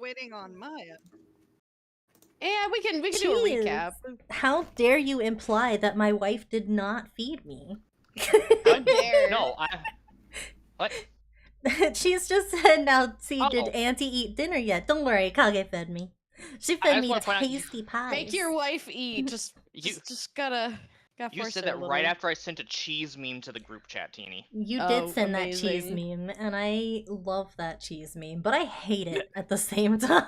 waiting on Maya. Yeah, we can do a Jeez. recap. How dare you imply that my wife did not feed me? How dare? No, what? She's just said, now, see, did Oh. Auntie eat dinner yet? Don't worry, Kage fed me. She I fed just me wanna point out, tasty pies. Make your wife eat. Just gotta You force said her that a little. right after I sent a cheese meme to the group chat, Teeny. You did Oh, send that cheese amazing. meme, and I love that cheese meme, but I hate it at the same time.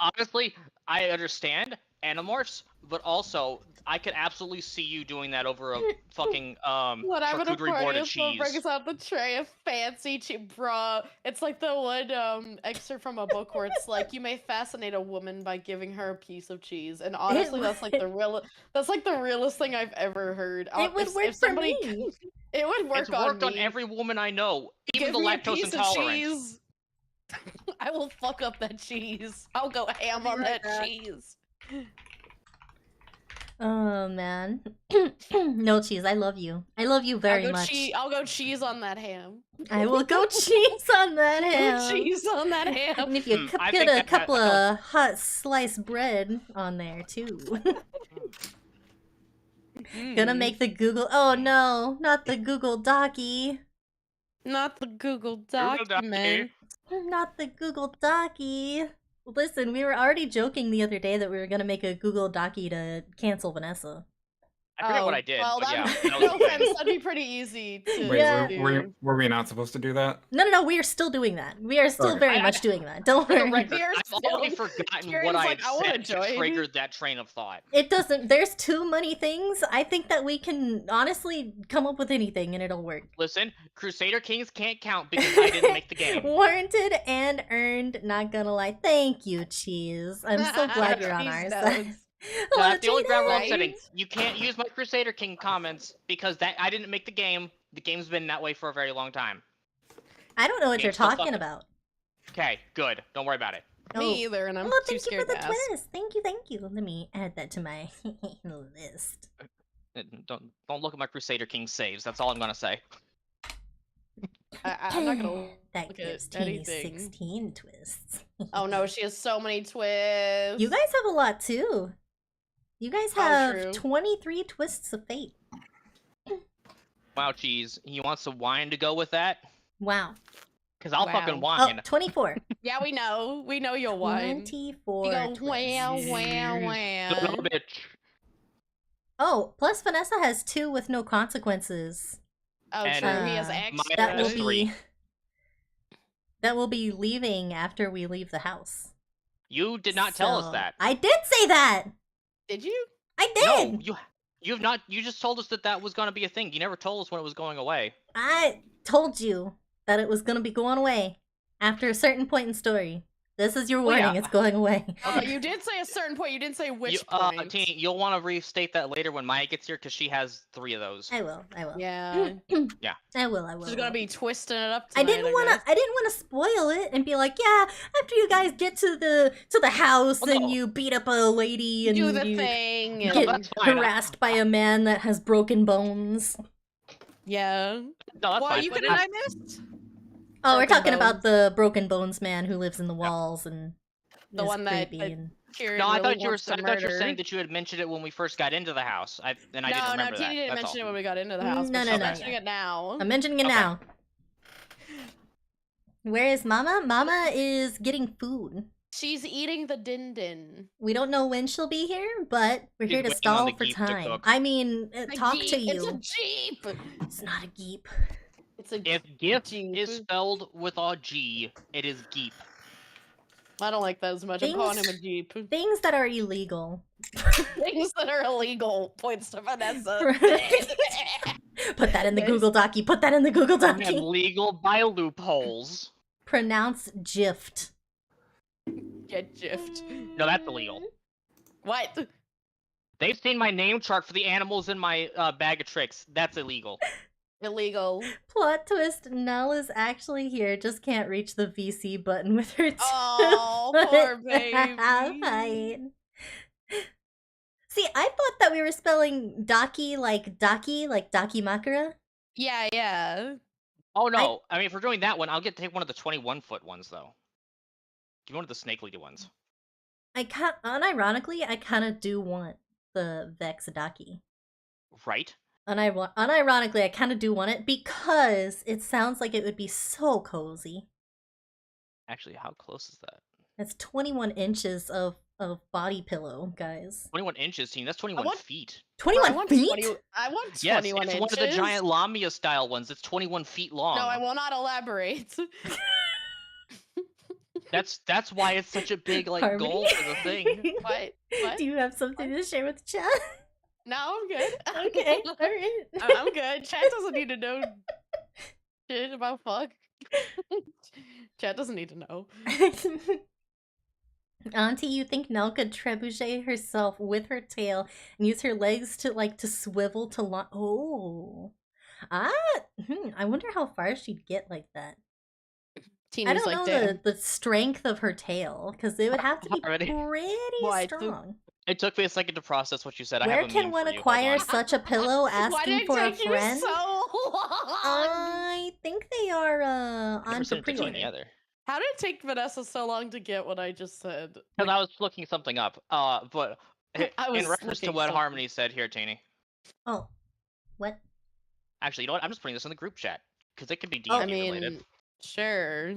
Honestly, I understand Animorphs, but also I could absolutely see you doing that over a fucking When I'm at a charcuterie party, board of if someone cheese. brings out the tray of fancy cheese, bruh. It's like the one excerpt from a book where it's like, you may fascinate a woman by giving her a piece of cheese, and honestly, that's like the realest thing I've ever heard. It would work for me. It would work It's worked on me. every woman I know, even Give the me a lactose piece of intolerant. cheese. I will fuck up that cheese. I'll go ham Be on right that back. cheese. Oh man. No cheese, I love you. I love you very much. I'll go cheese on that ham. I will go cheese on that ham. Cheese on that ham. And if you I put think a that couple sounds- of hot sliced bread on there too. Gonna make the Google. Oh no, not the Google Docky. Not the Google Docky. document. Not the Google Docky. Listen, we were already joking the other day that we were gonna make a Google Docky to cancel Vanessa. I forget what I did, Well, but yeah. that, that was no the plan. offense, that'd be pretty easy to Wait, Yeah. do. were we not supposed to do that? No, we are still doing that. We are still Okay. very much doing that. Don't For the worry. record, We are I've still- already forgotten Kieran's what I like, had I wanna said to join. trigger that train of thought. It doesn't. There's too many things. I think that we can honestly come up with anything and it'll work. Listen, Crusader Kings can't count because I didn't make the game. Warranted and earned. Not gonna lie. Thank you, Cheese. I'm so glad you're on Cheese our knows. side. Hello, That's the only ground rule I'm Right? setting. You can't use my Crusader King comments because I didn't make the game. The game's been that way for a very long time. I don't know what Game's you're still talking fucking- about. Okay, good. Don't worry about it. Me either, and I'm Oh, too thank you scared for the to ask. twist. Thank you. Let me add that to my list. Don't look at my Crusader King saves. That's all I'm gonna say. I'm not gonna. That look at gives Teeny anything. 16 twists. Oh no, she has so many twists. You guys have a lot too. You guys Oh, have true. 23 twists of fate. Wow, cheese. You want some wine to go with that? Wow. Cause I'll Wow. fucking Oh, wine. 24. Yeah, we know. We know you'll whine. 24 You go twists. wow, Son of a wow. bitch. Oh, plus Vanessa has 2 with no consequences. Oh, And, true. He has uh, extra. That will Minus 3. be... That will be leaving after we leave the house. You did not tell us So- that. I did say that! Did you? I did! No, you've not. You just told us that was gonna be a thing. You never told us when it was going away. I told you that it was gonna be going away after a certain point in story. This is your Well, warning, yeah. it's going away. You did say a certain point. You didn't say which point. Teeny, you'll want to restate that later when Maya gets here because she has 3 of those. I will. Yeah. Yeah. I will. She's gonna be twisting it up. I Tonight, didn't wanna spoil it and be like, yeah, after you guys get to the house Well, and no. you beat up a lady and do the you thing. No, get that's fine. harassed by a man that has broken bones. Yeah. No, that's Why fine. you but couldn't I- I missed? Oh, we're Broken talking about bones. the broken bones man who lives in the walls and The is one that- creepy that- and... Kieran No, I really thought you were. wants to I thought you were murder. saying that you had mentioned it when we first got into the house. I didn't No, remember Teeny that. didn't That's mention it all. when we got into the house. No, but no, she's no, mentioning yeah. it now. I'm mentioning it Okay. now. Where is Mama? Mama is getting food. She's eating the din din. We don't know when she'll be here, but we're She's here to waiting on stall the for geep to time. cook. I mean, talk to It's a you. jeep. It's not a geep. It's a. If GIF Jeep. is spelled with a G, it is Geep. I don't like that as much. I'm calling him a Things- jeep. Things that are illegal. Things that are illegal. Points to Vanessa. Put that in the Nice. Google Docky. Put that in the Google And Docky. legal by loopholes. Pronounce gift. Get jiffed. No, that's illegal. What? They've seen my name chart for the animals in my bag of tricks. That's illegal. Illegal. Plot twist, Nell is actually here, just can't reach the VC button with her Oh, poor baby. Fine. See, I thought that we were spelling Daki like Daki Makura. Yeah, yeah. Oh no! I mean, if we're doing that one, I'll get to take one of the 21-foot ones though. Give me one of the snake lady ones. Unironically, I kind of do want the Vex Daki. Right? Unironically, I kind of do want it because it sounds like it would be so cozy. Actually, how close is that? It's 21 inches of body pillow, guys. 21 inches, team. That's 21 feet. 21 feet? I want 21 Yes, inches. it's one of the giant Lamia style ones. It's 21 feet long. No, I will not elaborate. That's why it's such a big Harmony? goal for the thing. What? Do you have something to share with chat? No, I'm good. Okay, alright. I'm good. Chat doesn't need to know shit about fuck. Chat doesn't need to know. Auntie, you think Nell could trebuchet herself with her tail and use her legs to swivel to launch? Oh, I wonder how far she'd get like that. Teeny's I don't like, know damn. the strength of her tail because it would have to be Already. pretty strong. It took me a second to process what you said. I Where have a can meme one for you. acquire Hold on. such a pillow? Why Asking did it for a take you friend. so long? I think they are I on never for sent it to Teeny pre-order. either. How did it take Vanessa so long to get what I just said? Because I was looking something up. But I was in reference to looking what something. Harmony said here, Teeny. Oh, what? Actually, you know what? I'm just putting this in the group chat because it could be D&D I mean, related. sure.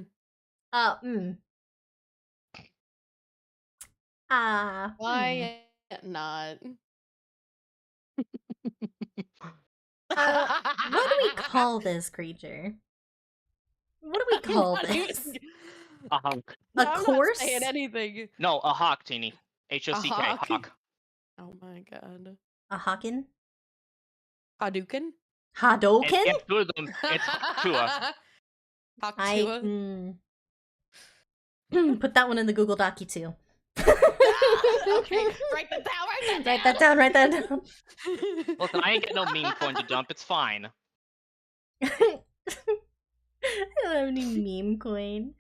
Why not? What do we call this creature? What do we call Not even- this? A hawk. A I'm course? not saying anything. No, a hawk, Teeny. H-O-C-K, hawk? hawk. Oh my god. A Hawken? Hadouken? Hadoken? It's two of them. It's Haktua. Haktua? Put that one in the Google Docu too. Okay, write that down, Write that down, write that down. Listen, I ain't got no meme coin to dump. It's fine. I don't have any meme coin.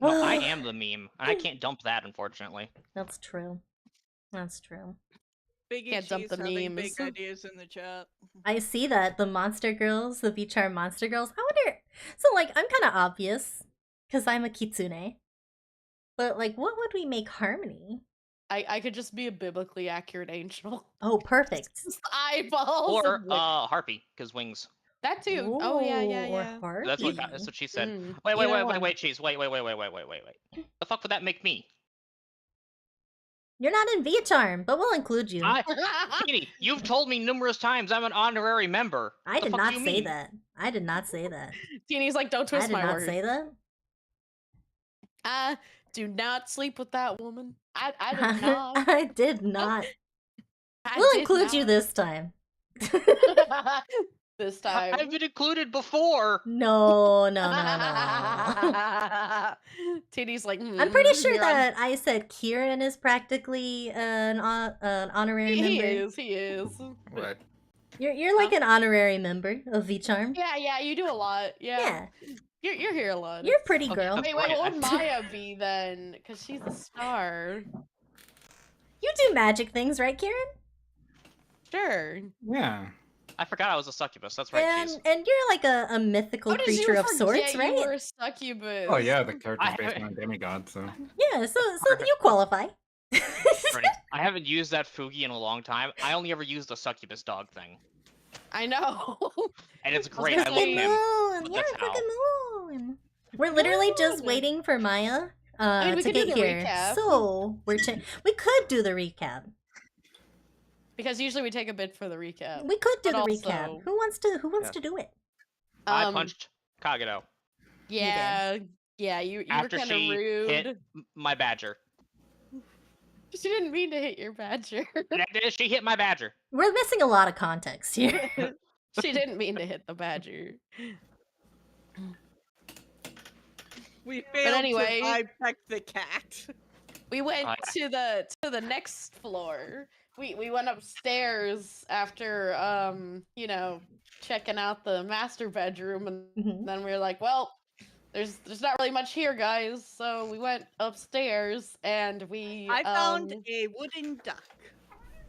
No, I am the meme, and I can't dump that, unfortunately. That's true. That's true. Biggie Can't dump Cheese the having memes. big ideas in the chat. I see that. The monster girls, the V-Charm monster girls. I wonder. So, like, I'm kind of obvious because I'm a kitsune. But, like, what would we make Harmony? I could just be a biblically accurate angel. Oh, perfect. Just eyeballs. Or, and wings. harpy, because wings. That too. Oh yeah, yeah, Ooh, yeah. Or That's Harpy. what she said. Mm, Wait, either one. Cheese. Wait. The fuck would that make me? You're not in V-Charm, but we'll include you. Teeny, you've told me numerous times I'm an honorary member. I The did fuck not do you say mean? that. I did not say that. Teeny's like, don't I twist did my not word. say that. Do not sleep with that woman. I did not. I did not. I We'll did include you not. this time. This time. I've been included before. No. Titty's like, I'm pretty sure you're on- that I said Kieran is practically an honorary he member. is. He is. What? You're like an honorary member of V-Charm. Yeah. You do a lot. Yeah. You're here a lot. You're a pretty Okay, girl. that's Wait, right. what would Maya be then? Because she's a star. You do magic things, right, Kieran? Sure. Yeah. I forgot I was a succubus. That's right, Cheese. And you're like a mythical How did you creature of forget sorts, you right? were a succubus? Oh yeah, the character's I- based on a demigod, so. Yeah, so you qualify. Bernie, I haven't used that Fugi in a long time. I only ever used the succubus dog thing. I know. And it's was great. gonna I love say- him. Moon. but Yeah, that's how. fucking moon. We're literally just Moon. waiting for Maya I mean, we to could do get the here. recap. So we could do the recap. Because usually we take a bit for the recap. We could do But the also- recap. Who wants to Yeah. do it? I punched Kagero Yeah, you were after kind of she rude. hit my badger. She didn't mean to hit your badger. She hit my badger. We're missing a lot of context here. She didn't mean to hit the badger. We failed anyway- to vibe-check the cat. We went Oh, to the next floor. We went upstairs after checking out the master bedroom, and Mhm. then we were like, well, there's not really much here, guys. So we went upstairs and we I found a wooden duck.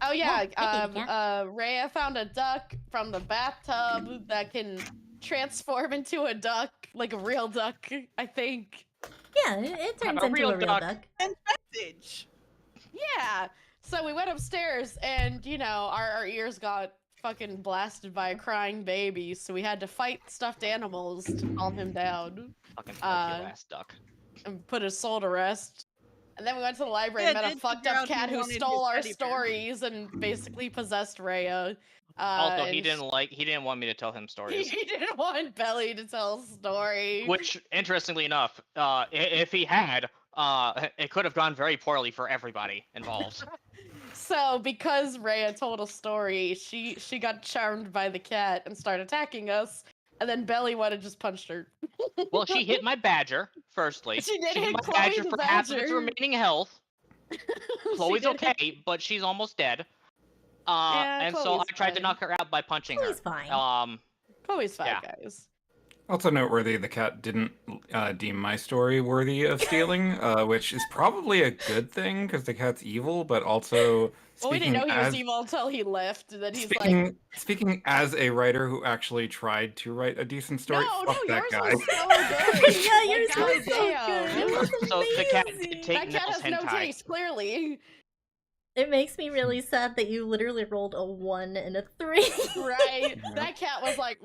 Oh yeah, I did, Rhea found a duck from the bathtub that can transform into a duck, like a real duck, I think. Yeah, it turns A into real a real duck. duck. And message. Yeah. So we went upstairs, and our ears got fucking blasted by a crying baby, so we had to fight stuffed animals to calm him down Fucking Pinocchio ass duck. and put his soul to rest. And then we went to the library Yeah, and met a did fucked figure up out he cat who wanted his stole our teddy bear. stories and basically possessed Rhea. Also, and he didn't want me to tell him He stories. didn't want Belly to tell a story. Which, interestingly enough, if he had, it could have gone very poorly for everybody involved. So because Rhea told a story, she got charmed by the cat and started attacking us. And then Belly went and just punched her. Well, she hit my badger, firstly. She did hit hit my Chloe badger the for half of its badger. remaining health. Chloe's did hit- okay, but she's almost dead. Yeah, and so I Chloe's tried to fine. knock her out by punching Chloe's her. fine. Chloe's fine, Yeah. guys. Also noteworthy, the cat didn't deem my story worthy of stealing, which is probably a good thing because the cat's evil, but also Well, we didn't know he was as evil until he left, and then he's like, speaking as a writer who actually tried to write a decent story, "No, fuck no, that yours guy. was so good." Yeah, Like, yours was so goddamn. good. It was So the cat amazing. did take That cat Nell's has no hentai. taste, clearly. It makes me really sad that you literally rolled a 1 and a 3. Right? Yeah. That cat was like,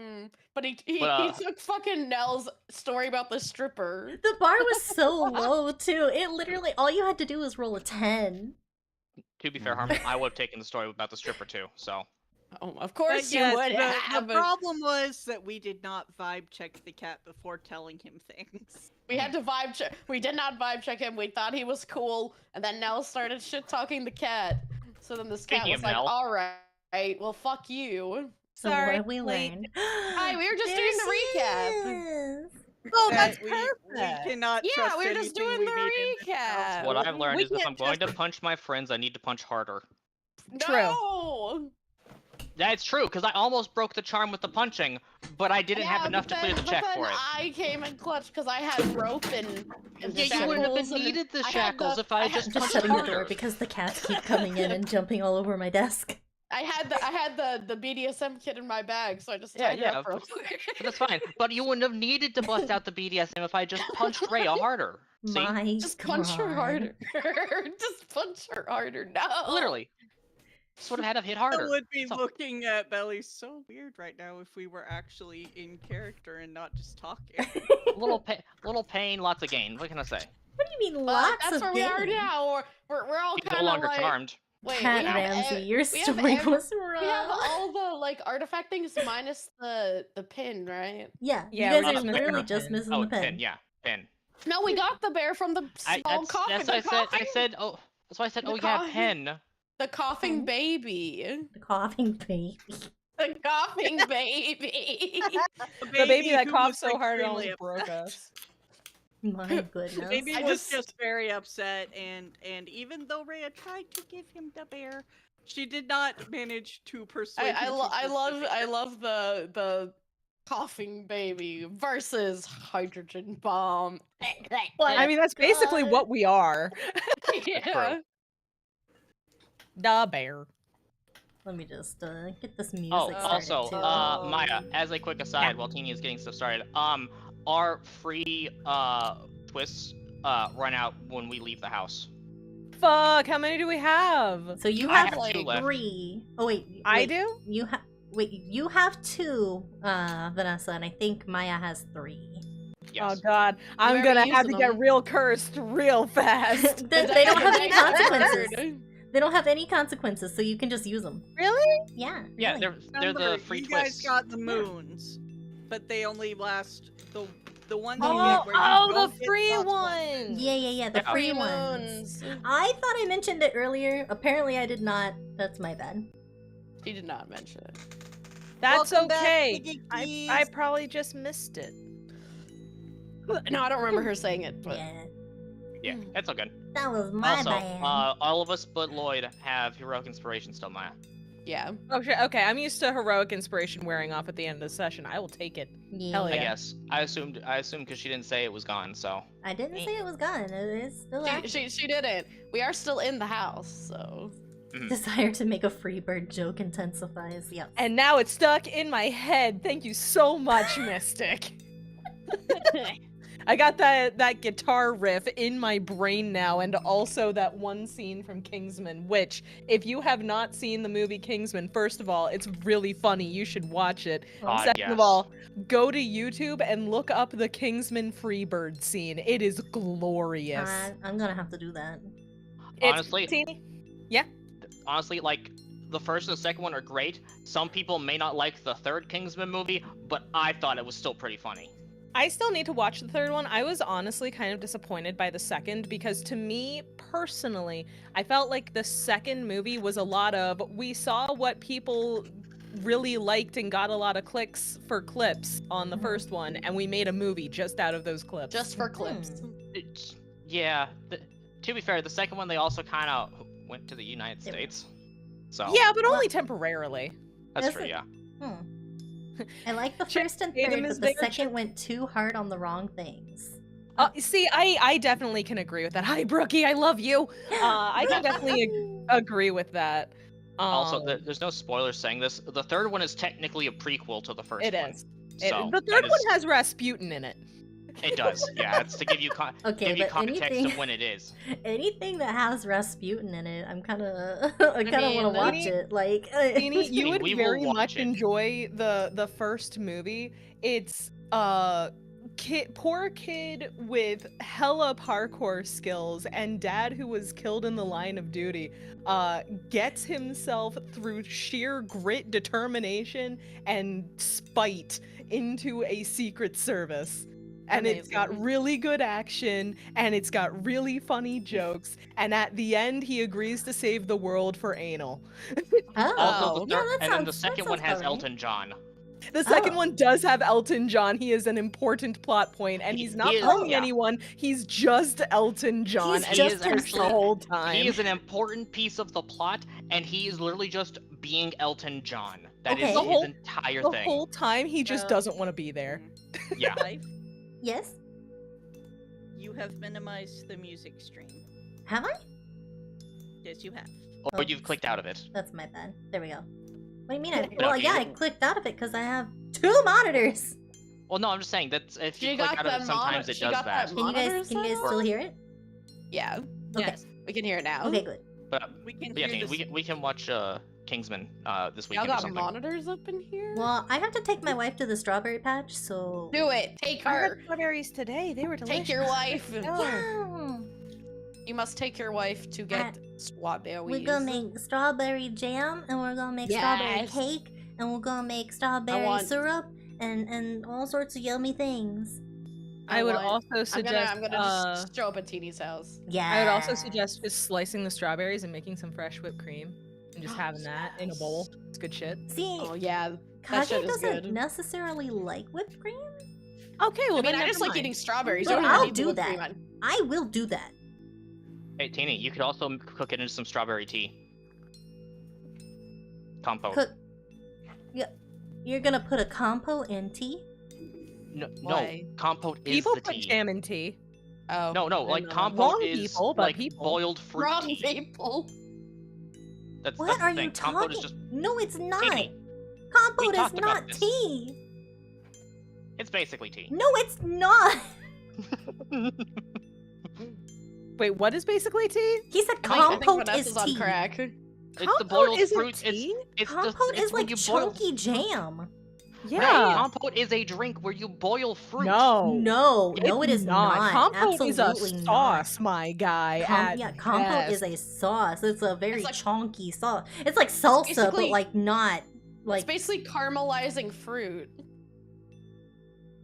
But he But, took fucking Nell's story about the stripper. The bar was so low too. It literally all you had to do was roll a 10. To be fair, Harmon, I would have taken the story about the stripper too, so. Oh, of But course yes, you would the have. problem was that we did not vibe check the cat before telling him things. We had to vibe check. We did not vibe check him. We thought he was cool, and then Nell started shit talking the cat. So then this cat Speaking was of like, Nell. "All right, well, fuck you." So Sorry, what have we wait. learned? Hi, we were just There doing the she recap. is. Oh, That that's we perfect. cannot Yeah, trust we were just anything doing we the read in this house. recap. What I've learned we is if can't I'm going to just- punch my friends, I need to punch harder. True. No! That's true, because I almost broke the charm with the punching, but I didn't have Yeah, enough to but clear the then- check but for then it. I came in clutch because I had rope and Yeah, you wouldn't have been shackles and needed the I had shackles the- if I I had had- just I'm just punched shutting the harder. door because the cats keep coming in and jumping all over my desk. I had the BDSM kit in my bag, so I just Yeah, tied it yeah, up real quick. But that's fine. But you wouldn't have needed to bust out the BDSM if I just punched Rhea harder. See? My Just punch her God. harder. Just punch her harder. No. Literally. Just would have had to hit I harder. would be So- looking at Belly so weird right now if we were actually in character and not just talking. little pain, lots of gain. What can I say? What do you mean But lots that's of where we are games? now. We're all He's kind no of longer like. charmed. Wait, Cat we have Ramsey, your we have story ev- was We have rough. all the like artifact things minus the pin, right? Yeah, Yeah, you we guys just are missed literally the just pin. missing Oh, the pen. pin, yeah, pin. No, we got the bear from the small coffin. That's what the I coffin, said. Oh, that's why I said. The Oh yeah, coffin. pen. the coughing Pen? baby. The coughing baby. The coughing baby. The baby that who coughed was so hard it extremely almost broke upset. us. My The goodness. baby I was just- just very upset, and even though Rhea tried to give him the bear, she did not manage to persuade him. to I give the bear. love the coughing baby versus hydrogen bomb. What? I mean, that's basically God. what we are. Yeah. The bear. Let me just get this music Oh, started also, too. Maya, as a quick aside, while Teeny is getting stuff started, our free twists run out when we leave the house. Fuck, how many do we have? So you I have have like 2 left. 3. Oh wait, I wait, do? You have you have 2, Vanessa, and I think Maya has 3. Yes. Oh god, I'm Whoever gonna have using to get them. real cursed real fast. they don't have any That's consequences. weird. They don't have any consequences, so you can just use them. Really? Yeah. Yeah, really. they're the Remember, free you twists. guys got the moons, but they only last the ones Oh, you get where you oh, don't the get free lots of one. Yeah, the Yeah. free Free ones. moons. I thought I mentioned it earlier. Apparently I did not. That's my bad. She did not mention it. That's Welcome back, okay. Piggy I Keys. probably just missed it. No, I don't remember her saying it, but Yeah. Yeah, it's all good. That was my Also, bad. all of us but Lloyd have heroic inspiration still, Maya. yeah. Oh shit, okay, I'm used to heroic inspiration wearing off at the end of the session. I will take it. yeah. hell I yeah. guess. I assumed because she didn't say it was gone, so. I didn't say it was gone. It's still active. She didn't. We are still in the house, so Desire to make a Freebird joke intensifies. Yes. And now it's stuck in my head. Thank you so much, Mystic. I got that guitar riff in my brain now, and also that one scene from Kingsman, which, if you have not seen the movie Kingsman, first of all, it's really funny. You should watch it. Second of all, go to YouTube and look up the Kingsman Freebird scene. It is glorious. I'm gonna have to do that. Honestly, yeah. Honestly, like, the first and the second one are great. Some people may not like the third Kingsman movie, but I thought it was still pretty funny. I still need to watch the third one. I was honestly kind of disappointed by the second because, to me personally, I felt like the second movie was a lot of, we saw what people really liked and got a lot of clicks for clips on the first one, and we made a movie just out of those clips. Just for clips. Yeah. To be fair, the second one, they also kind of went to the United States. So. Yeah, but only temporarily. That's true, yeah. I like the first and third, but the second went too hard on the wrong things. See, I definitely can agree with that. Hi, Brookie, I love you. I can definitely agree with that. Also, there's no spoilers saying this. The third one is technically a prequel to the first one. It is. So, the third one has Rasputin in it. It does, yeah. It's to give you context of when it is. Anything that has Rasputin in it, I kind of want to watch it. Like, you would very much enjoy the first movie. It's poor kid with hella parkour skills and dad who was killed in the line of duty gets himself through sheer grit, determination, and spite into a secret service. And It's got really good action, and it's got really funny jokes, and at the end, he agrees to save the world for anal. And then the second one has Elton John. The second one does have Elton John. He is an important plot point, and he's not playing anyone. He's just Elton John, and he's just the whole time. He is an important piece of the plot, and he is literally just being Elton John. That is his entire thing. The whole time, he just doesn't want to be there. Yeah. Yes? You have minimized the music stream. Have I? Yes, you have. Or you've clicked out of it. That's my bad. There we go. What do you mean? I clicked out of it because I have 2 monitors. Well, no, I'm just saying that if you click out of it, sometimes it does that. Can you guys still hear it? Yeah. Okay. Yes, we can hear it now. Okay, good. But we can watch Kingsman this weekend. Y'all or got something. monitors up in here? Well, I have to take my wife to the strawberry patch, so... Do it! Take I her! had strawberries today. They were delicious. Take your wife! Wow. You must take your wife to get strawberries. We're gonna make strawberry jam, and we're gonna make strawberry cake, and we're gonna make strawberry syrup, and all sorts of yummy things. I would also suggest... I'm gonna just show up at Teeny's house. Yeah. I would also suggest just slicing the strawberries and making some fresh whipped cream. And just having that in a bowl. It's good shit. See, oh yeah, Kage doesn't necessarily like whipped cream. Okay, well I just like eating strawberries. So I'll do that. I will do that. Hey, Teeny, you could also cook it into some strawberry tea. Compote. You're gonna put a compote in tea? No, compote is people the tea. People put jam in tea. Oh. No, like compote wrong is people, like people. boiled fruit Wrong tea. people. That's what the are thing. you Compote talking? is just No, it's not. Teeny. Compote is not tea. It's basically tea. No, it's not. Wait, what is basically tea? He said compote is on tea. crack. It's the boiled fruit. Tea? Compote is like chunky jam. Yeah. Right, compote is a drink where you boil fruit. No, it is not. Compote Absolutely is a sauce, my guy. Compote is a sauce. It's a very chunky sauce. It's like salsa, but like not like. It's basically caramelizing fruit,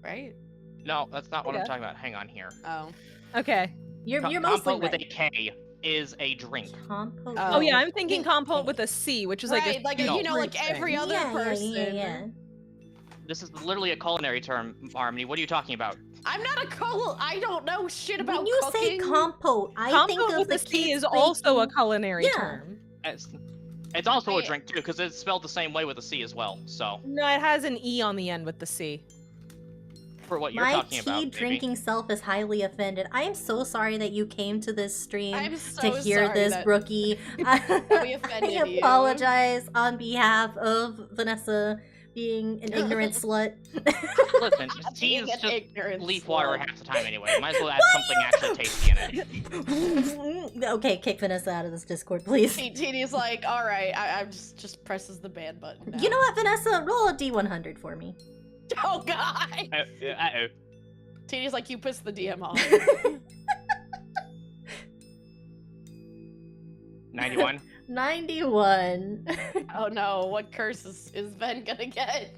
right? No, that's not what I'm talking about. Hang on here. Oh. Okay. You're mostly compote right. with a K is a drink. Compote. Oh yeah, I'm thinking compote with a C, which is like a like every other person. Yeah. This is literally a culinary term, Harmony. What are you talking about? I'm not a I don't know shit about when you cooking. say compote, I think of with the a C is also a culinary term. It's also a drink too, because it's spelled the same way with a C as well. So. No, it has an E on the end with the C. For what you're talking about, my tea drinking self is highly offended. I am so sorry that you came to this stream to hear this, Brookie. We offended I apologize on behalf of Vanessa being an ignorant slut. Listen, tea is just leaf water half the time anyway. Might as well add something actually tasty in it. Okay, kick Vanessa out of this Discord, please. TD's like, all right, I just presses the ban button. Now. You know what, Vanessa? Roll a D100 for me. Oh God. Uh-oh. TD's like, you pissed the DM off. 91. 91. Oh no, what curse is Ben gonna get?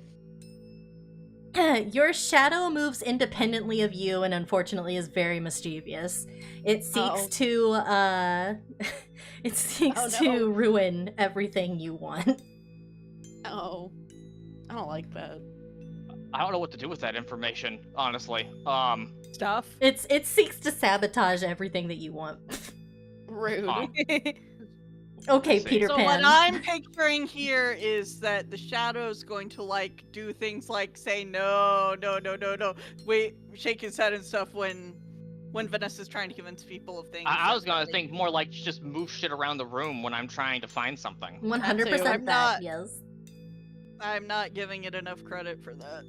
Your shadow moves independently of you and unfortunately is very mischievous. It seeks to to ruin everything you want. Oh. I don't like that. I don't know what to do with that information, honestly. Stuff. It seeks to sabotage everything that you want. Rude. Okay, Peter So Pan. what I'm picturing here is that the shadow's going to like do things like say no, wait, shake his head and stuff when Vanessa's trying to convince people of things. I was gonna think more like just move shit around the room when I'm trying to find something. 100% I'm that, not- yes. I'm not giving it enough credit for that.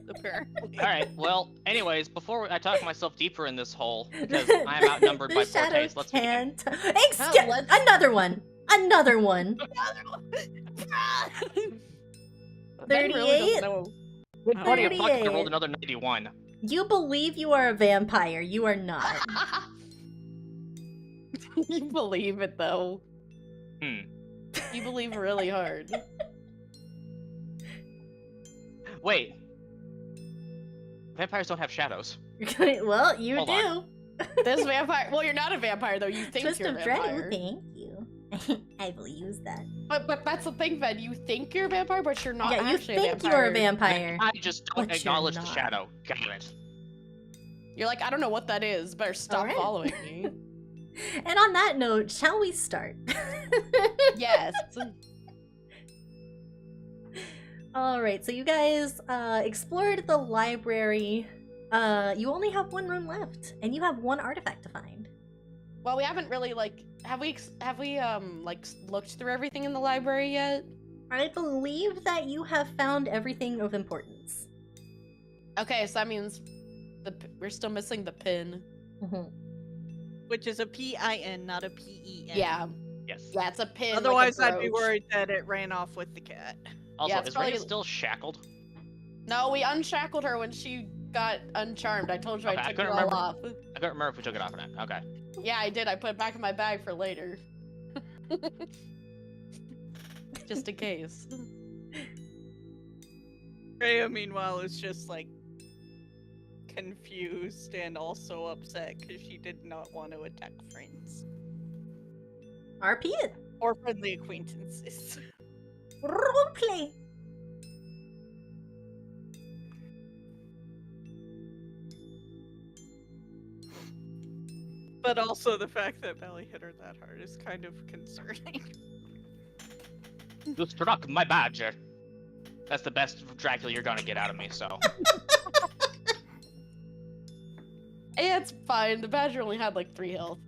Apparently. Alright, well, anyways, before I talk myself deeper in this hole, because I'm outnumbered by poor taste, let's begin. Another one! Another one! 38? Good buddy, I'm fucking 38. rolled another 91. You believe you are a vampire. You are not. You believe it though. Hmm. You believe really hard. Wait. Vampires don't have shadows. Well, you Hold do. on. This vampire. Well, you're not a vampire though. You think Twist you're of a Dread. vampire. Thank you. I will use that. But that's the thing, Ben. You think you're a vampire, but you're not Yeah, you actually think a you're a vampire. vampire. I just don't But you're acknowledge the not. shadow. Got it. You're like, I don't know what that is. Better stop Alright. following me. And on that note, shall we start? Yes. Alright, so you guys explored the library. You only have one room left, and you have one artifact to find. Well, we haven't really have we looked through everything in the library yet? I believe that you have found everything of importance. Okay, so that means we're still missing the pin. Mhm. Which is a PIN, not a PEN. Yeah, Yes. yeah, it's a pin. Otherwise, like a I'd be brooch. worried that it ran off with the cat. Also, Yeah, it's is Rhea probably- still shackled? No, we unshackled her when she got uncharmed. I told you Okay, I I took couldn't it all remember. off. I couldn't remember if we took it off or not. Okay. Yeah, I did. I put it back in my bag for later. Just in case. Rhea, meanwhile, is just like confused and also upset because she did not want to attack friends RP it. or friendly acquaintances. Roleplay. But also the fact that Belly hit her that hard is kind of concerning. You struck my badger. That's the best Dracula you're gonna get out of me, so. Yeah, it's fine. The badger only had like 3 health.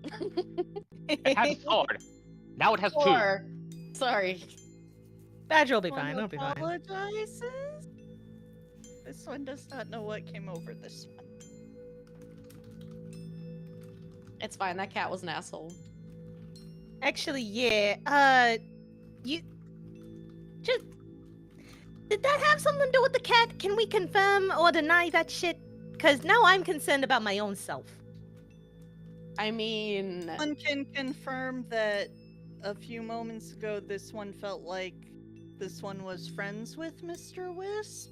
It has a sword. Now it has 2. 4. Sorry. Badger will be fine. It'll be fine. Apologizes. This one does not know what came over this one. It's fine. That cat was an asshole. Actually, yeah. You just did that have something to do with the cat? Can we confirm or deny that shit? Cause now I'm concerned about my own self. I mean, One can confirm that a few moments ago this one felt like this one was friends with Mr. Wisp.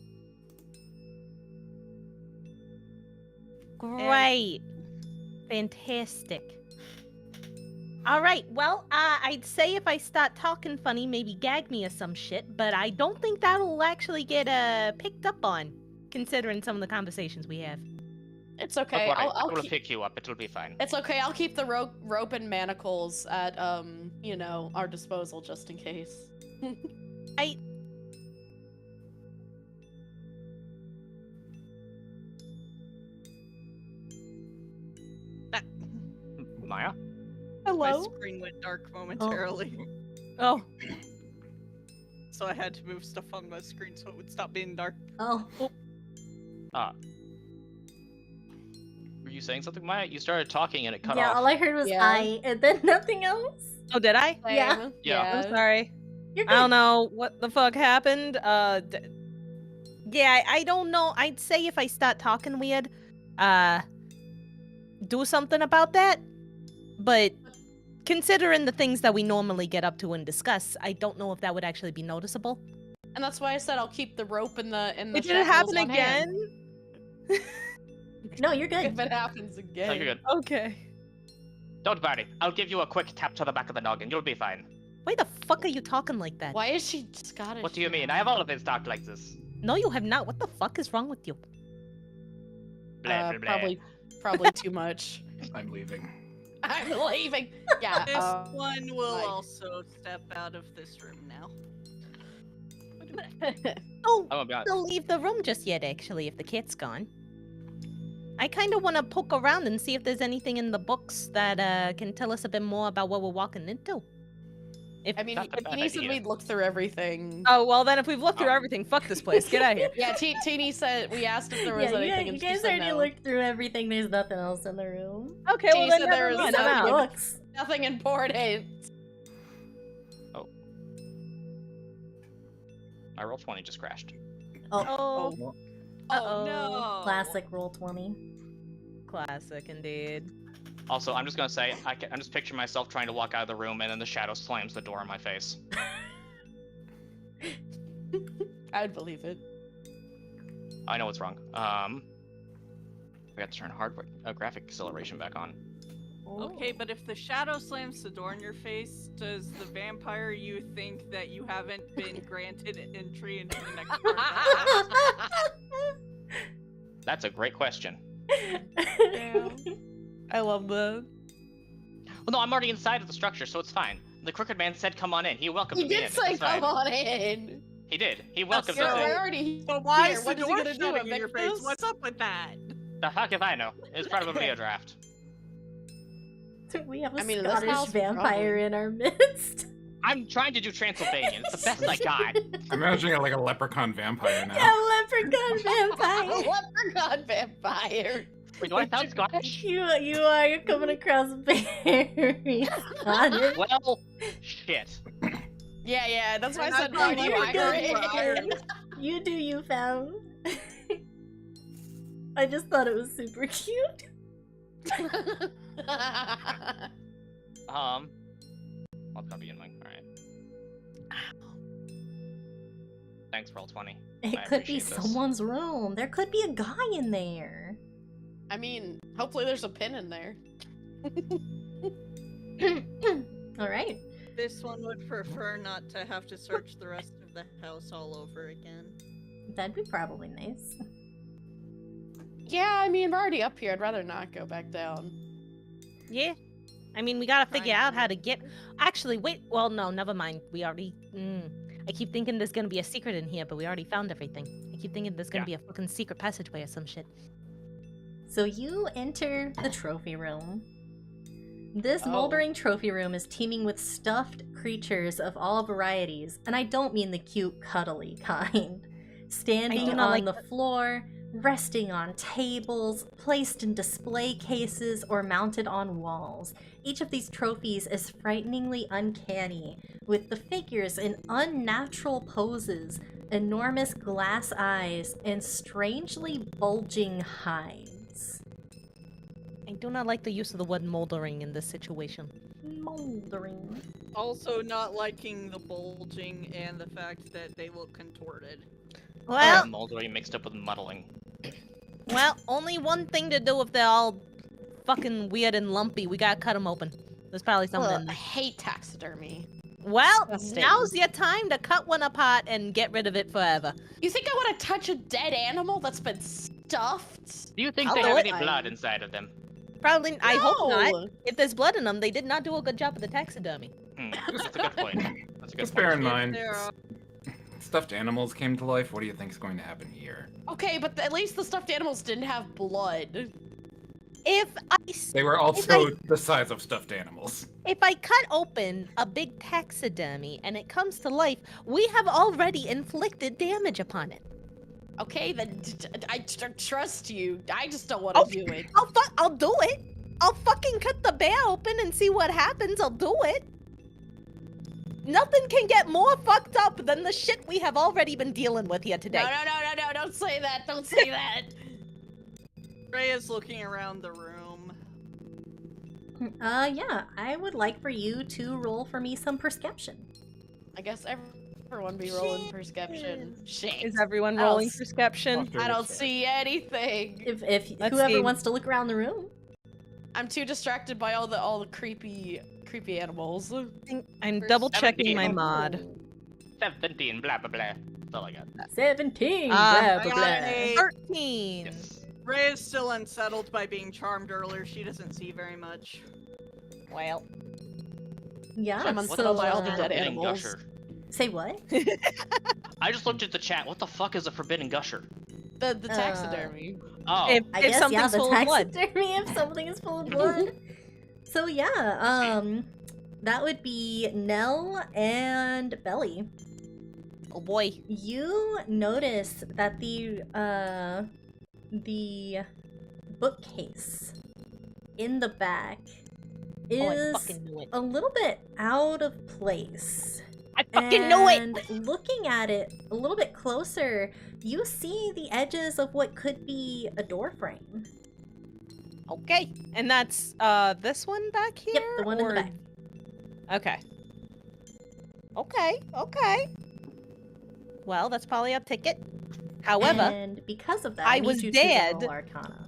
Great. Fantastic. Alright, well, I'd say if I start talking funny, maybe gag me or some shit, but I don't think that'll actually get picked up on, considering some of the conversations we have. it's okay. Don't worry, I'll I'm gonna keep... pick you up. It'll be fine. It's okay. I'll keep the rope and manacles at you know, our disposal just in case. Maya? My Hello? screen went dark momentarily. Oh. so I had to move stuff on my screen so it would stop being dark. Oh. Were you saying something, Maya? You started talking and it cut Yeah, off. all I heard was Yeah. I, and then nothing else. Oh, did I? Yeah. Same. Yeah. I'm sorry. You're I don't good. know what the fuck happened. Yeah, I don't know. I'd say if I start talking weird, do something about that. But considering the things that we normally get up to and discuss, I don't know if that would actually be noticeable. And that's why I said I'll keep the rope in the Did it shackles happen on hand. again? No, you're good. If it happens again. No, you're good. Okay. Don't worry. I'll give you a quick tap to the back of the noggin. You'll be fine. Why the fuck are you talking like that? Why is she Scottish? What do you mean? I have always talked like this. No, you have not. What the fuck is wrong with you? Blah, blah, blah. Probably too much. I'm leaving. I'm leaving. Yeah. This one will Mike. also step out of this room now. Oh, I'm gonna be honest. don't leave the room just yet, actually, if the cat's gone. I kind of want to poke around and see if there's anything in the books that can tell us a bit more about what we're walking into. If I mean, Not a bad Teeny said idea. we'd look through everything. Oh, well, then if we've looked through Oh. everything, fuck this place. Get out of here. Yeah, Teeny said we asked if there was Yeah, anything, you and she guys said already no. looked through everything. There's nothing else in the room. Okay, She well, then said there never was mind. I'm nothing. out. Books. Nothing important. My roll 20 just crashed. Oh, Oh, Oh no! classic roll 20. classic indeed. Also, I'm just gonna say, I'm just picturing myself trying to walk out of the room and then the shadow slams the door in my face. I'd believe it. I know what's wrong. I got to turn graphic acceleration back on. Okay, but if the shadow slams the door in your face, does the vampire you think that you haven't been granted entry into the next part? That's a great question. I love that. Well, no, I'm already inside of the structure, so it's fine. The Crooked Man said, "Come on in." He welcomed He me in. did say, It's fine. "Come on in." He did. He welcomed So us we're in. already So why here. is the What is he door gonna do? shutting in your Evict face? us? What's up with that? The fuck if I know? It's probably a draft. We have a I mean, in this Scottish house, vampire probably. in our midst. I'm trying to do Transylvanian. It's the best I got. I'm imagining like a leprechaun vampire now. Yeah, leprechaun vampire. Leprechaun vampire. Wait, do I sound Scottish? You are. You're coming across very Scottish. Well, shit. Yeah, that's why I And said I no, thought you you were Iron. good. You do you, fam. I just thought it was super cute. I'll copy in my. Alright. Thanks, roll 20. It I could be appreciate this. someone's room. There could be a guy in there. I mean, hopefully there's a pin in there. All right. This one would prefer not to have to search the rest of the house all over again. That'd be probably nice. Yeah, I mean, we're already up here. I'd rather not go back down. Yeah. I mean, we gotta figure Fine. out how to get. Actually, wait. Well, no, never mind. We already. I keep thinking there's gonna be a secret in here, but we already found everything. I keep thinking there's gonna be a fucking secret passageway or some shit. So you enter the trophy room. This Oh. moldering trophy room is teeming with stuffed creatures of all varieties, and I don't mean the cute, cuddly kind. Standing not on like the floor, resting on tables, placed in display cases, or mounted on walls. Each of these trophies is frighteningly uncanny, with the figures in unnatural poses, enormous glass eyes, and strangely bulging hides. I do not like the use of the word moldering in this situation. Moldering. Also not liking the bulging and the fact that they look contorted. Well, Moldering mixed up with muddling. only one thing to do if they're all fucking weird and lumpy. We gotta cut them open. There's probably something in I there. hate taxidermy. Well, Disgusting. now's your time to cut one apart and get rid of it forever. You think I want to touch a dead animal that's been stuffed? Do you think I'll they do have it. any blood inside of them? Probably. I hope not. No. If there's blood in them, they did not do a good job of the taxidermy. That's a good point. That's a good Just point. bear in mind, There are stuffed animals came to life. What do you think is going to happen here? Okay, but at least the stuffed animals didn't have blood. They were also the size of stuffed animals. If I cut open a big taxidermy and it comes to life, we have already inflicted damage upon it. Okay, then I trust you. I just don't want to do it. I'll do it. I'll fucking cut the bear open and see what happens. I'll do it. Nothing can get more fucked up than the shit we have already been dealing with here today. No, don't say that. Don't say that. Ray is looking around the room. Yeah, I would like for you to roll for me some perception. I guess everyone be rolling perception. Shit. Is everyone rolling perception? I don't see anything. If Let's whoever see. wants to look around the room. I'm too distracted by all the creepy animals. I'm double checking my mod. 17, blah, blah, blah. That's all I got. 17. Blah, I blah, got blah. an 8. 13. Yes. Ray is still unsettled by being charmed earlier. She doesn't see very much. Well, Yeah, I'm What unsettled by all the fuck is dead a forbidden animals. gusher? Say what? I just looked at the chat. What the fuck is a forbidden gusher? The taxidermy. Oh, If I guess, something's the full of blood. taxidermy if something is full of blood. So yeah, that would be Nell and Belly. oh boy. You notice that the bookcase in the back Oh, I is fucking knew it. a little bit out of place. I fucking knew it! And looking at it a little bit closer, you see the edges of what could be a door frame. Okay. And that's this one back here? Yep, the one in the or- back. Okay. Okay. Well, that's probably a ticket. However, And because of that, I I need was you dead. to roll Arcana.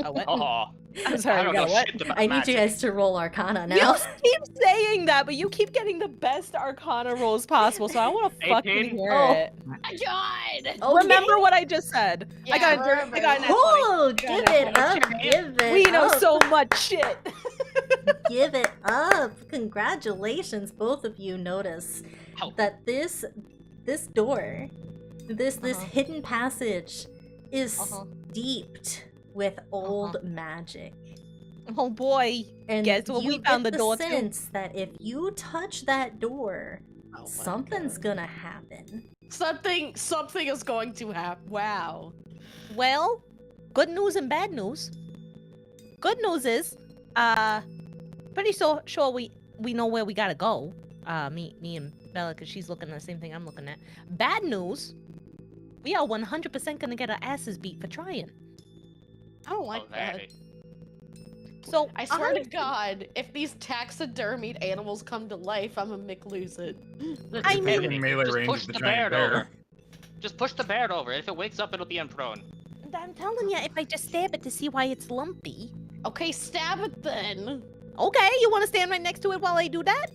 oh, what? oh. I'm sorry, I don't we got know what? shit about I need magic. you guys to roll Arcana now. You keep saying that, but you keep getting the best Arcana rolls possible, so I want to 18? fucking hear Oh. it. My God! Okay. Remember what I just said. Yeah, I got remember. a nat 20. Oh, give it up, give it We know up. so much shit. Give it up. Congratulations, both of you notice Ow. that this door, this Uh-huh. hidden passage is Uh-huh. steeped with old magic. Oh boy. And Guess what you we found get the door to? sense that if you touch that door, Oh my something's God. gonna happen. Something is going to happen. Wow. Well, good news and bad news. Good news is, pretty sure we know where we gotta go. Me and Bella, cause she's looking at the same thing I'm looking at. Bad news, we are 100% gonna get our asses beat for trying. I don't like that. Okay. So I swear to God, if these taxidermied animals come to life, I'm gonna lose it. I It's mean- within melee Just range push of the the giant bear bear. over. Just push the bear over. If it wakes up, it'll be unprone. I'm telling you, if I just stab it to see why it's lumpy. Okay, stab it then. Okay, you want to stand right next to it while I do that?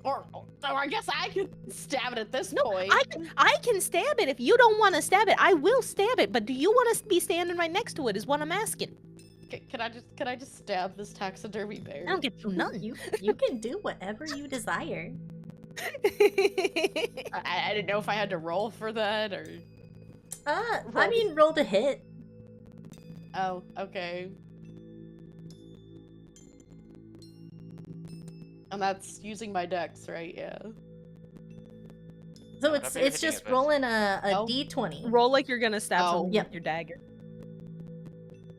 Or I guess I could stab it at this No, point. I can stab it. If you don't want to stab it, I will stab it. But do you want to be standing right next to it? Is what I'm asking. Can I just stab this taxidermy bear? I don't get through nothing. You can do whatever you desire. I didn't know if I had to roll for that or. I mean, roll to hit. Oh, okay. And that's using my dex, right? Yeah. So No, it's that'd be it's hitting just it, but- rolling a Oh. d20. Roll like you're gonna stab Oh. someone Yep. with your dagger.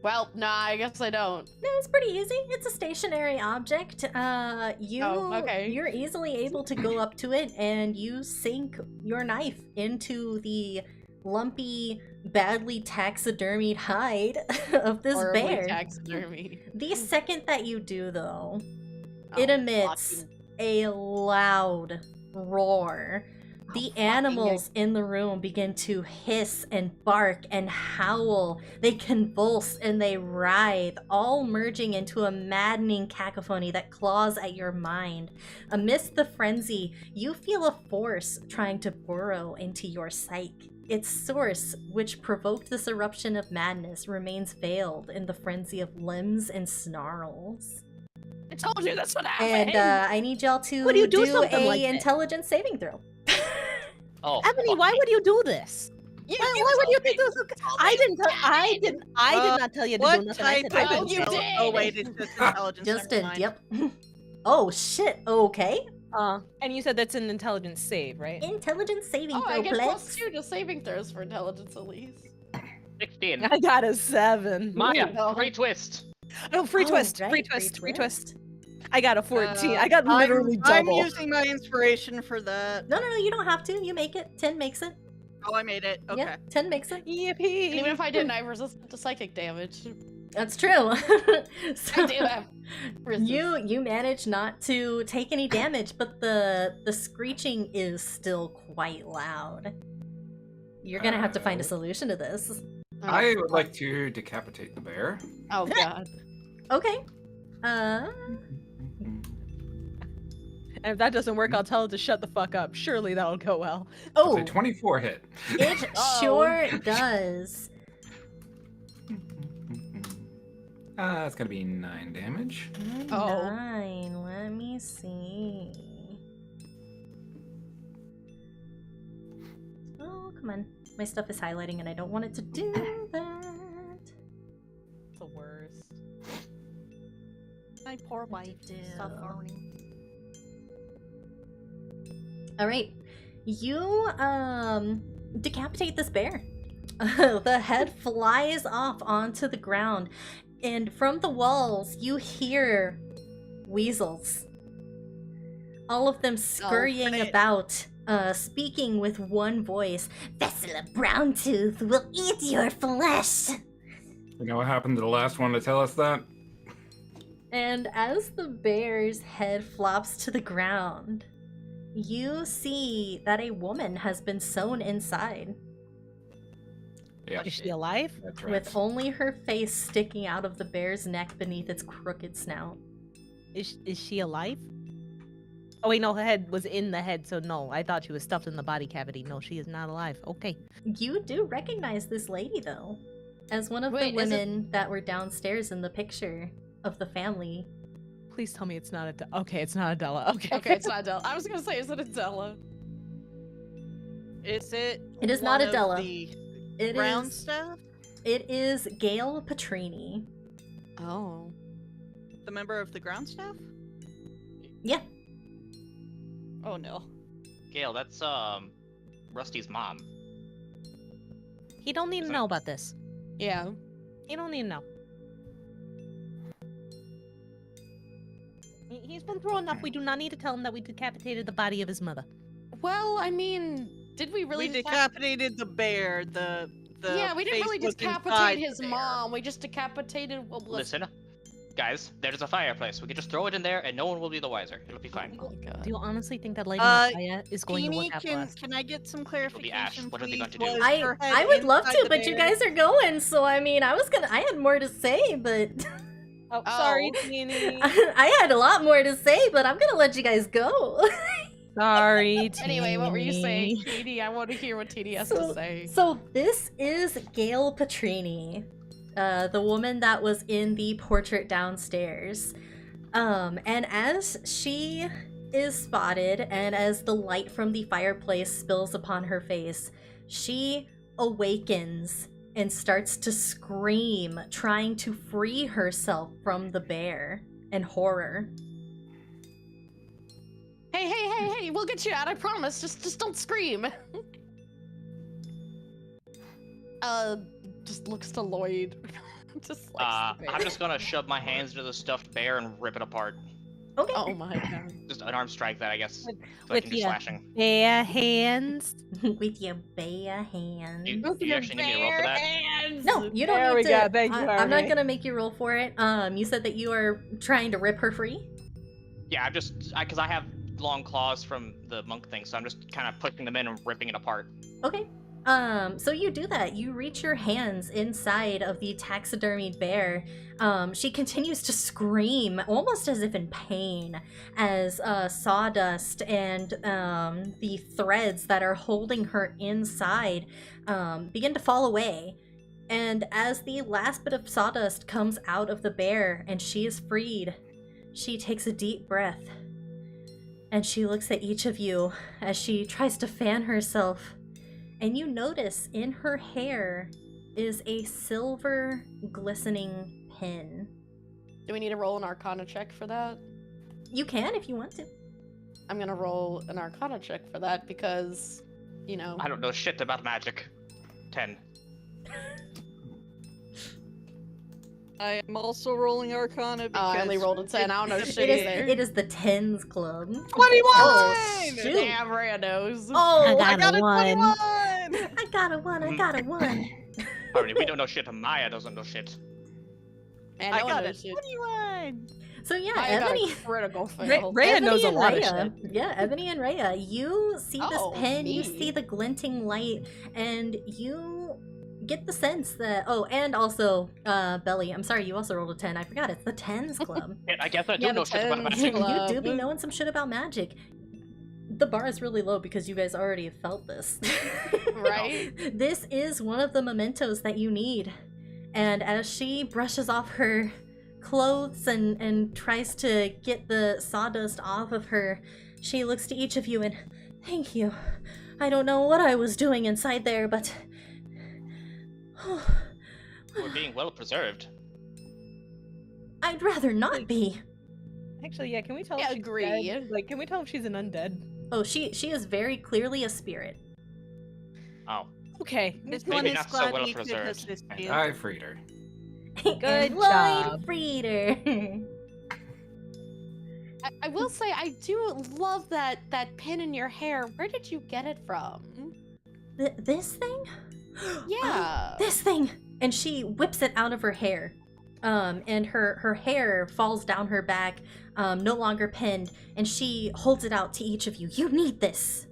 Well, nah, I guess I don't. No, it's pretty easy. It's a stationary object. okay. You're easily able to go up to it and you sink your knife into the lumpy, badly taxidermied hide of this Horribly bear. taxidermy. The second that you do, though, Oh, it emits fucking- a loud roar. The fucking animals in the room begin to hiss and bark and howl. They convulse and they writhe, all merging into a maddening cacophony that claws at your mind. Amidst the frenzy, you feel a force trying to burrow into your psyche. Its source, which provoked this eruption of madness, remains veiled in the frenzy of limbs and snarls. I told you that's what happened. And I need y'all to Would you do something a like that? intelligence saving throw. Oh, Ebony, fuck why me. would you do this? Why would you think this was? I didn't. I did not tell you to do What nothing. I type said of I Oh, would you do intelligence? did. Oh wait, it's just intelligence. Just never a mind. yep. Oh shit. Okay. And you said that's an intelligence save, right? Intelligence saving Oh, throw, I get plex. +2 to saving throws for intelligence at least. 16. I got a 7. Maya, no. free twist. Oh, free Oh, twist, right, free twist. I got a 14. I got I'm literally double. using my inspiration for that. No, you don't have to. You make it. 10 makes it. Oh, I made it. Okay. Yeah, 10 makes it. Yippee! And even if I didn't, I resist to psychic damage. That's true. So, I do have resist. you manage not to take any damage, but the screeching is still quite loud. You're gonna have to find a solution to this. I would like to decapitate the bear. Oh god. Okay. And if that doesn't work, I'll tell it to shut the fuck up. Surely that'll go well. Oh, It's a 24 hit. it sure does. It's gonna be 9 damage. Oh. 9. Let me see. Oh, come on. My stuff is highlighting and I don't want it to do that. It's the worst. My poor wife do? suffering. Alright. You, decapitate this bear. The head flies off onto the ground, and from the walls, you hear weasels. All of them scurrying great. about, speaking with one voice. Vessel of Browntooth will eat your flesh! You know what happened to the last one to tell us that? And as the bear's head flops to the ground, you see that a woman has been sewn inside, Yeah. Is she alive? That's right. with only her face sticking out of the bear's neck beneath its crooked snout. Is she alive? Oh wait, no, her head was in the head, so no. I thought she was stuffed in the body cavity. No, she is not alive. Okay. You do recognize this lady, though, as one of Wait, the is it- women that were downstairs in the picture of the family. Please tell me it's not Adela. Okay, it's not Adela. Okay. Okay, it's not Adela. I was gonna say, is it Adela? Is it? It is not one of Adela. The It ground is. staff? It is Gail Petrini. Oh. The member of the ground staff? Yeah. Oh no. Gail, that's Rusty's mom. He don't need to know about this. Yeah. He don't need to know. He's been through enough. We do not need to tell him that we decapitated the body of his mother. Well, I mean, did we really We decap- decapitated the bear. The Yeah, we didn't face really was inside decapitate his the bear. mom. We just decapitated what was. Listen, guys, there's a fireplace. We can just throw it in there and no one will be the wiser. It'll be fine. Oh my god. Do you honestly think that lighting Uh, the fire is going to Teeny, work out for us? can I get some be Ash. clarification, What are they please? going to do? Was her head I would love inside to, the but you bear? guys are going, so I mean, I had more to say, but Oh, sorry, Oh. Teeny. I had a lot more to say, but I'm gonna let you guys go. Sorry, Teeny. Anyway, what were you saying, Katie? I want to hear what TD has to say. So this is Gail Petrini, the woman that was in the portrait downstairs. And as she is spotted, and as the light from the fireplace spills upon her face, she awakens and starts to scream, trying to free herself from the bear in horror. Hey, we'll get you out, I promise. Just don't scream. Just looks to Lloyd. Just likes the bear. I'm just gonna shove my hands into the stuffed bear and rip it apart. Okay. Oh my god. Just an arm strike that, I guess. So I with can do ya. slashing. Bare hands. With your bare hands. You actually need me to roll for that? Hands. No, you don't There need we to. go, thank you, I'm not Harvey. gonna make you roll for it. You said that you are trying to rip her free. Yeah, because I have long claws from the monk thing, so I'm just kind of pushing them in and ripping it apart. Okay. So you do that. You reach your hands inside of the taxidermied bear. She continues to scream, almost as if in pain, as sawdust and the threads that are holding her inside begin to fall away. And as the last bit of sawdust comes out of the bear and she is freed, she takes a deep breath. And she looks at each of you as she tries to fan herself. and you notice in her hair is a silver glistening pin. Do we need to roll an Arcana check for that? You can if you want to. I'm gonna roll an Arcana check for that because, you know. I don't know shit about magic. 10. I am also rolling Arcana because I only rolled a 10. I don't know shit It is the tens club. 21! Oh, shoot. Damn randos. Oh, I got a 1. 21! I got a 1. I got a 1. Already, we don't know shit. Maya doesn't know shit. Man, I no one got knows a shit. 21! So yeah, I got Ebony. a critical fail. Rhea Ebony knows a and lot Rhea, of shit. Yeah, Ebony and Rhea, you see this Oh, pen, you me. see the glinting light, and you get the sense that. Oh, and also, Belly. I'm sorry, you also rolled a 10. I forgot it's the tens club. Yeah, I guess I do Yeah, know the shit about 10s. magic. You do be knowing some shit about magic. The bar is really low because you guys already have felt this. Right? This is one of the mementos that you need. And as she brushes off her clothes and tries to get the sawdust off of her, she looks to each of you and, thank you. I don't know what I was doing inside there, but... We're being well preserved. I'd rather not be. Actually, yeah, can we tell I if she's agree. dead? Like, can we tell if she's an undead? Oh, she is very clearly a spirit. Oh. Okay. This Maybe one is not so glad well we could preserved. assist And you. I freed her. Good job. Reader. I will say, I do love that pin in your hair. Where did you get it from? This thing? Yeah. Oh, this thing! And she whips it out of her hair. And her hair falls down her back, no longer pinned, and she holds it out to each of you. You need this.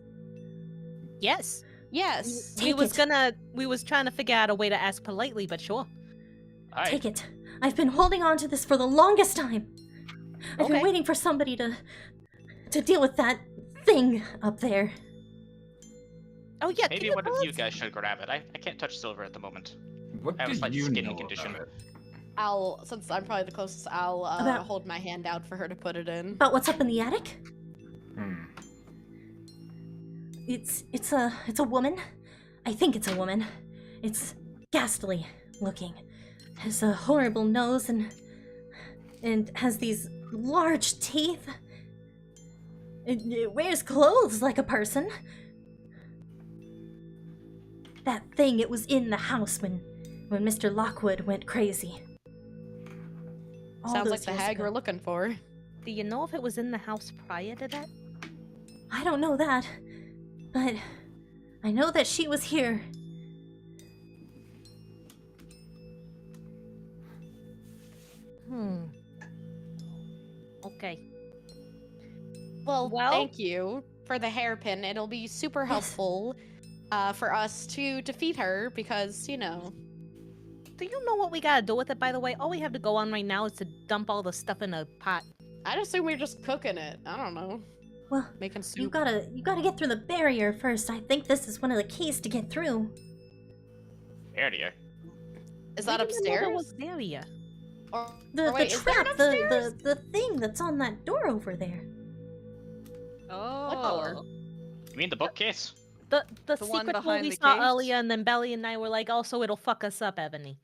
Yes. Yes. Take We was trying to figure out a way to ask politely, but sure. Aye. Take it. I've been holding on to this for the longest time. I've been Okay. waiting for somebody to deal with that thing up there. Oh yeah. Maybe can one of pull you it? guys should grab it. I can't touch silver at the moment. What I have a did slight you skin know condition. about it? Since I'm probably the closest, I'll About- hold my hand out for her to put it in. About what's up in the attic? Hmm. It's a woman. I think it's a woman. It's ghastly looking. Has a horrible nose and has these large teeth. It wears clothes like a person. That thing, it was in the house when Mr. Lockwood went crazy. All Sounds those like the years hag ago. we're looking for. Do you know if it was in the house prior to that? I don't know that, but I know that she was here. Okay. Well, Well- thank you for the hairpin. It'll be super helpful for us to defeat her because, you know. Do you know what we gotta do with it, by the way? All we have to go on right now is to dump all the stuff in a pot. I'd assume we're just cooking it. I don't know. Well, Making soup. you gotta get through the barrier first. I think this is one of the keys to get through. Area. Is that We didn't know there upstairs? was there yet. Or The wait, is there an trap, the upstairs? the thing that's on that door over there. Oh. You mean the bookcase? The The one secret door behind we the saw case? earlier, and then Belly and I were like, also it'll fuck us up, Ebony.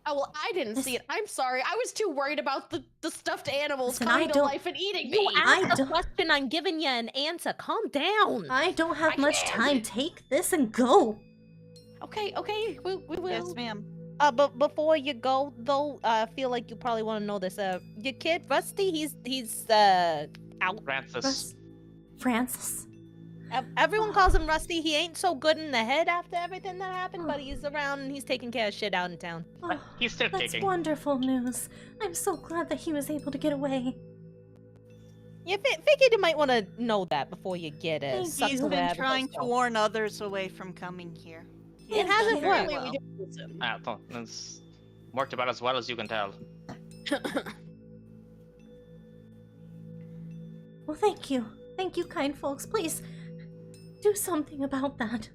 Oh, well, I didn't see it. I'm sorry. I was too worried about the stuffed animals Listen, coming I to don't- life and eating You me. I asked a don't- question, I'm giving you an answer. Calm down. I don't have I much can't. time. Take this and go. Okay, we will. Yes, ma'am. But before you go, though, I feel like you probably want to know this. Your kid Rusty, he's out. Francis. Francis. Everyone calls him Rusty. He ain't so good in the head after everything that happened, but he's around and he's taking care of shit out in town. Oh, He's still that's kicking. wonderful news. I'm so glad that he was able to get away. You figured you might want to know that before you get Thank sucked He's to been wherever trying those to go. warn others away from coming here. He It has done hasn't very Apparently well. we didn't listen. It's worked about as well as you can tell. Well, thank you. Thank you, kind folks. Please do something about that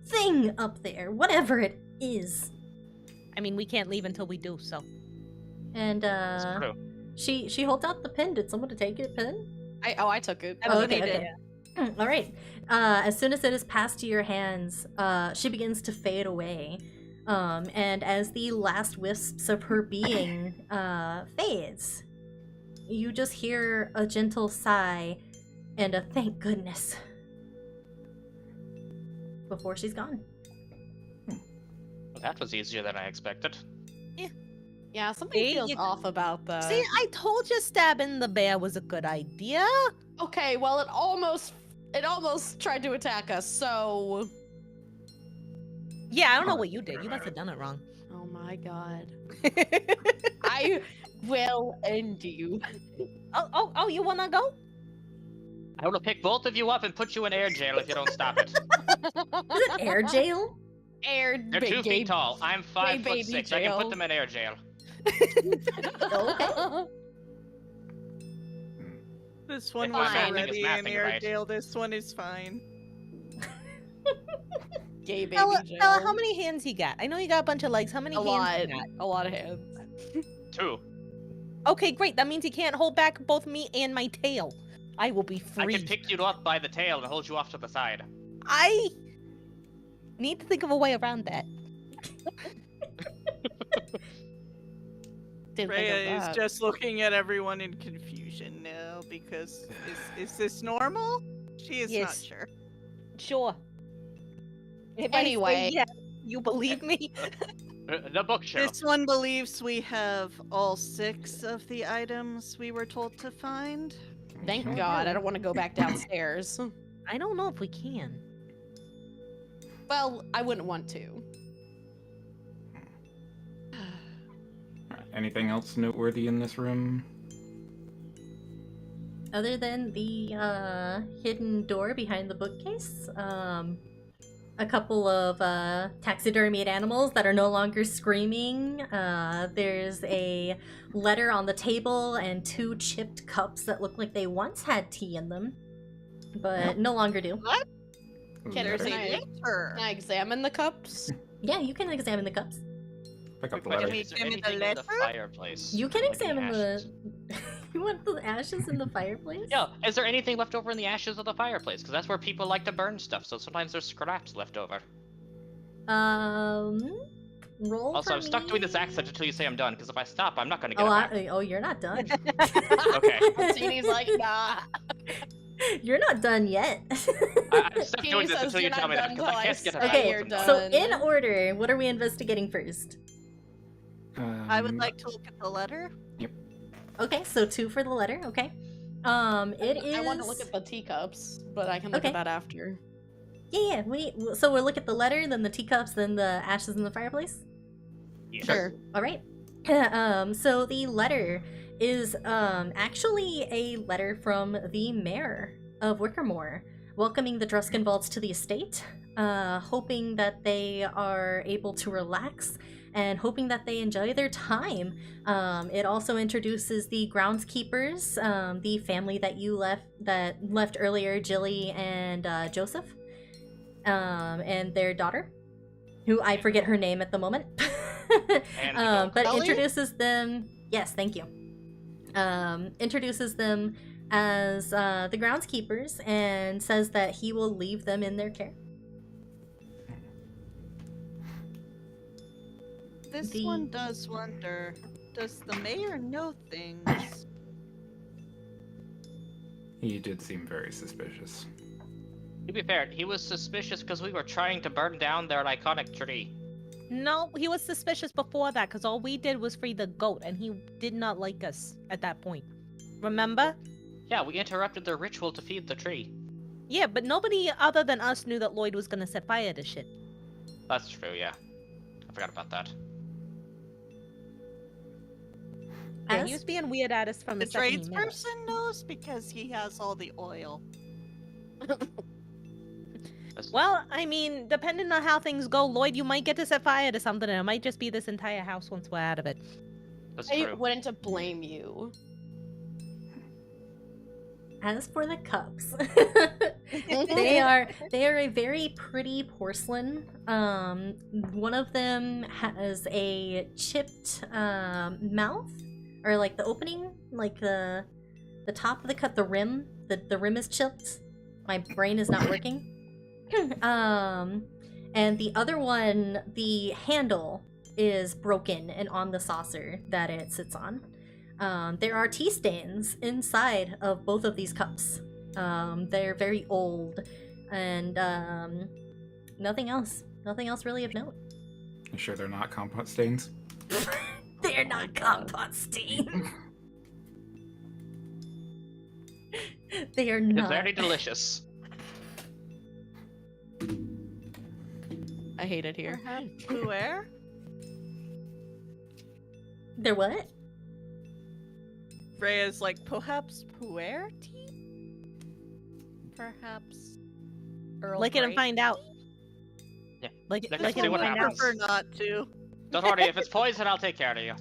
thing up there, whatever it is. I mean, we can't leave until we do, so. And It's true. she holds out the pin. Did someone take it, pin? I took it. Oh, Ebony okay, did. okay. All right. As soon as it is passed to your hands, she begins to fade away. And as the last wisps of her being fades, you just hear a gentle sigh and a thank goodness before she's gone. Well, that was easier than I expected. Yeah, something See, feels you- off about that. See, I told you stabbing the bear was a good idea. Okay, well, it almost tried to attack us, so... Yeah, I don't know what you did. You must have done it wrong. Oh my god. I will end you. Oh, you wanna go? I will pick both of you up and put you in air jail if you don't stop it. Is it air jail? Air They're 2 feet tall. I'm 5'6". baby I can jail. put them in air jail. This one If was my mapping is already in mapping air right. jail. This one is fine. Gay baby Bella, jail. Bella, how many hands you got? I know you got a bunch of legs. How many A hands lot. you got? A lot of hands. 2. Okay, great. That means you can't hold back both me and my tail. I will be I free. can pick you up by the tail and hold you off to the side. I need to think of a way around that. Didn't think Freya of is that. just looking at everyone in confusion now because is this normal? She is not Yes. sure. Sure. If I say Anyway. yes, you believe me? The bookshelf. This one believes we have all 6 of the items we were told to find. Thank Mhm. God, I don't want to go back downstairs. I don't know if we can. Well, I wouldn't want to. Anything else noteworthy in this room? Other than the hidden door behind the bookcase, a couple of taxidermied animals that are no longer screaming. There's a letter on the table and 2 chipped cups that look like they once had tea in them, but no longer do. Can There's Can a I- letter. Can I examine the cups? Yeah, you can examine the cups. Pick up the Quick letter. me- question, is there give me the anything in the letter? fireplace? You can Like examine ashes? the. You want the ashes in the fireplace? Yeah, is there anything left over in the ashes of the fireplace? Because that's where people like to burn stuff, so sometimes there's scraps left over. Roll. Also, for I'm stuck doing this me. accent until you say I'm done, because if I stop, I'm not gonna get Oh, it back. oh, you're not done. Okay. Teeny's like, nah. You're not done yet. I'm stuck Teeny doing this says until you you're tell not me that, done because I till I can't get it say back. Okay, you're once I'm so done. in order, what are we investigating first? I would like to look at the letter. Okay, so 2 for the letter. Okay. It is. I want to look at the teacups, but I can look Okay. at that after. Yeah. So we'll look at the letter, then the teacups, then the ashes in the fireplace. Yeah. Sure. All right. So the letter is actually a letter from the mayor of Wickermore, welcoming the Druskenwalds to the estate, hoping that they are able to relax and hoping that they enjoy their time. It also introduces the groundskeepers, the family that you left earlier, Jilly and Joseph, and their daughter, who I forget her name at the moment. And But Ellie? introduces them. Yes, thank you. Introduces them as the groundskeepers and says that he will leave them in their care. This The- one does wonder, does the mayor know things? He did seem very suspicious. to be fair, he was suspicious because we were trying to burn down their iconic tree. No, he was suspicious before that because all we did was free the goat and he did not like us at that point. Remember? Yeah, we interrupted their ritual to feed the tree. Yeah, but nobody other than us knew that Lloyd was gonna set fire to shit. That's true, yeah. I forgot about that. Yeah, As- he was being weird at us from The the second he met us. tradesperson knows because he has all the oil. That's- Well, I mean, depending on how things go, Lloyd, you might get to set fire to something and it might just be this entire house once we're out of it. That's I true. wouldn't blame you. As for the cups, they are a very pretty porcelain. One of them has a chipped mouth, or like the opening, like the top of the cup, the rim. The rim is chipped. My brain is not working. And the other one, the handle is broken and on the saucer that it sits on. There are tea stains inside of both of these cups. They're very old, and nothing else really of note. You sure they're not compost stains? They're not compost stains. They are It's not. very delicious. I hate it here. Perhaps pu'er? They're what? Freya's like, perhaps pu'er tea? Perhaps Earl Lick it and Grey find out. Yeah. Lick it, Lick lick it, it see and what find happens. out. prefer not to. Don't worry, if it's poison, I'll take care of you.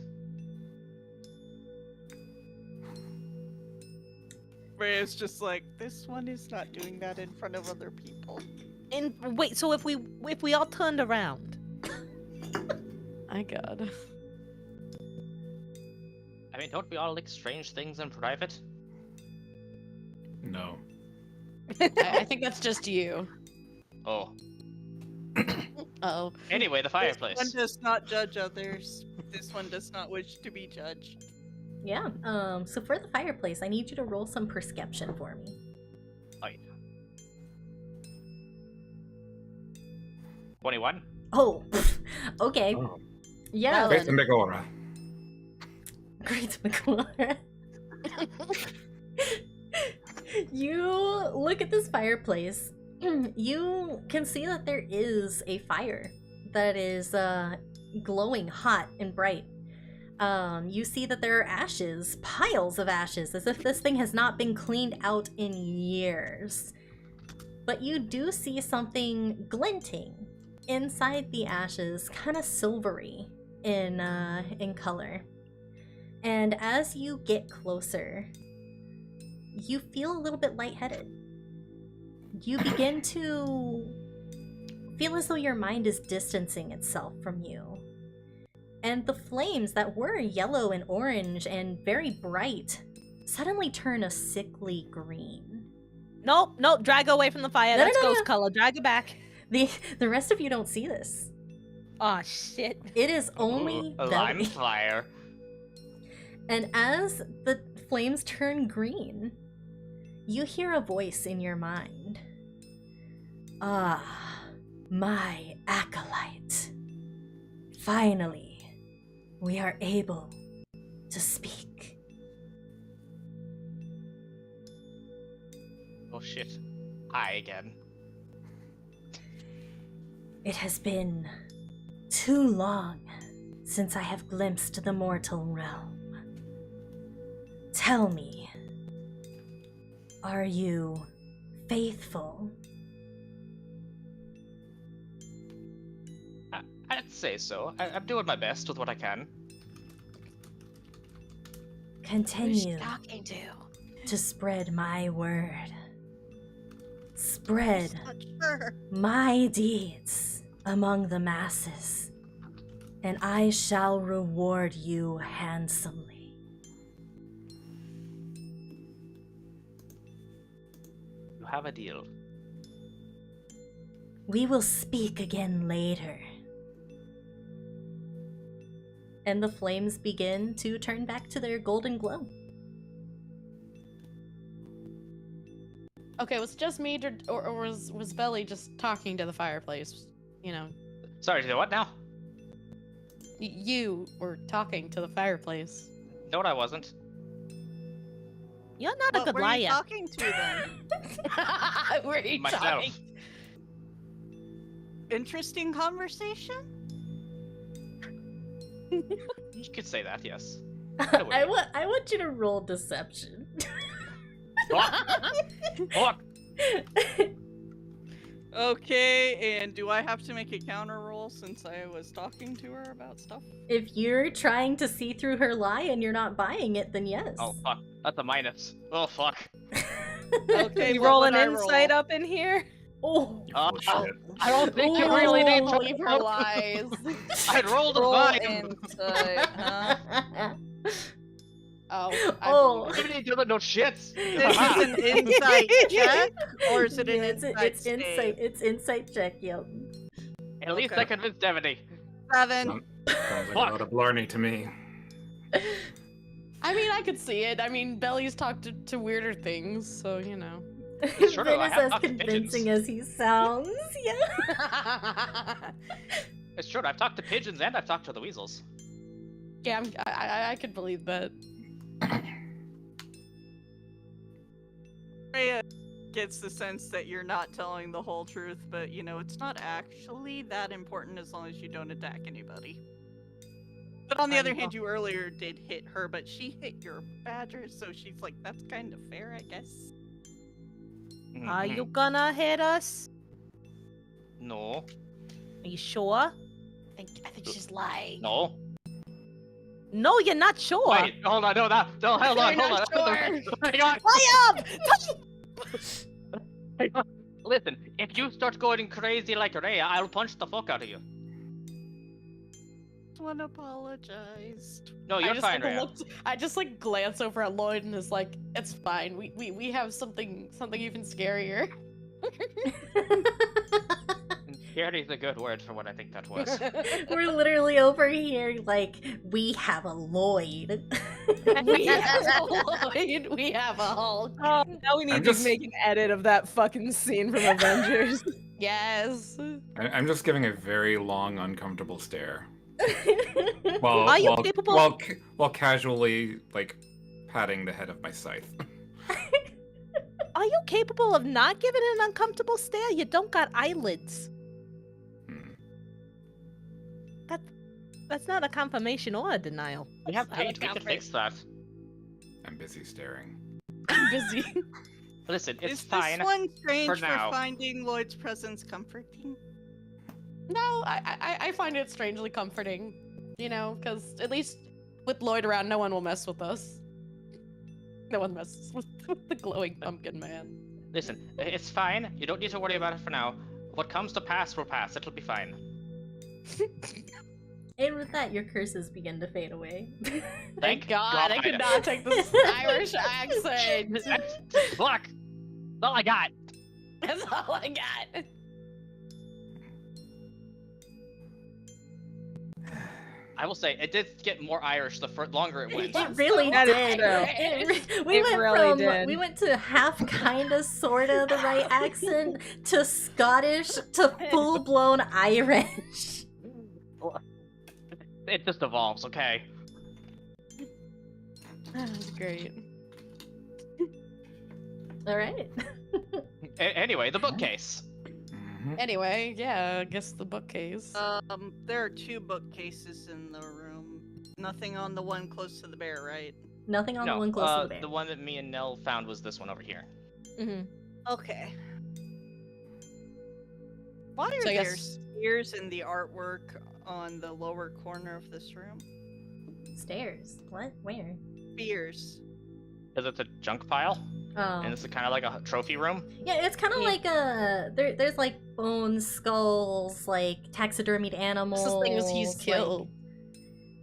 Freya's just like, this one is not doing that in front of other people. And wait, so if we all turned around, My god. I mean, don't we all lick strange things in private? No. I think that's just you. Oh. Uh-oh. Anyway, the This one fireplace. does not judge others. This one does not wish to be judged. Yeah. So for the fireplace, I need you to roll some perception for me. Oh, yeah. 21? Oh, okay. Oh. Yeah. Great then. Megora. Great McClure. You look at this fireplace. You can see that there is a fire that is glowing hot and bright. You see that there are ashes, piles of ashes, as if this thing has not been cleaned out in years. But you do see something glinting inside the ashes, kind of silvery in color. And as you get closer, you feel a little bit lightheaded. You begin to feel as though your mind is distancing itself from you. And the flames that were yellow and orange and very bright suddenly turn a sickly green. nope, drag her away from the fire. No, That's no, ghost no. color. Drag her back. The rest of you don't see this. Oh shit. It is only Ooh, a lime fire. And as the flames turn green, you hear a voice in your mind. Ah, my acolyte. Finally, we are able to speak. Oh shit. Hi again. It has been too long since I have glimpsed the mortal realm. Tell me, are you faithful? I'd say so. I'm doing my best with what I can. Continue talking to? to spread my word. Spread Not sure. my deeds among the masses, and I shall reward you handsomely. You have a deal. We will speak again later. And the flames begin to turn back to their golden glow. Okay, was it just me, or was Belly just talking to the fireplace? You know, Sorry, to do what now? you were talking to the fireplace. No, I wasn't. You're not a What good were you liar. talking to then? Were you Myself. talking? Interesting conversation? You could say that, yes. I want you to roll deception. Fuck! Okay, and do I have to make a counter roll since I was talking to her about stuff? If you're trying to see through her lie and you're not buying it, then yes. Oh fuck, that's a minus. Oh fuck. Okay, You what roll would an I insight roll? up in here? Oh. You're full of shit. I don't think you Ooh. really need to Believe her lies. I'd rolled a Roll 5. insight, huh? Oh, I Oh. Divinity doesn't know shit. Is this an insight check or is it an insight? It's insight check. Yep. At least I convinced Divinity. 7. Sounds like a lot of blarney to me. I mean, I could see it. I mean, Belly's talked to weirder things, so you know. Sure do, I Vin is have as talked to convincing pigeons. as he sounds. Yeah. It's true. I've talked to pigeons and I've talked to the weasels. Yeah, I could believe that. Freya gets the sense that you're not telling the whole truth, but you know, it's not actually that important as long as you don't attack anybody. But on the other hand, you earlier did hit her, but she hit your badger, so she's like, that's kind of fair, I guess. Are you gonna hit us? No. Are you sure? I think she's lying. No. No, you're not sure. Wait, hold on, no, hold on. Hang on. Hang on. Listen, if you start going crazy like Rhea, I'll punch the fuck out of you. Someone apologized. No, you're fine, Rhea. I just like glance over at Lloyd and is like, it's fine. We have something even scarier. Scary is a good word for what I think that was. We're literally over here like, we have a Lloyd. We have a Lloyd. We have a Hulk. Oh, now we need to make an edit of that fucking scene from Avengers. Yes. I'm just giving a very long, uncomfortable stare. Are you capable? While casually, like, patting the head of my scythe. Are you capable of not giving an uncomfortable stare? You don't got eyelids. That's not a confirmation or a denial. We have paint, we can fix that. I'm busy staring. I'm busy. Listen, it's Is fine. this one strange for now. finding Lloyd's presence comforting? No, I find it strangely comforting. You know, because at least with Lloyd around, no one will mess with us. No one messes with the glowing pumpkin man. Listen, it's fine. You don't need to worry about it for now. What comes to pass will pass. It'll be fine. And with that, your curses begin to fade away. Thank God, I could not take this Irish accent. Fuck! That's all I got. That's all I got. I will say, it did get more Irish the longer it went. It really That is did. true. We went really from did. we went to half kinda sorta the right accent to Scottish to full blown Irish. It just evolves, okay? That was great. Alright. Anyway, the bookcase. Anyway, yeah, I guess the bookcase. There are 2 bookcases in the room. Nothing on the one close to the bear, right? Nothing on the one close to the bear. The one that me and Nell found was this one over here. Okay. Why are So I there guess- spears in the artwork on the lower corner of this room? Stairs. What? Where? Spears. Because it's a junk pile, Oh. and it's kind of like a trophy room. Yeah, it's kind of like there's like bones, skulls, like taxidermied animals. This is things he's like- killed.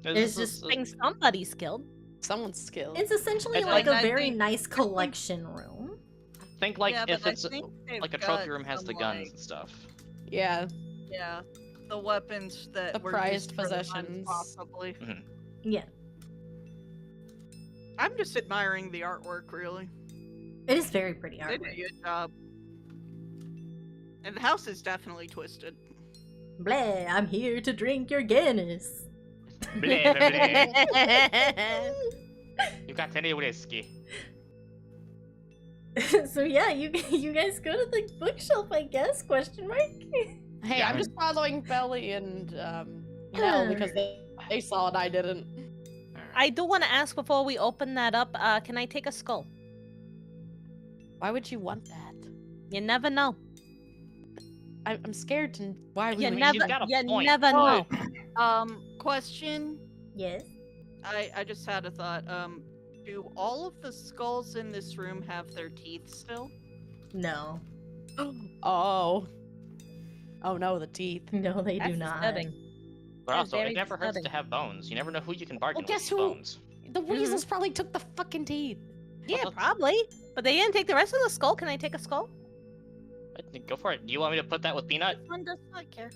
There's just Things somebody's killed. Someone's skilled. It's essentially It's like like- a I very think- nice collection room. Think like yeah, if but I it's think they've like a got trophy room has the some, guns like- and stuff. Yeah. Yeah, the weapons that The were prized used for the hunt, possessions. possibly. Yeah, I'm just admiring the artwork, really. it is very pretty They did artwork. a good job. And the house is definitely twisted. Bleh, I'm here to drink your Guinness. Bleh, bleh, bleh. You got any whiskey? So yeah, you guys go to the bookshelf, I guess? Question mark. Hey, Yeah, I'm I- just following Belly and Nell because they saw it, I didn't. I do want to ask before we open that up, can I take a skull? Why would you want that? You never know. I'm scared to. Why would You we? she's got a point. never know. Question. Yes. I just had a thought. Do all of the skulls in this room have their teeth still? No. Oh. Oh no, the teeth. No, they do That's not. disturbing. But That's also, very it never hurts disturbing. to have bones. You never know who you can bargain Well, guess with who- bones. The weasels probably took the fucking teeth. Yeah, probably. But they didn't take the rest of the skull. Can I take a skull? Go for it. Do you want me to put that with Peanut? This one does not care.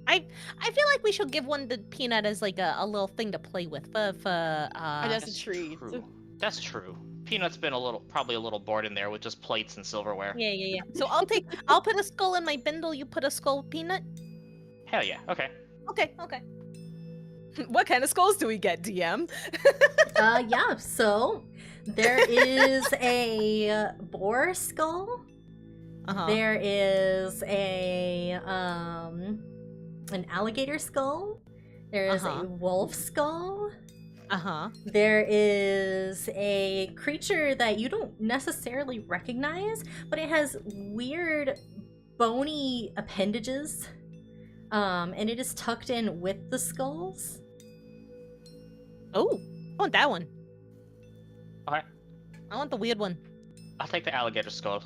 I feel like we should give one to Peanut as like a little thing to play with for That's a treat. True. That's true. Peanut's been probably a little bored in there with just plates and silverware. Yeah. So I'll put a skull in my bindle, you put a skull with Peanut? Hell yeah. Okay. Okay. What kind of skulls do we get, DM? Yeah, so there is a boar skull. Uh-huh. There is an alligator skull. There is a wolf skull. Uh-huh. There is a creature that you don't necessarily recognize, but it has weird bony appendages. And it is tucked in with the skulls. Oh, I want that one. Okay. I want the weird one. I'll take the alligator skull.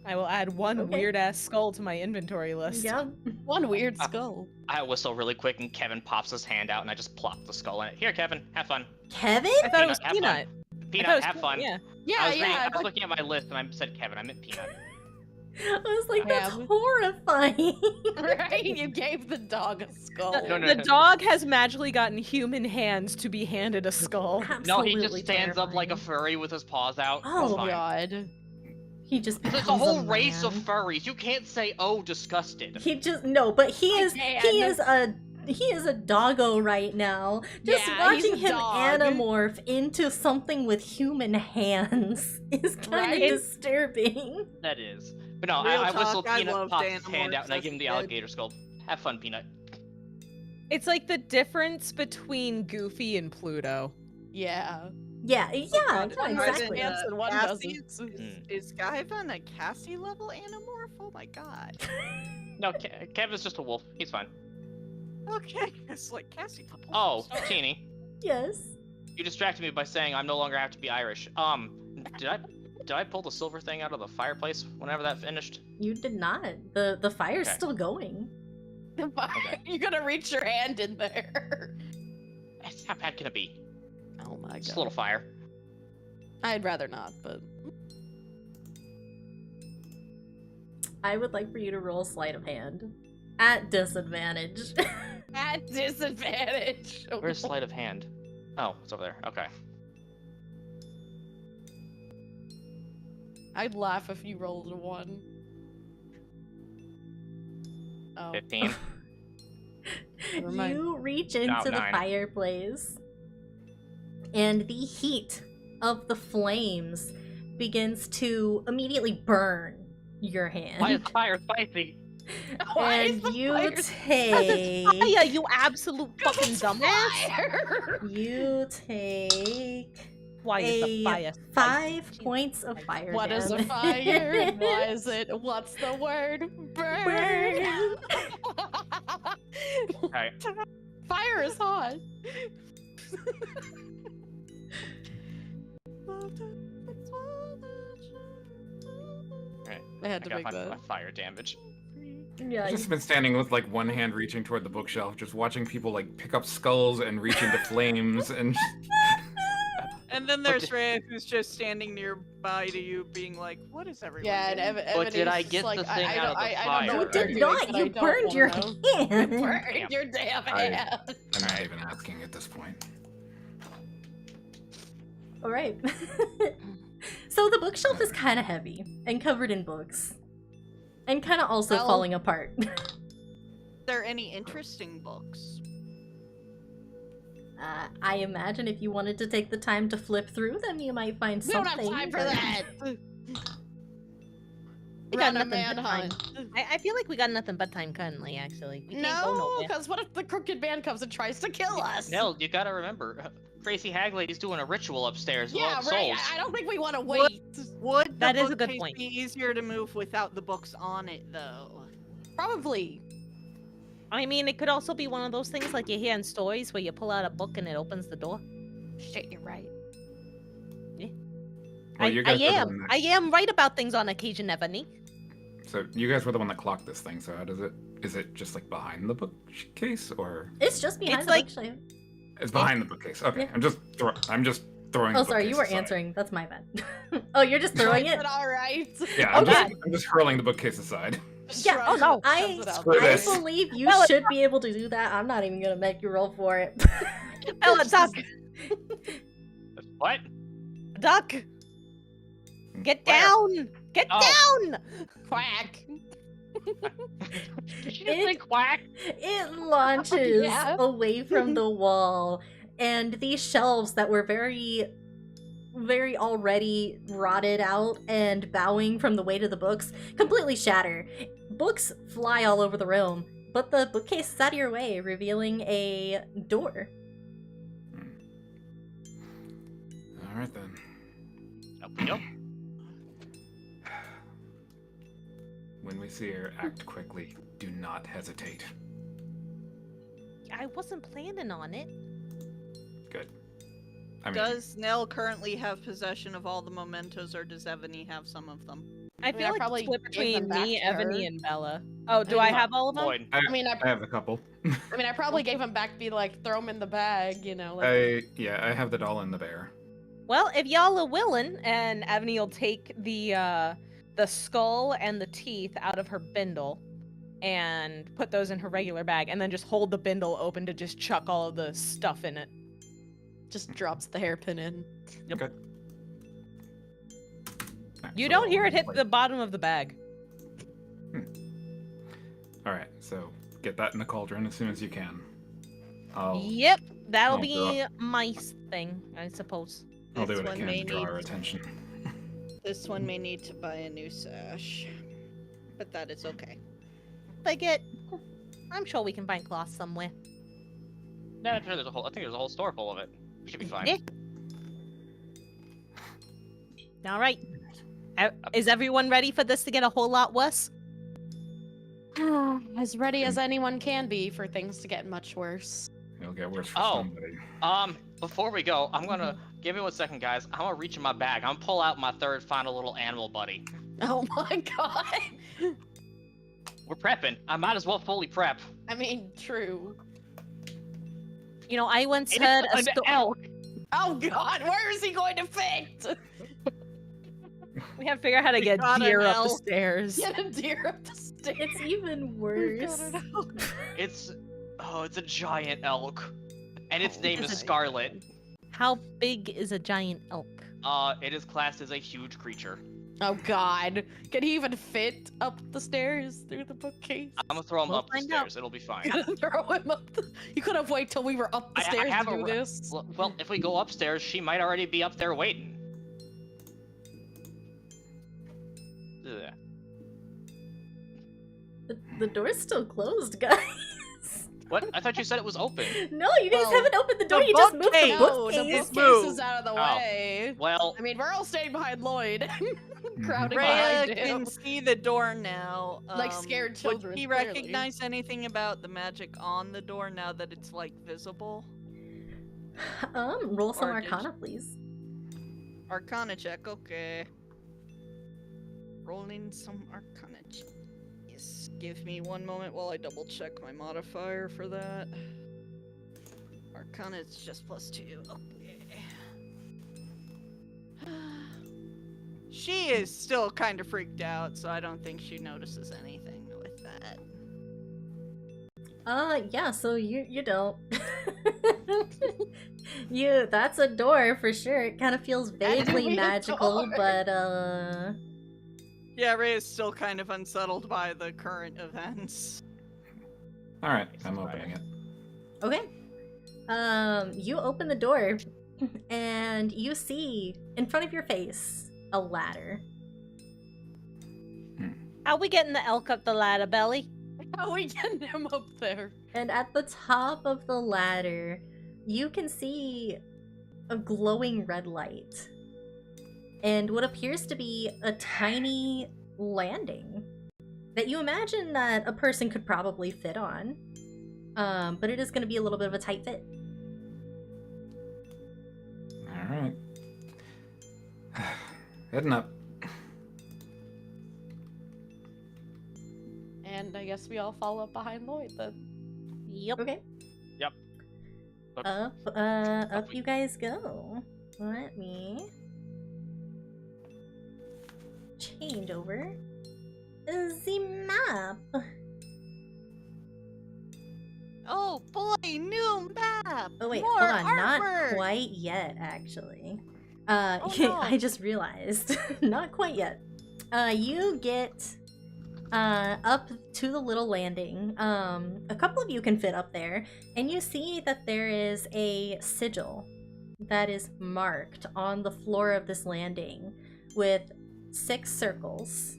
I will add one Okay. weird ass skull to my inventory list. Yeah. One weird skull. I whistle really quick and Kevin pops his hand out and I just plop the skull in it. Here, Kevin, have fun. Kevin? I thought it was Peanut, have Peanut. fun. I thought Peanut, it was have fun. Yeah. Yeah, I was looking at my list and I said Kevin. I meant Peanut. I was like, that's Yeah. horrifying. Right? You gave the dog a skull. No, The dog has magically gotten human hands to be handed a skull. No, he just Absolutely stands up like a terrifying. furry with his paws out. Oh, It's fine. God. He just There's a becomes whole race of man. furries. You can't say, "Oh, disgusted." He just no, but he I is can. he is a doggo right now. Just Yeah, he's watching a him dog. anamorph into something with human hands is kind of Right? disturbing. That is. But no, Real I talk, whistle I Peanut, loved pops his hand Animorphs out, and I as give him a the kid. alligator skull. Have fun, Peanut. It's like the difference between Goofy and Pluto. Yeah. Yeah, God, no, one exactly. resonates and one Cassie doesn't. is Skyvan a Cassie level Animorph? Oh my god. No, Kevin's just a wolf. He's fine. Okay, it's like Cassie level. Oh, Teeny, Yes. you distracted me by saying I no longer have to be Irish. Did I pull the silver thing out of the fireplace whenever that finished? You did not. The fire's Okay. still going. Okay. You're gonna reach your hand in there. How bad can it be? Oh my Just a god. little fire. I'd rather not, but I would like for you to roll sleight of hand. At disadvantage. at disadvantage. Where's sleight of hand? Oh, it's over there. Okay. I'd laugh if you rolled a 1. Oh. 15. Never mind. You reach into the 9. fireplace, and the heat of the flames begins to immediately burn your hand. Why is fire spicy? Why is And the you fire take Fire, you absolute fucking dumbass. fire? you take Why is the a fire? 5 points of fire What is a damage. fire? And why is it? What's the word? Burn. Okay. Fire is hot. Alright. I had I to gotta make find that. my fire damage. Yeah, I've just been standing with like one hand reaching toward the bookshelf, just watching people like pick up skulls and reach into flames and And then there's Ray, who's just standing nearby to you, being like, "What is everyone?" Yeah, and doing?" Evan did I is get like, the thing out of the I don't fire? know you what they're did doing, not. but I You don't burned wanna your know. hand. Burn your damn hand. I'm not even asking at this point. All right. So the bookshelf is kind of heavy and covered in books, and kind of also Well- falling apart. Are there any interesting books? I imagine if you wanted to take the time to flip through them, you might find We don't something. have time for but- that. We got Run a nothing but time. manhunt. I feel like we got nothing but time currently, actually. We can't go No, nowhere. because what if the crooked man comes and tries to kill us? Nell, you gotta remember, Crazy Hag Lady's doing a ritual upstairs with all Yeah, the right. souls. I don't think we want to What? wait. Would That the is a good bookcase point. be easier to move without the books on it, though? Probably. I mean, it could also be one of those things like you hear in stories where you pull out a book and it opens the door. Shit, you're right. Well, you guys were the one I that- am right about things on occasion, Ebony. So you guys were the one that clocked this thing. So how does it? Is it just like behind the bookcase, or It's just behind It's the like- bookshelf. it's behind the bookcase? Okay, Yeah. I'm just throwing. Oh, the sorry, you were bookcase aside. answering. That's my bad. Oh, you're just throwing it? All right. Yeah, I'm, Okay. I'm just hurling the bookcase aside. Yeah, oh, no. Screw I this. believe you Bella, should be able to do that. I'm not even gonna make you roll for it. Bella, duck! What? Duck! Get Where? down! Get Oh. down! Quack. Did you just say quack? It launches Yeah. away from the wall, and these shelves that were very already rotted out and bowing from the weight of the books completely shatter. Books fly all over the room, but the bookcase is out of your way, revealing a door. Alright then. Yep. When we see her, act quickly. Do not hesitate. I wasn't planning on it. Good. I mean, Does Nell currently have possession of all the mementos, or does Ebony have some of them? I mean, feel I like probably split gave them between me, back to Ebony, her. and Bella. Oh, do I I mean, have all of them? Lloyd. I mean, I have a couple. I probably gave him back to be like, throw him in the bag, you know. Like, I have the doll and the bear. Well, if y'all are willing, and Ebony will take the skull and the teeth out of her bindle and put those in her regular bag, and then just hold the bindle open to just chuck all of the stuff in it. just drops the hairpin in. Okay. You don't hear it hit the bottom of the bag. Alright, so get that in the cauldron as soon as you can. I'll Yep, that'll I'll be my thing, I suppose. do This what I one can may to draw her need- attention. This one may need to buy a new sash, but that is okay. I'm sure we can find cloth somewhere. No, I think there's a whole store full of it. We should be fine. Yeah. All right. Is everyone ready for this to get a whole lot worse? As ready as anyone can be for things to get much worse. It'll get worse for Oh. somebody. Before we go, I'm gonna give me 1 second, guys. I'm gonna reach in my bag. I'm gonna pull out my third final little animal buddy. Oh my god. We're prepping. I might as well fully prep. I mean, true. You know, I once It's heard a an story. elk. Oh god, where is he going to fit? We have to figure out how to We get got deer an up the elk. stairs. Get a deer up the stairs. It's even worse. It's a giant elk, and its Oh, name is is it? Scarlet. How big is a giant elk? It is classed as a huge creature. Oh god. Can he even fit up the stairs through the bookcase? I'm gonna throw him We'll up the find out. stairs. It'll be fine. Throw him up you could have waited till we were up the I stairs have to a do ra- this. Well, if we go upstairs, she might already be up there waiting. Ugh. The door's still closed, guys. What? I thought you said it was open. No, you guys Well, haven't opened the door. the You just moved the bookcase. No, the bookcase. bookcase Move. is out of the Oh. way. Well, I mean, we're all staying behind Lloyd. Crowding Rhea behind can him. see the door now. Like scared children, Would he clearly. recognize anything about the magic on the door now that it's like visible? Roll some Or did Arcana, please. Arcana check, okay. Rolling some Arcana check. Yes. Give me 1 moment while I double check my modifier for that. Arcana is just +2. Okay. She is still kind of freaked out, so I don't think she notices anything with that. Yeah, so you don't. That's a door for sure. It kind of feels vaguely be a magical, door. but Yeah, Ray is still kind of unsettled by the current events. Alright, I'm opening it. okay. You open the door and you see in front of your face a ladder. How we getting the elk up the ladder, Belly? How are we getting him up there? And at the top of the ladder, you can see a glowing red light. And what appears to be a tiny landing that you imagine that a person could probably fit on. But it is going to be a little bit of a tight fit. Alright. Heading up. And I guess we all follow up behind Lloyd then. Yep. Okay. Yep. Up you guys go. let me change over the map. Oh boy, new map. Oh wait, More hold on, artwork. not quite yet, actually. Oh, no. I just realized, not quite yet. You get up to the little landing. A couple of you can fit up there, and you see that there is a sigil that is marked on the floor of this landing with 6 circles.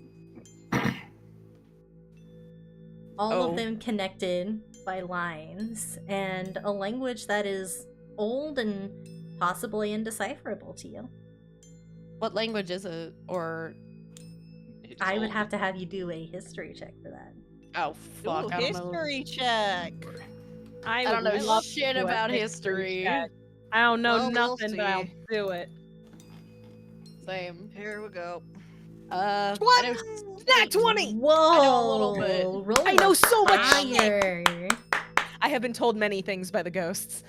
All of them connected by lines, and a language that is old and possibly indecipherable to you. What language is it? Or It's I would old. have to have you do a history check for that. oh fuck, Ooh, I don't know. history check. I don't know would love to shit do a about history. check. I don't know Well, we'll nothing, but I'll see. do it. Same. Here we go. I know Nat 20! Whoa! I know a little bit. Roll I know so much higher. I have been told many things by the ghosts.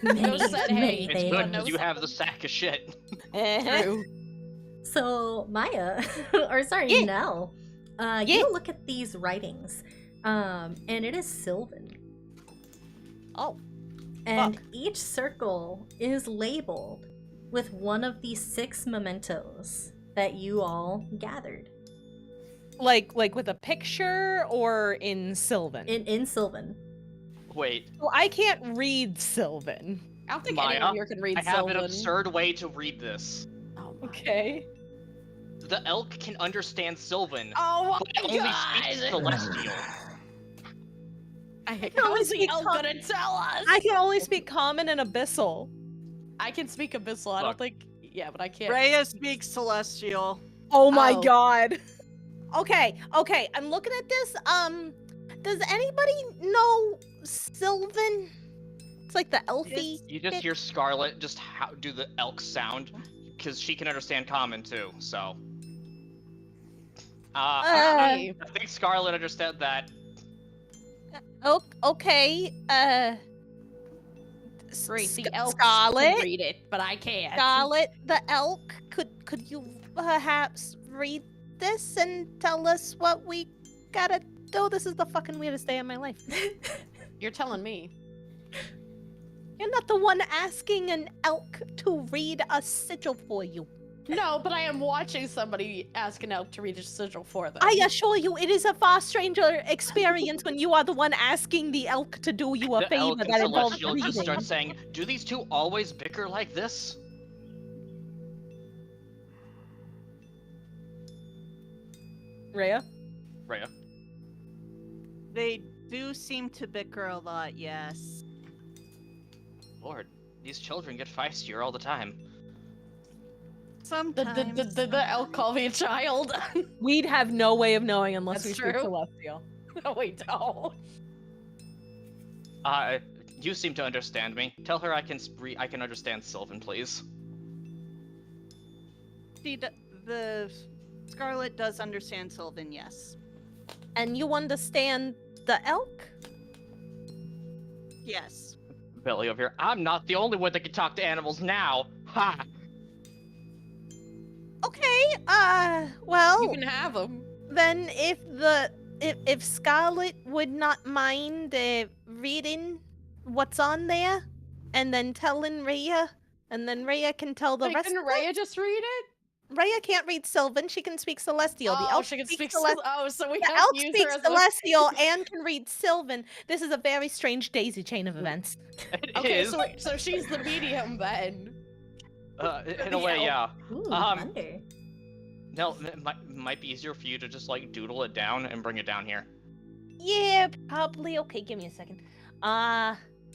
Many, Ghost said, many "Hey, It's things. good know because you have the something. sack of shit. True. So Maya, or sorry, Yeah. Nell, Yeah. you look at these writings, and it is Sylvan. Oh, And Fuck. each circle is labeled with one of these 6 mementos that you all gathered like with a picture or in Sylvan? in Sylvan. Wait, Well, I can't read Sylvan. I don't think Maya, anyone here can read I have an Sylvan. absurd way to read this. Oh my, Okay. The elk can understand Sylvan, oh but my it only god! speaks Celestial. How is the elk gonna tell us? I can only speak Common and Abyssal. I can speak Abyssal. I don't Fuck. think. Yeah, but I can't. Rhea speaks Celestial. Oh my Oh. god. Okay, I'm looking at this. Does anybody know Sylvan? It's like the elfy. You just hear Scarlet just do the elk sound, because she can understand Common too. So, I think Scarlet understood that. Okay. Great, the elk Scarlet. can read it, but I can't. Scarlet, the elk. Could you perhaps read this and tell us what we gotta do? This is the fucking weirdest day of my life. You're telling me. You're not the one asking an elk to read a sigil for you. No, but I am watching somebody ask an elk to read a sigil for them. I assure you, it is a far stranger experience when you are the one asking the elk to do you a The favor elk and that involves Celestial reading. just start saying, "Do these two always bicker like this?" Rhea? Rhea. They do seem to bicker a lot, yes. Lord, these children get feistier all the time. Sometimes. Did the elk call me a child? We'd have no way of knowing unless That's we speak true. Celestial. No, we don't. You seem to understand me. Tell her I can understand Sylvan, please. The Scarlet does understand Sylvan, yes. And you understand the elk? Yes. Billy over here. I'm not the only one that can talk to animals now. Ha! Okay, well, You can have them. then if Scarlet would not mind reading what's on there, and then telling Rhea, and then Rhea can tell the Wait, rest. couldn't Rhea just read it? Rhea can't read Sylvan; she can speak Celestial. The elf she can speak Celestial. Oh, so we The have elf to use speaks her as Celestial and can read Sylvan. This is a very strange daisy chain of events. It Okay, is. so she's the medium then. In a way, yeah. Ooh, Um, thunder. No, it might be easier for you to just like doodle it down and bring it down here. Yeah, probably. Okay, give me a second.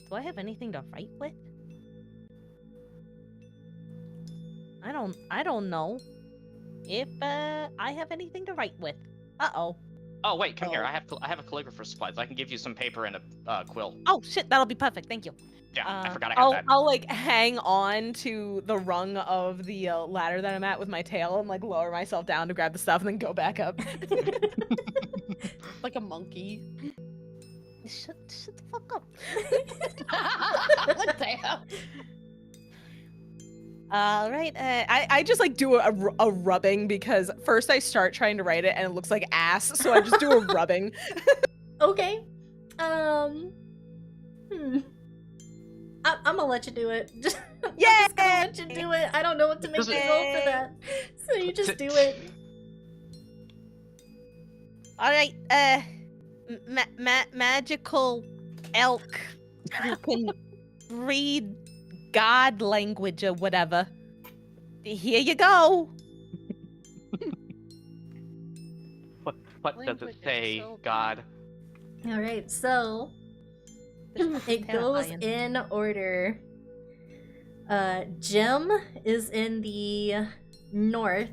Do I have anything to write with? I don't know if I have anything to write with. Uh-oh. Oh wait, come here. Oh. I have a calligrapher's supplies. I can give you some paper and a quill. Oh shit, that'll be perfect. Thank you. Yeah, I forgot I had that. I'll like hang on to the rung of the ladder that I'm at with my tail and like lower myself down to grab the stuff and then go back up. Like a monkey. Shut the fuck up. What the hell? All right. I just like do a rubbing because first I start trying to write it and it looks like ass, so I just do a rubbing. Okay. I'm gonna let you do it. I'm just gonna let you do it. I don't know what to make you roll for that. So you just do it. All right. Magical elk who can read God language or whatever. Here you go. What does it say, God? All right, so it goes terrifying. in order. Jim is in the north,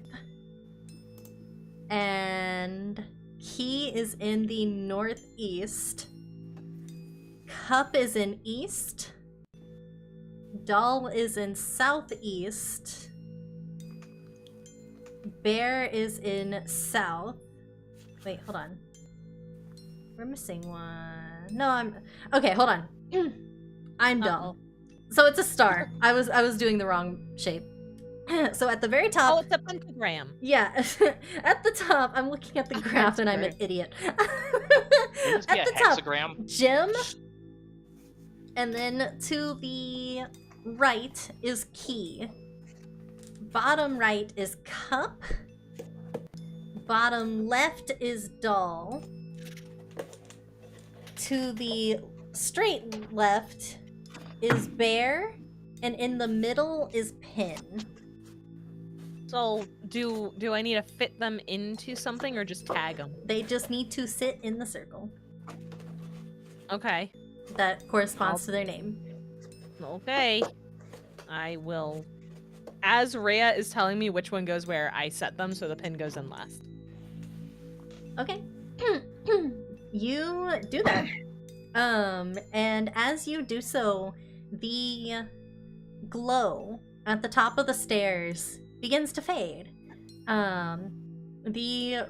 and Key is in the northeast. Cup is in east. Doll is in southeast. Bear is in south. Wait, hold on. We're missing one. No, I'm okay. Hold on. I'm dumb. So it's a star. I was doing the wrong shape. So at the very top. Oh, it's a pentagram. Yeah, at the top. I'm looking at the graph and I'm an idiot. Wouldn't this be At a the top, hexagram? Jim, and then to the right is Key. Bottom right is Cup. Bottom left is Doll. To the straight left is Bear, and in the middle is Pin. So do I need to fit them into something or just tag them? They just need to sit in the circle Okay. that corresponds to their name. Okay. I will. As Rhea is telling me which one goes where, I set them so the pin goes in last. Okay. You do that. And as you do so, the glow at the top of the stairs begins to fade. The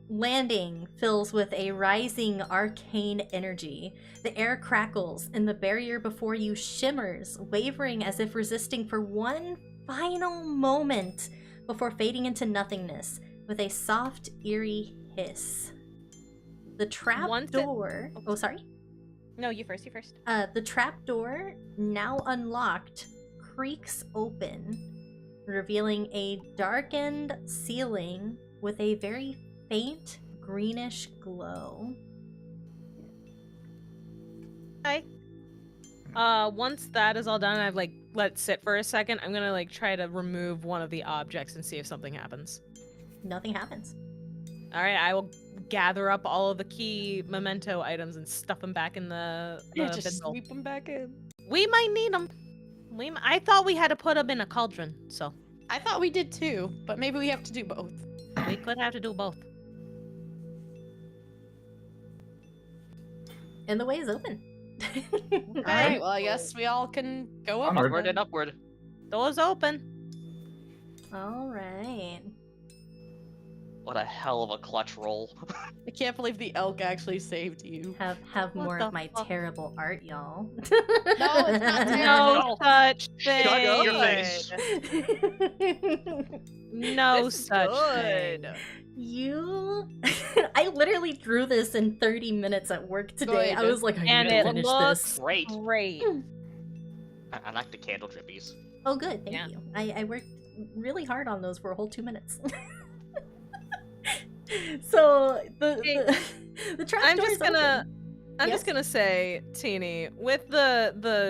landing fills with a rising arcane energy. The air crackles and the barrier before you shimmers, wavering as if resisting for one final moment before fading into nothingness with a soft, eerie hiss. The trap door. Oh, sorry. No, you first. The trap door, now unlocked, creaks open, revealing a darkened ceiling with a very faint greenish glow. Okay. Once that is all done, I've let it sit for a second. I'm gonna try to remove one of the objects and see if something happens. Nothing happens. All right, I will gather up all of the key memento items and stuff them back in the Just bindle. sweep them back in. We might need them. I thought we had to put them in a cauldron, so I thought we did too, but maybe we have to do both. we could have to do both. And the way is open. Alright, well I guess we all can go up. Onward. Upward and upward. Doors open. All right. What a hell of a clutch roll. I can't believe the elk actually saved you. Have What more the of my fuck? terrible art, y'all. No, it's not terrible. No such thing. Shut up your face. No This is such good. thing. You I literally drew this in 30 minutes at work today. I Good. was like, I And need to it finish looks this. Great. Great. I like the candle drippies. Oh good, thank Yeah. you. I worked really hard on those for a whole 2 minutes. So the trap I'm door just is gonna open. I'm Yes? just gonna say, Teeny, with the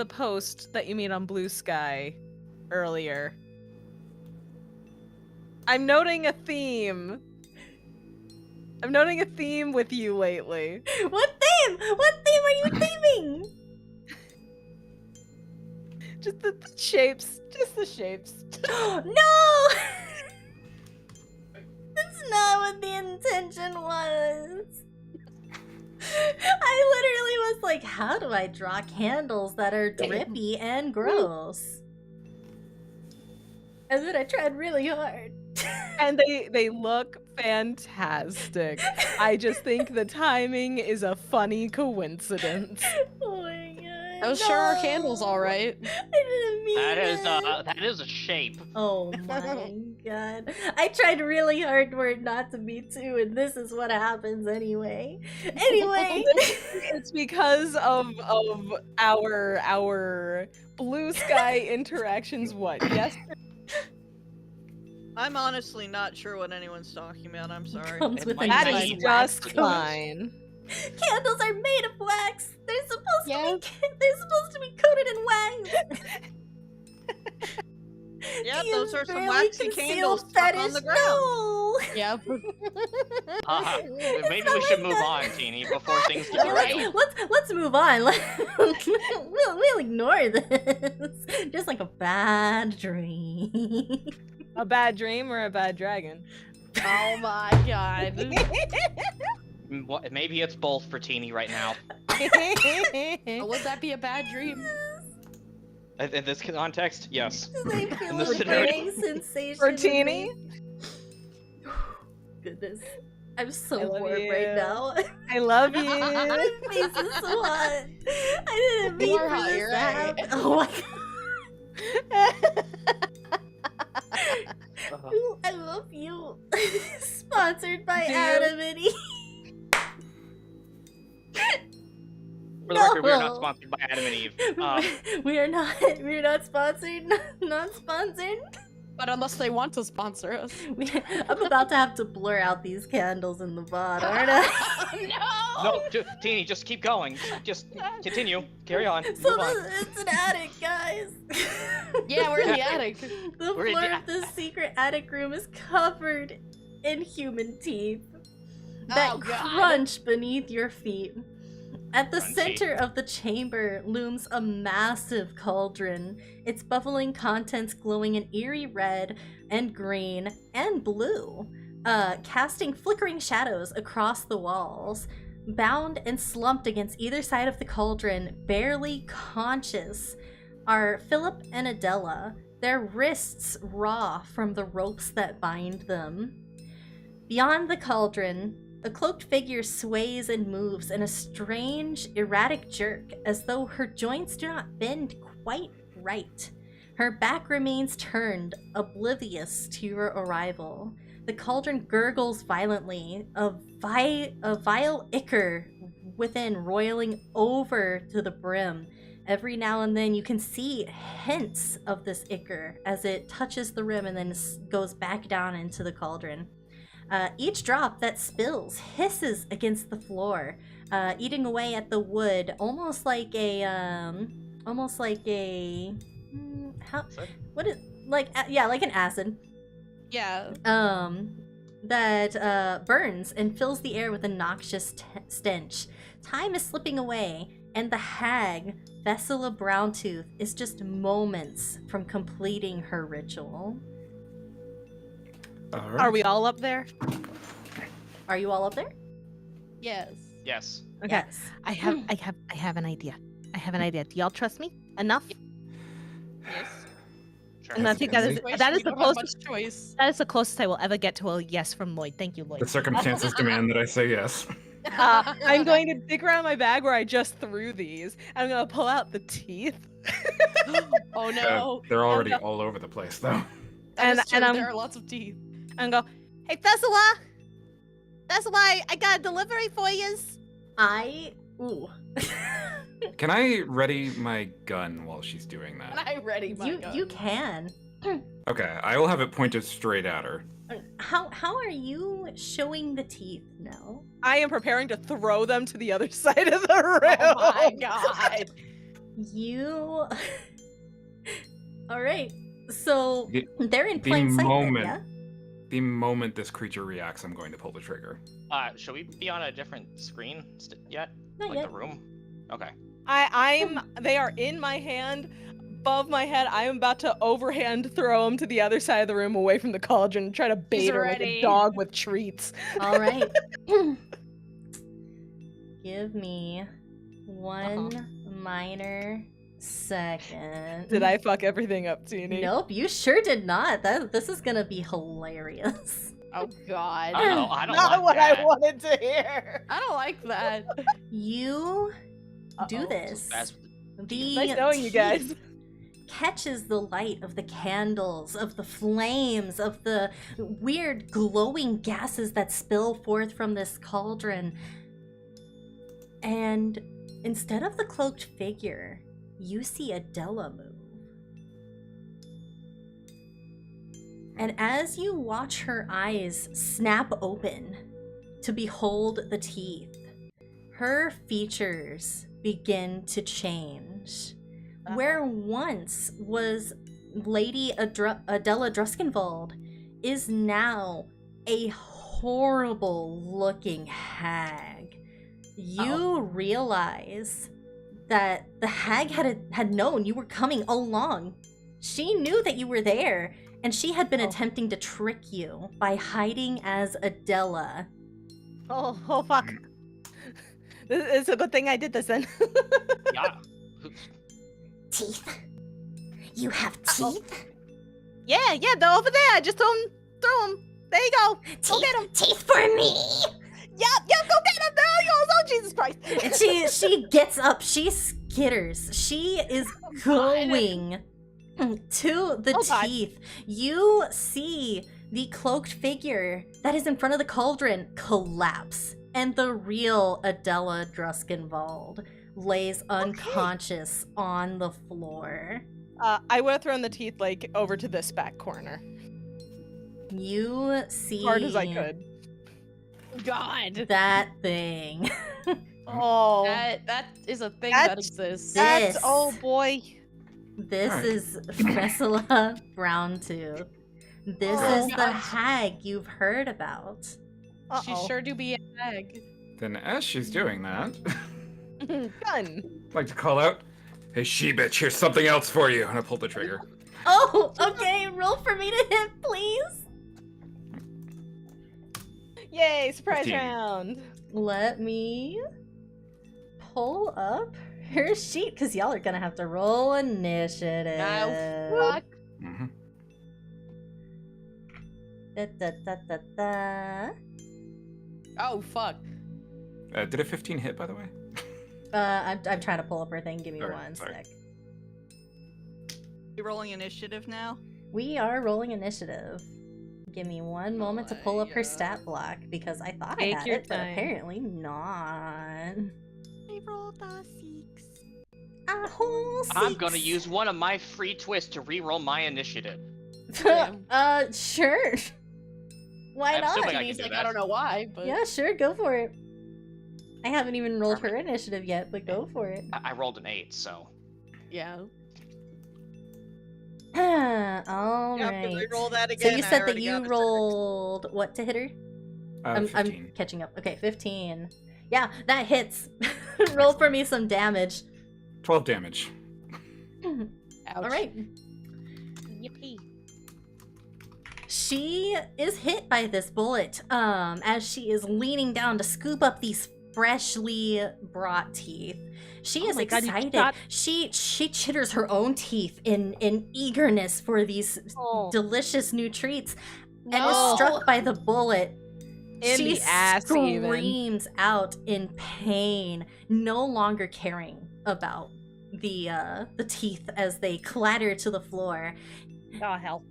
post that you made on Blue Sky earlier, I'm noting a theme. I'm noting a theme with you lately. What theme? What theme are you theming? Just the shapes. Just the shapes. No! That's not what the intention was. I literally was like, how do I draw candles that are drippy and gross? And then I tried really hard. And they look fantastic. I just think the timing is a funny coincidence. Oh my god. Those sure are candles, all right. I didn't mean That is a shape. Oh my god. I tried really hard for it not to be too, and this is what happens anyway. Anyway. It's because of our blue sky interactions. What? Yes. I'm honestly not sure what anyone's talking about. I'm sorry. Comes with a That nice is wax just coat. fine. Candles are made of wax. They're supposed to be coated in wax. Yeah, Do you those are some really waxy conceal candles stuck on fetish? the ground. No. Yep. Maybe we should move on, Teeny, before things get Yeah, real. let's move on. We'll ignore this. Just like a bad dream. A bad dream or a bad dragon? Oh my god. Maybe it's both for Teeny right now. Would that be a bad dream? In this context, yes. I feel In a this scenario. burning sensation. For in Teeny? me. Goodness. I'm I so love warm you. right now. I love you. My face is so hot. I didn't mean You for are hot, this you're to right. happen. Oh my god. I love you. Sponsored by Do you? Adam and Eve. For the record, we are No. not sponsored by Adam and Eve. We are not. We're not sponsored. Not sponsored. But unless they want to sponsor us. I'm about to have to blur out these candles in the VOD, aren't I? No, Teeny, just keep going. Just continue. Carry on. So Move on. it's an attic, guys. Yeah, we're in the attic. The We're in floor the of this secret attic room is covered in human teeth that Oh, God. crunch beneath your feet. At the Crunchy. center of the chamber looms a massive cauldron, its bubbling contents glowing in eerie red and green and blue, casting flickering shadows across the walls. Bound and slumped against either side of the cauldron, barely conscious, are Philip and Adela, their wrists raw from the ropes that bind them. Beyond the cauldron, a cloaked figure sways and moves in a strange, erratic jerk, as though her joints do not bend quite right. Her back remains turned, oblivious to your arrival. The cauldron gurgles violently, a vile ichor within roiling over to the brim. Every now and then you can see hints of this ichor as it touches the rim and then goes back down into the cauldron. Each drop that spills hisses against the floor, eating away at the wood, almost like a like an acid. Yeah. That burns and fills the air with a noxious stench. Time is slipping away, and the hag, Vessela Browntooth, is just moments from completing her ritual. All right. Are we all up there? Are you all up there? Yes. Yes. Okay. Yes. I have an idea. Do y'all trust me enough? Yes. Sure. And I think that is Situation, that is we the don't have closest. much choice. That is the closest I will ever get to a yes from Lloyd. Thank you, The Lloyd. circumstances demand that I say yes. I'm going to dig around my bag where I just threw these. And I'm going to pull out the teeth. Oh no. They're already all over the place, though. That is and- true, and I'm- there are lots of teeth. And go, Hey, Vessela! Vessela, I got a delivery for yous. Ooh. Can I ready my gun while she's doing And that? I ready my gun. You can. Okay, I will have it pointed straight at her. How are you showing the teeth now? I am preparing to throw them to the other side of the room. Oh my god. You. All right. So The- they're in the plain sight. then, moment- yeah? The moment this creature reacts, I'm going to pull the trigger. Should we be on a different screen yet? Not Like yet. the room? Okay. They are in my hand, above my head. I am about to overhand throw them to the other side of the room, away from the cauldron, and try to bait her like a ready. dog with treats. All right. Give me one minor second. Did I fuck everything up, Teeny? Nope, you sure did not. This is gonna be hilarious. Oh god. I don't know. I don't Not like what that. I wanted to hear. I don't like that. You do Uh-oh. this. The Nice knowing you guys. teeth catches the light of the candles, of the flames, of the weird glowing gases that spill forth from this cauldron. And instead of the cloaked figure, you see Adela move. And as you watch her eyes snap open to behold the teeth, her features begin to change. Where once was Lady Adela Druskenwald is now a horrible looking hag. You realize that the hag had known you were coming all along. She knew that you were there, and she had been attempting to trick you by hiding as Adela. Oh, fuck. It's a good thing I did this then. Yeah. Teeth? You have teeth? Yeah, they're over there. Just throw them. There you go. Go get them. Teeth for me! Yep, go get them. There you go. Oh, Jesus Christ. And she gets up, she skitters, she is going to the teeth. You see the cloaked figure that is in front of the cauldron collapse, and the real Adela Druskenwald lays unconscious on the floor. I would have thrown the teeth like over to this back corner. You see As hard as I could. God. that thing. Oh, That is a thing that exists. This. Oh boy. This Alright. is Vesela Browntooth. This Oh, is the gosh. hag you've heard about. She sure do be a hag. Then as she's doing that, gun. I'd like to call out, "Hey, she-bitch, here's something else for you," and I pull the trigger. Oh, okay, roll for me to hit, please. Yay, surprise 15. round. Let me pull up her sheet, because y'all are gonna have to roll initiative. Fuck. Mm-hmm. Da, da, da, da, da. Oh, fuck. Did a 15 hit, by the way? I'm trying to pull up her thing. Give me Alright, one sorry. sec. You rolling initiative now? We are rolling initiative. Give me one moment to pull up her stat block, because I thought I Take had your it, but time. apparently not. I rolled a 6. A whole I'm gonna six. use one of my free twists to re-roll my initiative. Sure. Why I'm not? assuming I And he's can do like, I that. don't know why, but Yeah, sure, go for it. I haven't even rolled her initiative yet, but go for it. I rolled an 8, so. yeah. All You have to right. re-roll that So again. you I said that already you got a rolled what to hit her? I'm 15. catching up. Okay, 15. Yeah, that hits. Roll for me some damage. 12 damage. Ouch. All right. Yippee. She is hit by this bullet as she is leaning down to scoop up these freshly brought teeth. She Oh is my God, you excited. got- She chitters her own teeth in eagerness for these Oh. delicious new treats, and is No. struck by the bullet. In She the ass, even. screams out in pain, no longer caring about the teeth as they clatter to the floor. Oh, hell.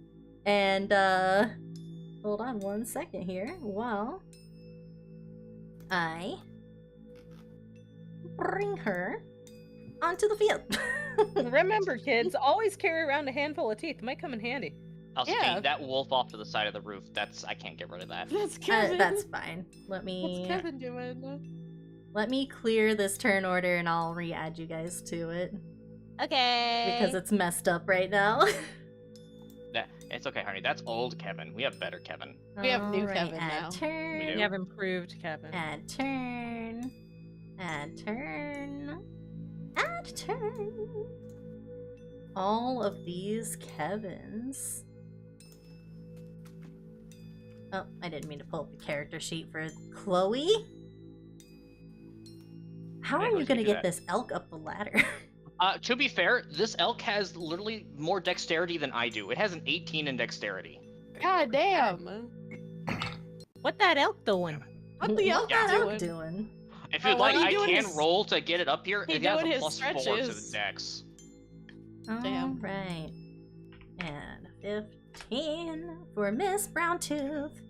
And hold on one second here while I bring her onto the field. Remember, kids, always carry around a handful of teeth. It might come in handy. Also, Yeah. that wolf off to the side of the roof, I can't get rid of that. That's Kevin. That's fine. Let What's me Kevin doing? clear this turn order and I'll re-add you guys to it Okay. because it's messed up right now. Nah, it's okay, honey. That's old Kevin. We have better Kevin. We have new Alright, Kevin add now. Turn. We do. You have improved, Kevin. Add turn. Add turn. Add turn. All of these Kevins. Oh, I didn't mean to pull up the character sheet for Chloe. How Yeah, are go you ahead gonna and do get that. this elk up the ladder? To be fair, this elk has literally more dexterity than I do. It has an 18 in dexterity. God damn. What that elk doing? What the elk that elk doing? doing? If you'd Alright, like, he I doing can his- roll to get it up here. he It has doing a his +4 to the stretches. dex. Damn. Alright. And 15 for Miss Browntooth.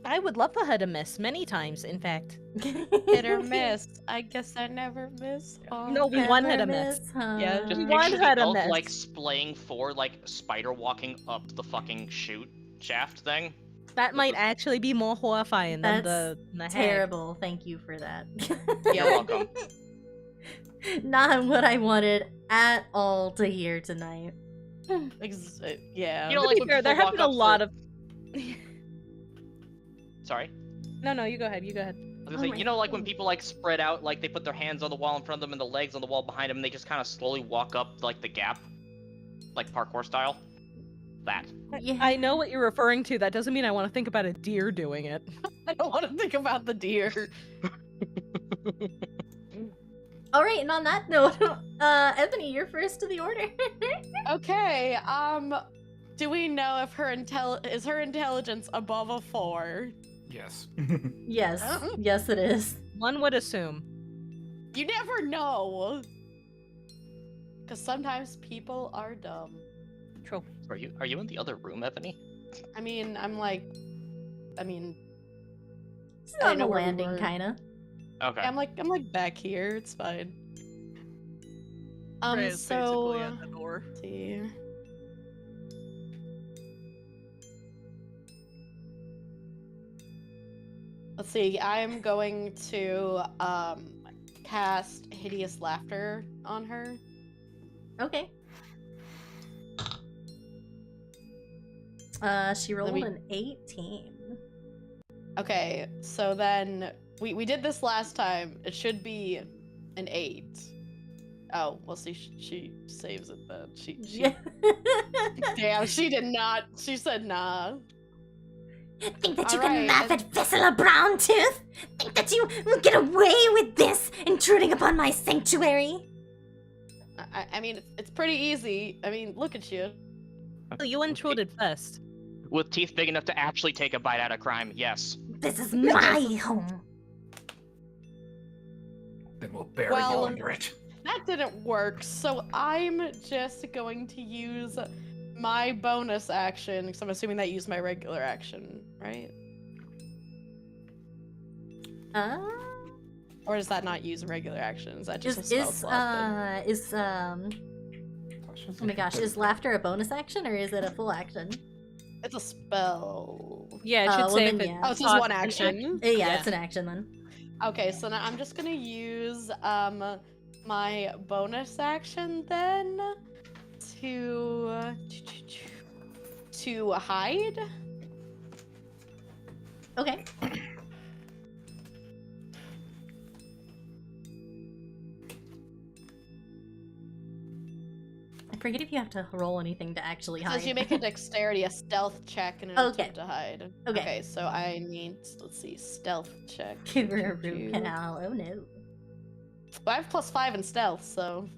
I would love for her to miss many times, in fact. Hit or miss. I guess I never miss. No, we want her to miss. Yeah, Just We picture want the her to elf, miss. like, splaying forward, like, spider walking up the fucking chute shaft thing. That might actually be more horrifying than That's the hag. terrible. Thank you for that. You're welcome. Not what I wanted at all to hear tonight. Yeah. You know, To like be when fair, there people have walk been a up lot the- of. Sorry? No, you go ahead. You go ahead. I was Oh gonna say, my you know, like when God. people like spread out, like they put their hands on the wall in front of them and the legs on the wall behind them, and they just kind of slowly walk up like the gap, like parkour style. That. Yeah. I know what you're referring to. That doesn't mean I want to think about a deer doing it. I don't want to think about the deer. All right, and on that note, Ebony, you're first to the order. Okay. Do we know if is her intelligence above a 4? Yes. Yes, Uh-huh. yes, it is. One would assume. You never know. Because sometimes people are dumb. True. Are you in the other room, Ebony? I mean, It's I on know the where we landing, were. Okay. I'm like back here. It's fine. Freya's basically at the door. Let's see. Let's see. I'm going to cast Hideous Laughter on her. Okay. She rolled me- an 18. Okay, so then we did this last time. It should be an 8. Oh, well, see, she saves it then. She Yeah. damn, she did not. She said nah. Think that you Alright, can laugh at Vessela Browntooth? Think that you will get away with this, intruding upon my sanctuary? I mean, it's pretty easy. I mean, look at you. Oh, you intruded first. With teeth big enough to actually take a bite out of crime, yes. This is my home. Then we'll bury Well, you under it. That didn't work, so I'm just going to use my bonus action, because I'm assuming that used my regular action, right? Or does that not use a regular action? Is that just a spell slot thing? Oh my gosh, is laughter a bonus action or is it a full action? It's a spell. Yeah, it should well say then, if yeah. it's Oh, it's just not one an action. Yeah, it's an action then. Okay, so now I'm just gonna use my bonus action then to hide. Okay. I forget if you have to roll anything to actually hide. Says you make a dexterity, a stealth check, and an Okay. attempt to hide. Okay. So I need, let's see, stealth check. Give her a root Two. canal. Oh no. Well, I have +5 in stealth, so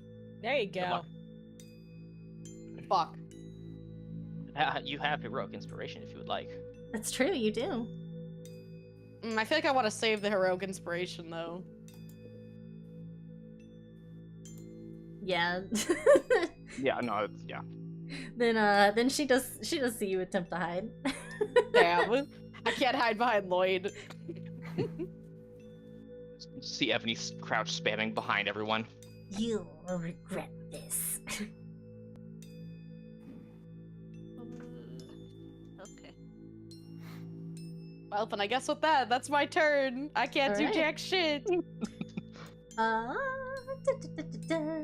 There you Good go. luck. fuck. You have heroic inspiration if you would like. That's true, you do. I feel like I want to save the heroic inspiration though. Yeah. Yeah, no, it's, yeah. then she does see you attempt to hide. Damn. I can't hide behind Lloyd. See Ebony crouch spamming behind everyone. You will regret this. Okay. Well, then I guess with that, that's my turn. I can't do Alright. jack shit. Da, da, da, da, da.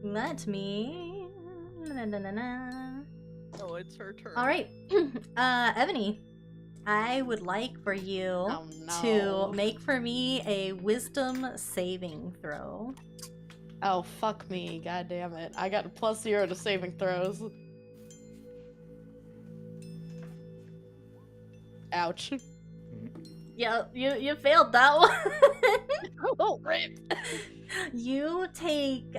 Let me. Na, na, na, na. Oh, it's her turn. All right, Ebony, I would like for you Oh no. to make for me a wisdom saving throw. Oh fuck me, god damn it. I got a +0 to saving throws. Ouch. Yeah, you failed that one. Oh, rip. You take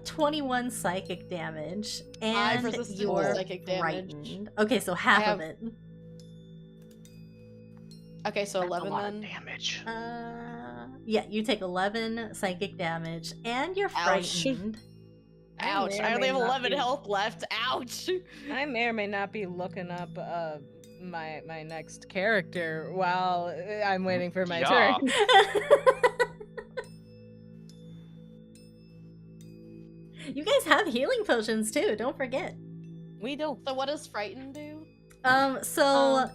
21 psychic damage, I've and resisted you're psychic damage. frightened. Okay, so half of have- it. Okay, so That's 11 a lot then. of damage. Yeah, you take 11 psychic damage, and you're Ouch. frightened. Ouch! may or I only may have not 11 be- health left. Ouch! I may or may not be looking up my next character while I'm waiting for my Yeah. turn. You guys have healing potions too, don't forget. We do. So what does frighten do? So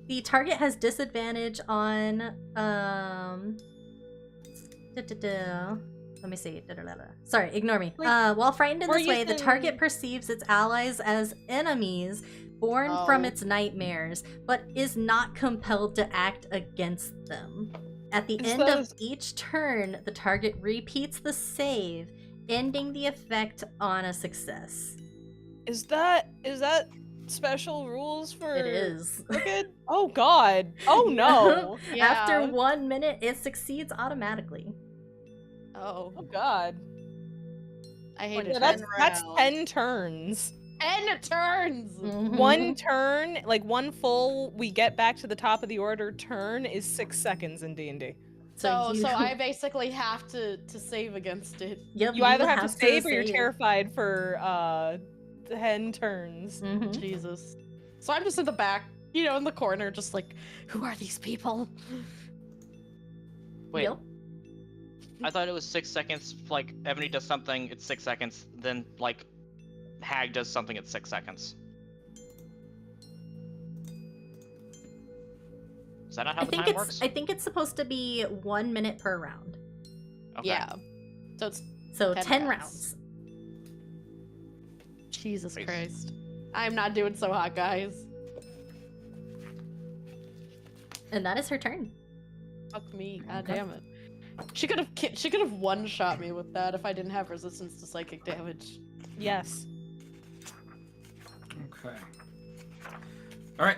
the target has disadvantage on let me see. Sorry, ignore me. Like, While frightened in we're this way, the using- target perceives its allies as enemies born from Oh. its nightmares, but is not compelled to act against them. At the end of each turn, the target repeats the save, ending the effect on a success. Is that special rules for It is. Wicked? Oh god. Oh no. Yeah. After 1 minute, it succeeds automatically. Oh, Oh god. I hate Yeah, it. that's 10 turns. 10 turns. Mhm. One turn, like one full we get back to the top of the order turn is 6 seconds in D&D. So you- I basically have to save against it. Yep, You either have to save or you're save. terrified for 10 turns. Mhm. Jesus. So I'm just in the back, in the corner, just like, who are these people? Wait, Yep. I thought it was 6 seconds. Like Ebony does something, it's 6 seconds. Then like Hag does something at 6 seconds. Is that not how I the think time it's works? I think it's supposed to be 1 minute per round. Okay. Yeah. So it's So 10 10 rounds. rounds. Jesus Nice. Christ. I'm not doing so hot, guys. And that is her turn. Fuck me. God Okay. damn it. She could have one-shot me with that if I didn't have resistance to psychic damage. Yes. Okay. Alright,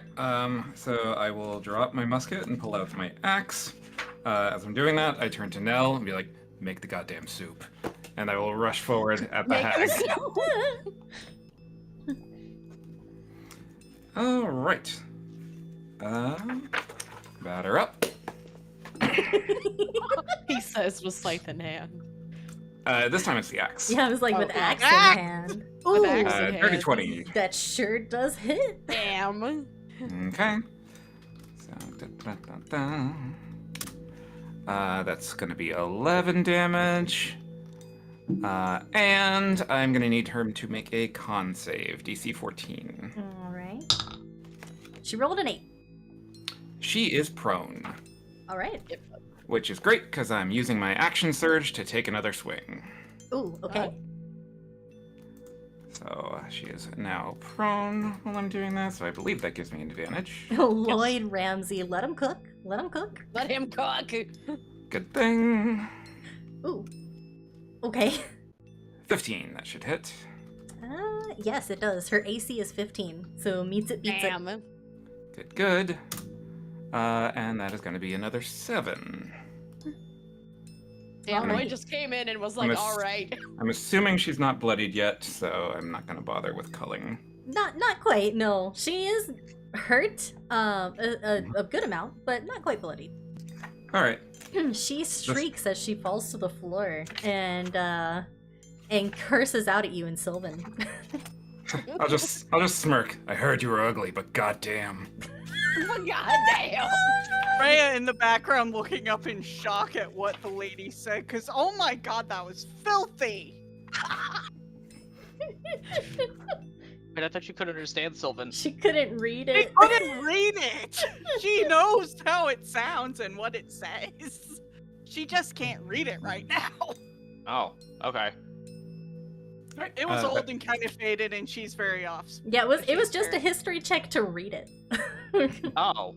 so I will draw up my musket and pull out my axe. As I'm doing that, I turn to Nell and be like, make the goddamn soup. And I will rush forward at the hag. Alright. Batter up. He says with scythe in hand. This time it's the axe. Yeah, I was like, Oh, with God. axe Axe! in hand. With Ooh, axe in Dirty hand. 20. that sure does hit. Damn. Okay. So, that's gonna be 11 damage. And I'm gonna need her to make a con save, DC 14. Alright. She rolled an 8. She is prone, Alright. which is great because I'm using my action surge to take another swing. Ooh, okay. So she is now prone while I'm doing that, so I believe that gives me an advantage. Lloyd Ramsey, let him cook. Let him cook. Let him cook. Good thing. Ooh. Okay. 15, that should hit. Yes, it does. Her AC is 15, so meets it, beats it. Damn. Good. And that is going to be another 7. Damn, Alright. Lloyd just came in and was like, I'm a- alright. I'm assuming she's not bloodied yet, so I'm not going to bother with culling. Not quite, no. She is hurt, a good amount, but not quite bloodied. Alright. She shrieks as she falls to the floor and curses out at you in Sylvan. I'll just smirk. I heard you were ugly, but goddamn. God damn. Freya in the background looking up in shock at what the lady said, because oh my god, that was filthy! Wait, I thought you couldn't understand Sylvan. She couldn't read I it. couldn't read it! She knows how it sounds and what it says. She just can't read it right now. Oh, okay. It was old and kind of faded, and she's very off. Yeah, it was She's just a very- history check to read it. Oh.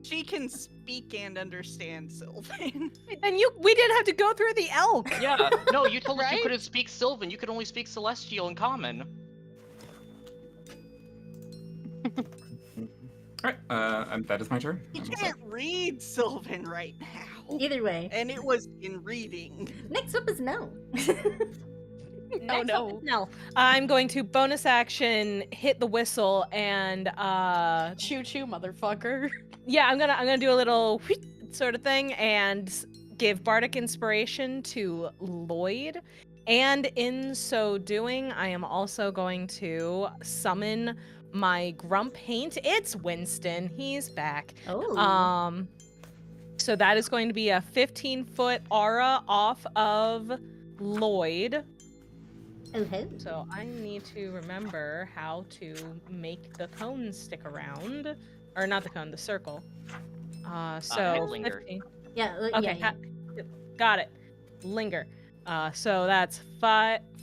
She can speak and understand Sylvan. And we didn't have to go through the elk. Yeah, no, you told us you Right? couldn't speak Sylvan. You could only speak Celestial and Common. Alright, that is my turn. She I'm all set. can't read Sylvan right now. Either way, And it was in reading. next up is Nell. Next no. up is Nell. I'm going to bonus action hit the whistle and Choo choo, motherfucker. yeah, I'm gonna do a little sort of thing and give bardic inspiration to Lloyd. And in so doing, I am also going to summon my Grump Paint. It's Winston. He's back. Oh. So that is going to be a 15-foot aura off of Lloyd. Okay. So I need to remember how to make the cone stick around. Or not the cone, the circle. So linger. 15. Yeah. Okay, Yeah. got it. Linger. So that's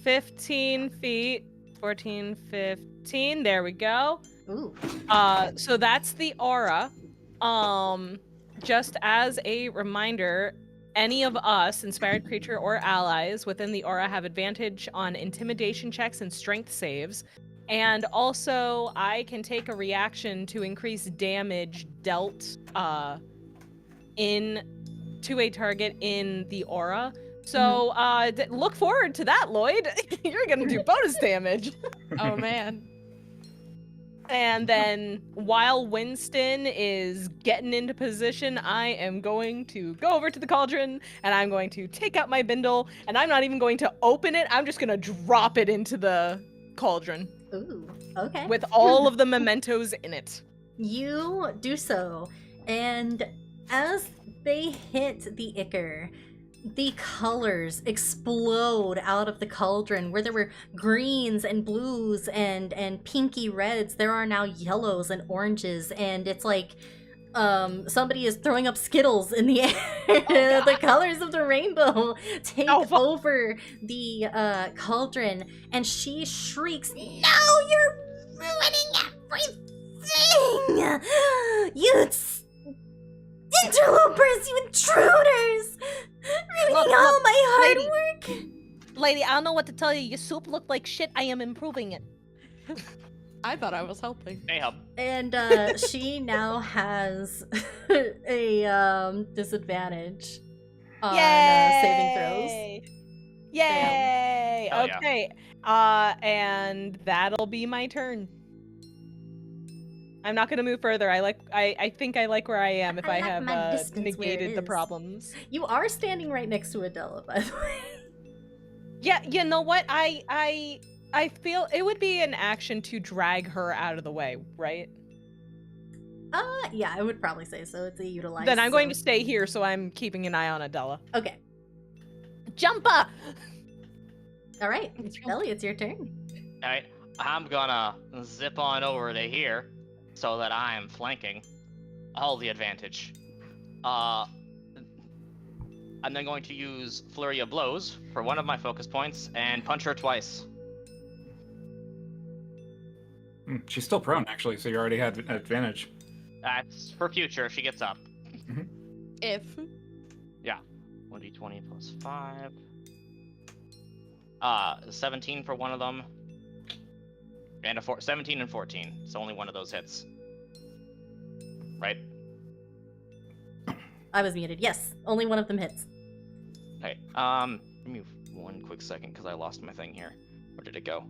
15 feet, 14, 15. There we go. Ooh. So that's the aura. Just as a reminder, any of us, inspired creature or allies within the aura, have advantage on intimidation checks and strength saves. And also, I can take a reaction to increase damage dealt to a target in the aura. So look forward to that, Lloyd. You're gonna do bonus damage. Oh man. And then while Winston is getting into position, I am going to go over to the cauldron and I'm going to take out my bindle and I'm not even going to open it. I'm just gonna drop it into the cauldron. Ooh. Okay. With all of the mementos in it. You do so, and as they hit the ichor, the colors explode out of the cauldron. Where there were greens and blues and pinky reds, there are now yellows and oranges, and it's like somebody is throwing up Skittles in the air. The colors of the rainbow take over the cauldron, and she shrieks, No, you're ruining everything! You interlopers, you intruders! Ruining all my hard work! Lady, I don't know what to tell you. Your soup looked like shit. I am improving it. I thought I was helping. Hey, hub. and saving has a disadvantage on saving throws. Yay! Hell yeah. Okay. And that'll be my turn. I'm not gonna move further. I think I like where I am if I like have my distance where it negated the is. problems. You are standing right next to Adela, by the way. Yeah, you know what? I feel it would be an action to drag her out of the way, right? Yeah, I would probably say so. It's a utilize. Then I'm going to stay here, so I'm keeping an eye on Adela. Okay. Jumpa! All right, Ellie, it's your turn. Alright, I'm gonna zip on over to here so that I am flanking all the advantage. I'm then going to use Flurry of Blows for one of my focus points and punch her twice. She's still prone, actually, so you already had advantage. That's for future if she gets up. If. Yeah. 1d20 plus 5. 17 for one of them. And 17 and 14. So only one of those hits. Right? I was muted. Yes, only one of them hits. Okay. Give me one quick second because I lost my thing here. Where did it go?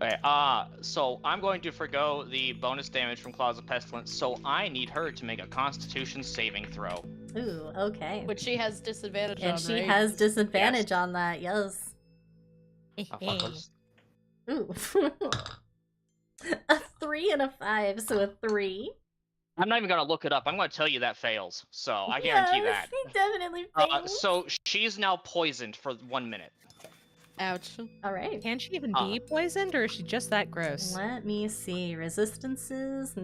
Okay, so I'm going to forgo the bonus damage from Claws of Pestilence, so I need her to make a Constitution saving throw. Ooh, okay. Which she has disadvantage on, And she right? has disadvantage on that, yes. Oh, fuck, let's- Ooh. A 3 and a 5, so a 3. I'm not even gonna look it up. I'm gonna tell you that fails, so I guarantee that. It definitely fails. So she's now poisoned for 1 minute. Ouch. All right. Can she even be poisoned, or is she just that gross? Let me see. Resistances.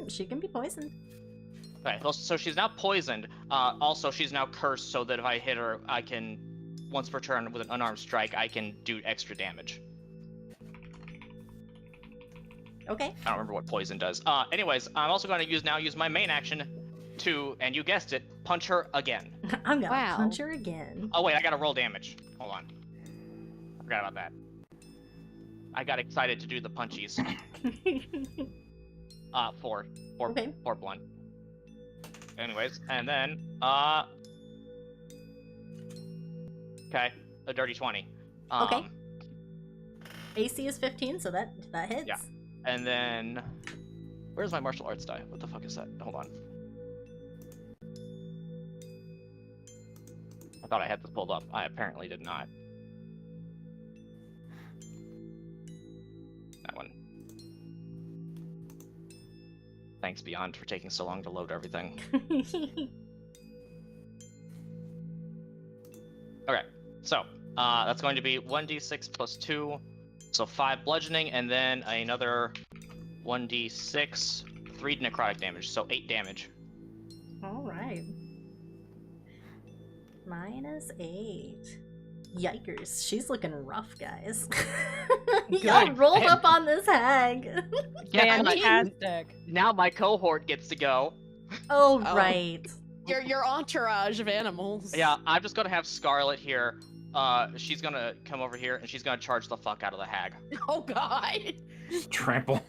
She can be poisoned. Okay, so she's now poisoned. Also, she's now cursed, so that if I hit her, I can, once per turn with an unarmed strike, I can do extra damage. Okay. I don't remember what poison does. Anyways, I'm also going to use my main action to, and you guessed it, punch her again. I'm gonna Wow. punch her again. Oh wait, I gotta roll damage. Hold on. I forgot about that. I got excited to do the punchies. 4 Okay. 4 blunt. Anyways, and then okay, a dirty 20. Okay. AC is 15, so that hits. Yeah. And then where's my martial arts die? What the fuck is that? Hold on. I thought I had this pulled up. I apparently did not. That one. Thanks, Beyond, for taking so long to load everything. Okay, so that's going to be 1d6 plus 2, so 5 bludgeoning, and then another 1d6, 3 necrotic damage, so 8 damage. All right. -8. Yikers, she's looking rough, guys. Y'all rolled up on this hag. Yeah, Fantastic. now my cohort gets to go. Oh, right. Your entourage of animals. Yeah, I'm just gonna have Scarlet here. She's gonna come over here and she's gonna charge the fuck out of the hag. Oh god. Trample.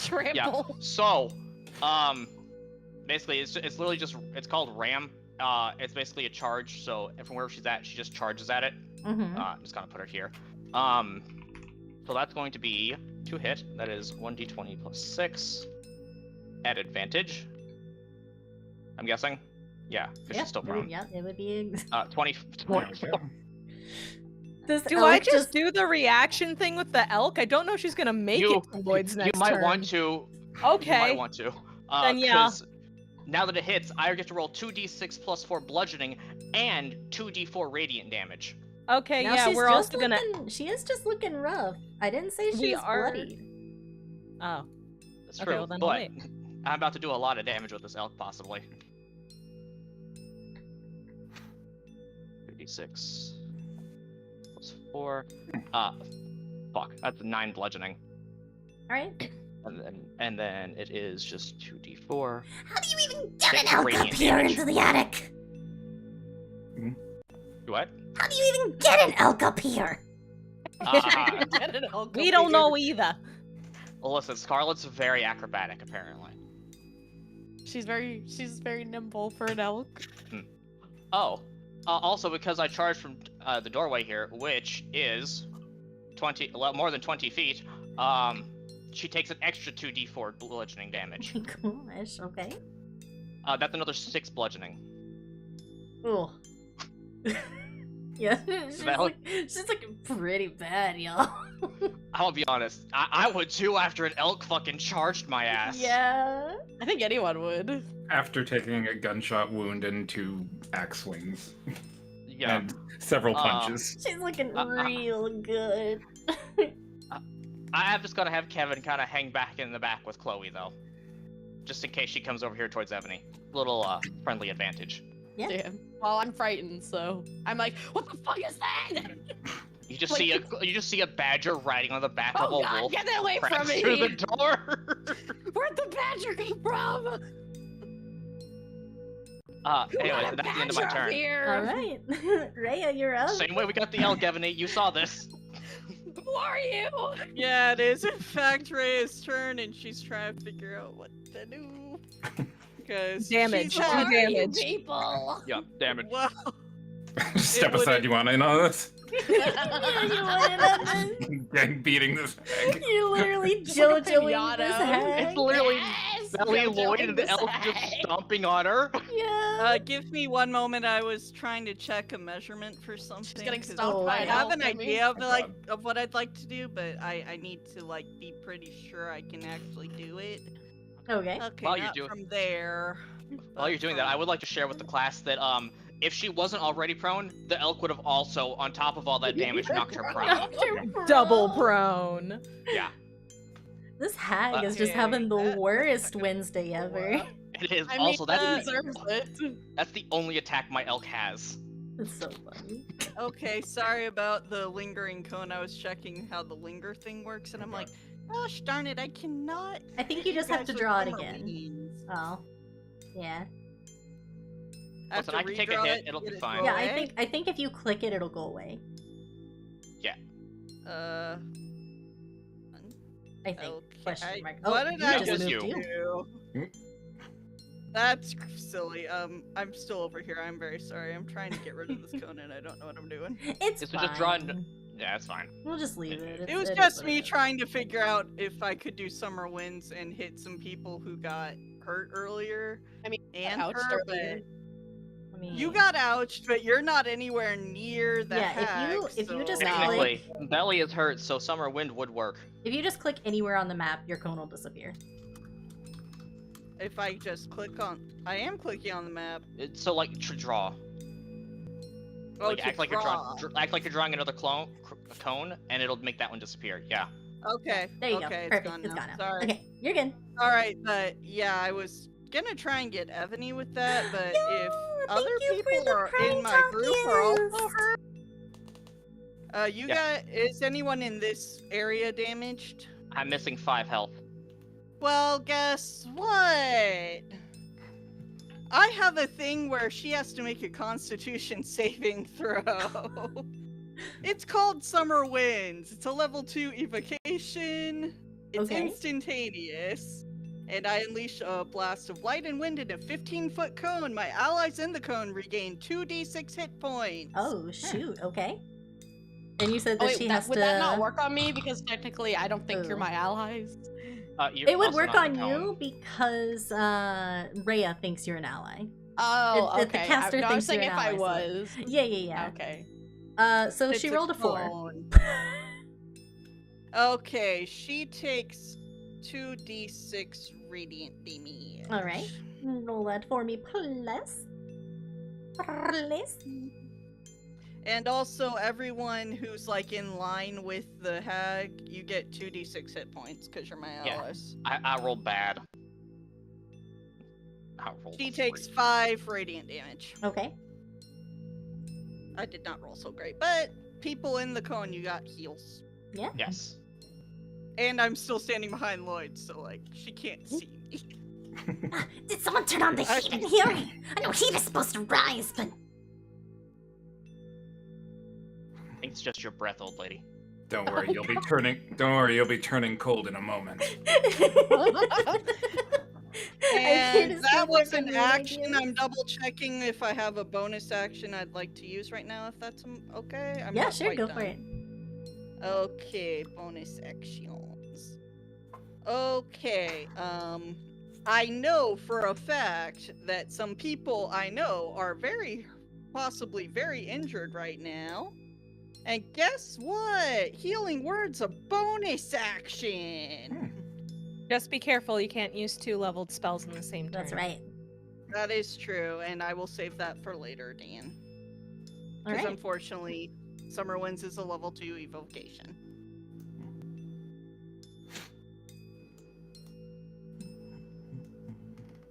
Trample. Yeah. So, basically, it's literally just it's called Ram. It's basically a charge. So from wherever she's at, she just charges at it. Mm-hmm. I'm just gonna put her here. So that's going to be 2 hit. That is 1d20 plus 6 at advantage. I'm guessing. Yeah, because she's still prone. Yeah, it would be. 24. Do I just do the reaction thing with the elk? I don't know if she's gonna make it to Lloyd's next You might turn. want to. Okay. You might want to. Then yeah. 'cause now that it hits, I get to roll 2d6 plus 4 bludgeoning and 2d4 radiant damage. Okay, Now yeah, she's we're just also gonna. She is just looking rough. I didn't say We she's are- bloodied. Oh. That's Okay, true. well then but wait. I'm about to do a lot of damage with this elk, possibly. 2d6 plus 4. Fuck. That's 9 bludgeoning. All right. And then it is just 2d4. How do you even get an Six elk up radiant here damage. into the attic? What? How do you even get an elk up here? We don't know either. Well, listen, Scarlet's very acrobatic, apparently. She's very nimble for an elk. Oh, also because I charged from the doorway here, which is more than 20 feet, she takes an extra 2d4 bludgeoning damage. Gosh, okay. That's another 6 bludgeoning. Ooh. Yeah, she's looking pretty bad, y'all. I'll be honest, I would too after an elk fucking charged my ass. Yeah. I think anyone would. After taking a gunshot wound and 2 axe swings. Yeah. And several punches. She's looking real good. I'm just gonna have Kevin kind of hang back in the back with Chloe, though. Just in case she comes over here towards Ebony. Little friendly advantage. Yeah. Damn. Well, I'm frightened, so I'm like, what the fuck is that? You just Like- see a badger riding on the back of a Oh god, wolf. get that away crash from me! through the door. Where'd the badger come from? Who Anyway, let a that's the end of my badger up turn. here? All right. Rhea, you're up. Same way we got the elk, Ebony. You saw this. Who are you? Yeah, it is in fact Rhea's turn, and she's trying to figure out what to do. Because Damage. she's Two had- damage. People. Yeah, damage. Well, Step It aside, wouldn't- you want in on this? Yeah, you wanted on this. Gang beating this hag. You literally It's like a JoJoing pinata. this hag. It's literally Yes! Sally Jojo Lloyd in and the the elk just sack. stomping on her. Yeah. give me one moment. I was trying to check a measurement for something. getting 'cause stomped by I an have elk, an I mean. idea of Oh, like of what I'd like to do, but I need to like be pretty sure I can actually do it. Okay. Okay, While you not do it- from there. While you're doing that, I would like to share with the class that if she wasn't already prone, the elk would have also, on top of all that damage, knocked her prone. Double prone. Yeah, This hag is just Okay, having the that- worst Wednesday ever. it is. I Also, mean, that's deserves it. that's the only attack my elk has. It's so funny. Okay, sorry about the lingering cone. I was checking how the linger thing works, and I'm like, gosh darn it, I cannot. I think you just have guys to with draw it summer again. beans. Oh. Yeah. I have Listen, to I can take a redraw hit, it, it'll get be it fine. go Yeah, away? I think if you click it, it'll go away. I think. Question mark. What did I just just moved do? Hmm? That's silly. I'm still over here. I'm very sorry. I'm trying to get rid of this cone and I don't know what I'm doing. It's Is it fine. just drawing? Yeah, it's fine. We'll just leave it. It was is just what me it is. trying to figure out if I could do summer winds and hit some people who got hurt earlier. I mean, And ouched her, earlier. I mean, you got ouched, but you're not anywhere near the Yeah, hag, if you just so- click- Technically, Belly is hurt, so Summer Wind would work. If you just click anywhere on the map, your cone will disappear. If I just click on, I am clicking on the map. So like to draw. Oh, Like to act like draw. act like you're drawing another cone, and it'll make that one disappear. Yeah. Okay. There you okay, go. it's Perfect. gone It's now. gone now. Sorry. Okay, you're good. All right, but yeah, I was gonna try and get Ebony with that, but if thank other you for people the are in my prime group are also talkies. hurt. You Yeah. got? Is anyone in this area damaged? I'm missing 5 health. Well, guess what? I have a thing where she has to make a Constitution saving throw. It's called Summer Winds. It's a level 2 evocation. It's Okay. instantaneous. And I unleash a blast of light and wind in a 15-foot cone. My allies in the cone regain 2d6 hit points. Oh shoot. Okay. And you said that Oh, wait, she that, has would to. that not work on me? Because technically, I don't think you're Ooh. my allies. You're It would also work not on the cone. you because Rhea thinks you're an ally. Oh, The okay. caster I was thinks you're saying an if I ally, so- was. Yeah, yeah, Okay. yeah. So It's she rolled a 4. cone. Okay, she takes 2d6 radiant damage. All right. Roll that for me, please. Please. And also, everyone who's like in line with the hag, you get 2d6 hit points because you're my Yeah. allies. I rolled bad. I rolled She a takes 3. 5 radiant damage. Okay. I did not roll so great, but people in the cone, you got heals. Yes. And I'm still standing behind Lloyd, so like she can't see me. Did someone turn on the heat in here? I know heat is supposed to rise, but I think it's just your breath, old lady. Don't worry, you'll be turning. Don't worry, you'll be turning cold in a moment. And that was an action. I'm double checking if I have a bonus action I'd like to use right now, if that's okay. I'm Yeah, not sure, quite go done. for it. Okay, bonus actions. Okay, I know for a fact that some people I know are possibly very injured right now. And guess what? Healing Word's a bonus action. Just be careful, you can't use 2 leveled spells in the same turn. That's right. That is true, and I will save that for later, Dan. All Because right. unfortunately, Summer Winds is a level 2 evocation.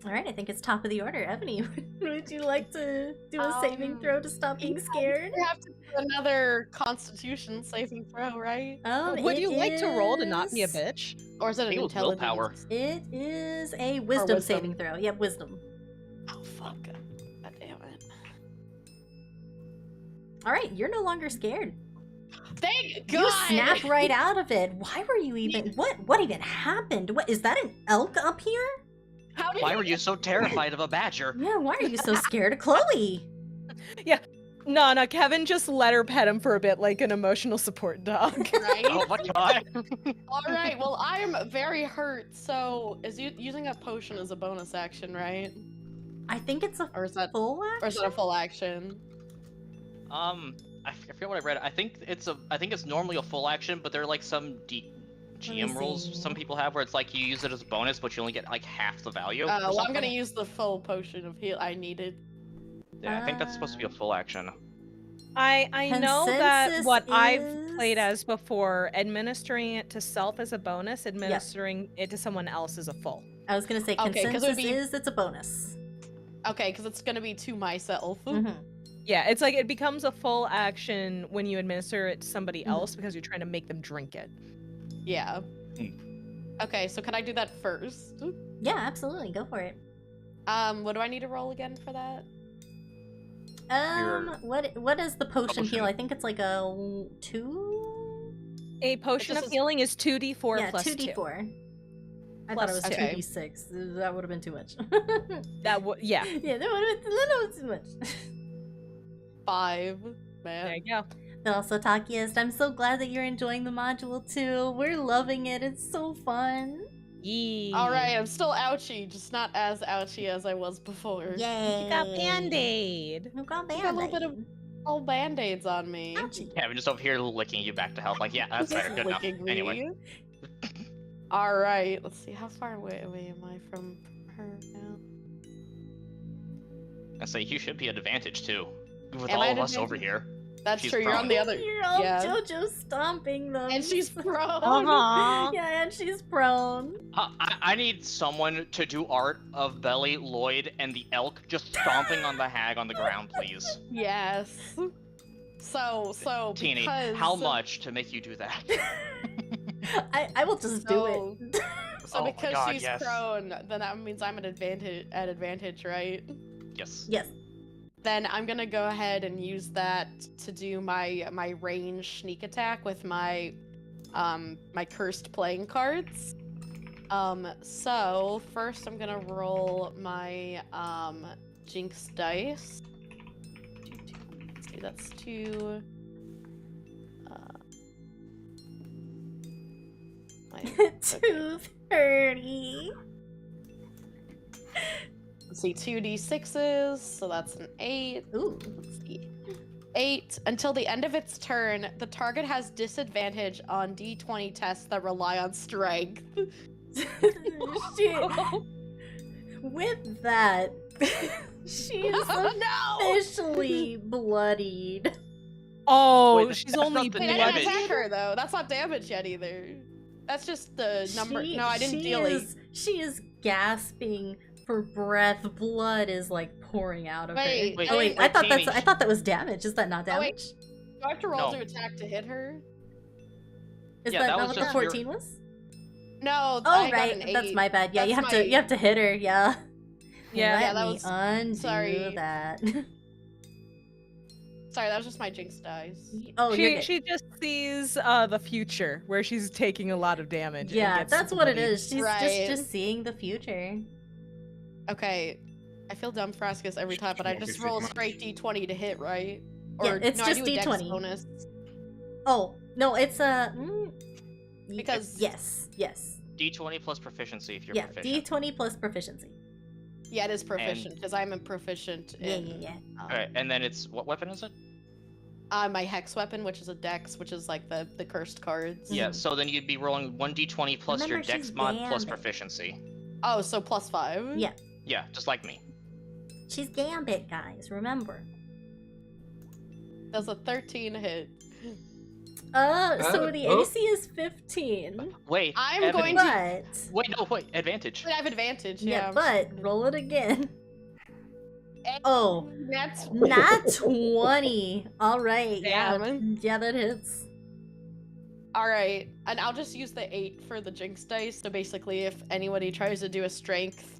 All right, I think it's top of the order. Ebony, would you like to do a saving throw to stop being scared? We have to do another Constitution saving throw, right? Would It you like to roll to not be a is- bitch? Or is it I an think it was intelligence? willpower. It is a wisdom wisdom. saving throw. Yep, wisdom. Oh fuck! God damn it! All right, you're no longer scared. Thank God! You snapped right out of it. Why were you even? What even happened? What is that? An elk up here? How did Why were you so terrified of a badger? Yeah. Why are you so scared of Chloe? No, Kevin just let her pet him for a bit like an emotional support dog. Right? Oh my god. All right. Well, I'm very hurt. So, is using a potion is a bonus action, right? I think it's a Or is that full action. or is that a full action? I forget what I read. I think it's normally a full action, but there are like some GM rules see. some people have where it's like you use it as a bonus, but you only get like half the value. or Well, I'm something. gonna use the full potion of heal I needed. Yeah, I think that's supposed to be a full action. I know that Consensus what I've is- played as before, administering it to self as a bonus, administering it to someone else is a full. I was gonna say Okay, 'cause it would consensus be- is it's a bonus. Okay, because it's gonna be to myself. Mhm. Yeah, it's like it becomes a full action when you administer it to somebody Mhm. else because you're trying to make them drink it. Yeah. Okay, so can I do that first? Yeah, absolutely. Go for it. What do I need to roll again for that? What is the potion Potion. heal? I think it's like a 2. A potion This of is- healing is 2d4 Yeah, plus 2d4. I thought it was Plus 2d6. That would have been too much. 2. That would, yeah. Yeah, that would have been a little too much. 5. There Man. you go. But also, Takiyist, I'm so glad that you're enjoying the module too. We're loving it. It's so fun. Yee. Alright, I'm still ouchy, just not as ouchy as I was before. Yay! You got Band-Aid. You got I got a little bit of Band-Aid. old band-aids on me. Ouchie. Kevin just over here licking you back to health. Like, yeah, that's better. Good enough. Licking me. Anyway. Alright, let's see, how far away am I from her now? I say you should be at advantage too, with Am all I of at us over advantage? here. That's She's true, you're on prone. the other. You're all Yeah. JoJo stomping them. And she's prone. Aw. Yeah, and she's prone. I need someone to do art of Belly, Lloyd, and the elk just stomping on the hag on the ground, please. Yes. So Teeny, because... how much to make you do that? I will just do it. So Oh my because God, she's yes. prone, then that means I'm at advantage, right? Yes. Yes. Then I'm gonna go ahead and use that to do my range sneak attack with my my cursed playing cards. So first I'm gonna roll my jinx dice. Let's see, that's 2. my- 230. Let's see, 2d6s, so that's an 8. Ooh. Let's see. 8. Until the end of its turn, the target has disadvantage on d20 tests that rely on strength. She, with that, she is No! officially bloodied. Oh, Wait, she's that's only not the Wait, I didn't damage. attack her though. That's not damage yet either. That's just the number. No, I didn't deal it. She is gasping for breath. Blood is like pouring out of Wait, her. wait, Oh wait, wait, I thought that was damage. Is that not Oh, wait. damage? Do I have to roll No. to attack to hit her? Is Yeah, that that not was what the just your- 14 was? No. Oh I got right, an 8. that's my bad. Yeah, That's you have to hit her. Yeah. Yeah, Let yeah, that me was- undo sorry. that. Sorry, that was just my jinx dice. Oh, you're good. she just sees the future where she's taking a lot of damage. and Yeah, gets that's what it bloodied. is. She's Right. just seeing the future. Okay. I feel dumb for asking this every time, but I Won't be just too roll much. straight d20 to hit, right? Yeah, it's no, just I do a dex D20. bonus. Oh no, it's a Because- yes. D20 plus proficiency if you're Yeah, proficient. D20 plus proficiency. Yeah, it is proficient because I'm a proficient Yeah, in yeah. Alright, and then it's what weapon is it? my hex weapon, which is a dex, which is like the cursed cards. Yeah, Mhm. so then you'd be rolling 1d20 plus your Remember, dex she's mod plus gambit. proficiency. Oh, so +5. Yeah. Yeah, just like me. She's Gambit, guys. Remember. Does a 13 hit? So the oh. AC is 15. Wait, I'm Evan- going to- But Wait, no, wait, advantage. I have advantage. yeah, Yeah. but roll it again. Eh, Oh, That's not 20. All right. Damn. Yeah, that hits. all right, and I'll just use the 8 for the jinx dice. So basically, if anybody tries to do a strength,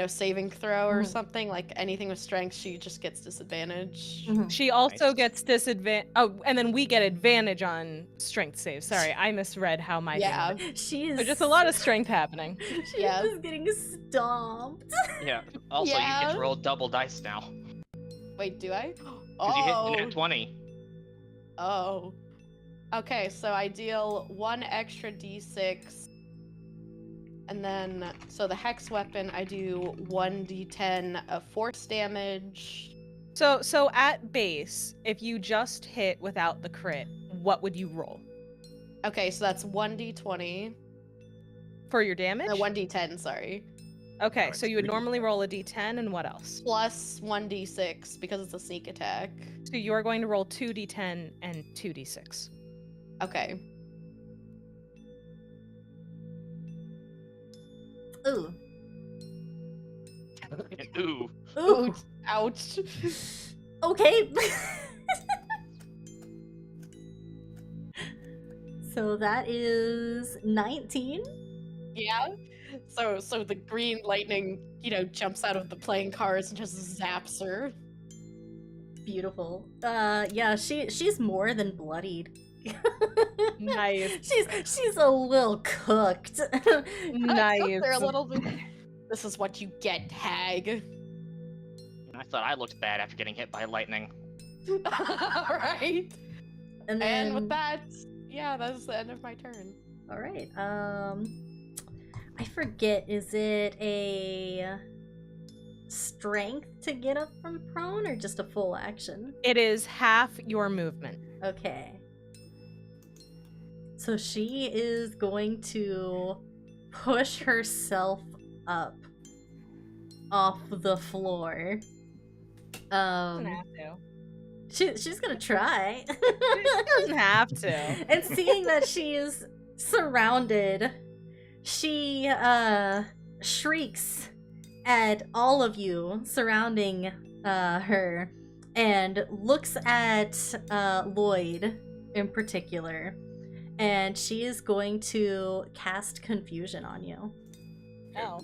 saving throw or Mhm. something like anything with strength, she just gets disadvantage. Mhm. She also Nice. gets disadvantage. Oh, and then we get advantage on strength saves. Sorry, I misread how my Yeah. thing went. She is. So just a lot of strength happening. She's Yeah. just getting stomped. Yeah. Also, you get Yeah. to roll double dice now. Wait, do I? Because you hit nat 20. Oh. Okay, so I deal 1 extra d6. And then, so the hex weapon, I do 1d10 of force damage. So at base, if you just hit without the crit, what would you roll Okay, so that's 1d20. for your damage? No, 1d10, sorry. Okay, Alright, so you would sweet. normally roll a d10 and what else? Plus 1d6 because it's a sneak attack. So you are going to roll 2d10 and 2d6. Okay. Ooh. Ooh. Ooh. Ouch. Okay. So that is 19. Yeah. So the green lightning, jumps out of the playing cards and just zaps her. Beautiful. Yeah, she's more than bloodied. Nice. She's a little cooked. Nice. They're a little bit. This is what you get, Hag. I thought I looked bad after getting hit by lightning. Right. And And with that, yeah, that's the end of my turn. all right. I forget. Is it a strength to get up from prone, or just a full action? It is half your movement. Okay. So she is going to push herself up off the floor. Doesn't have to. She's gonna try. Doesn't have to. And seeing that she is surrounded, she shrieks at all of you surrounding her and looks at Lloyd in particular, and she is going to cast confusion on you. Oh.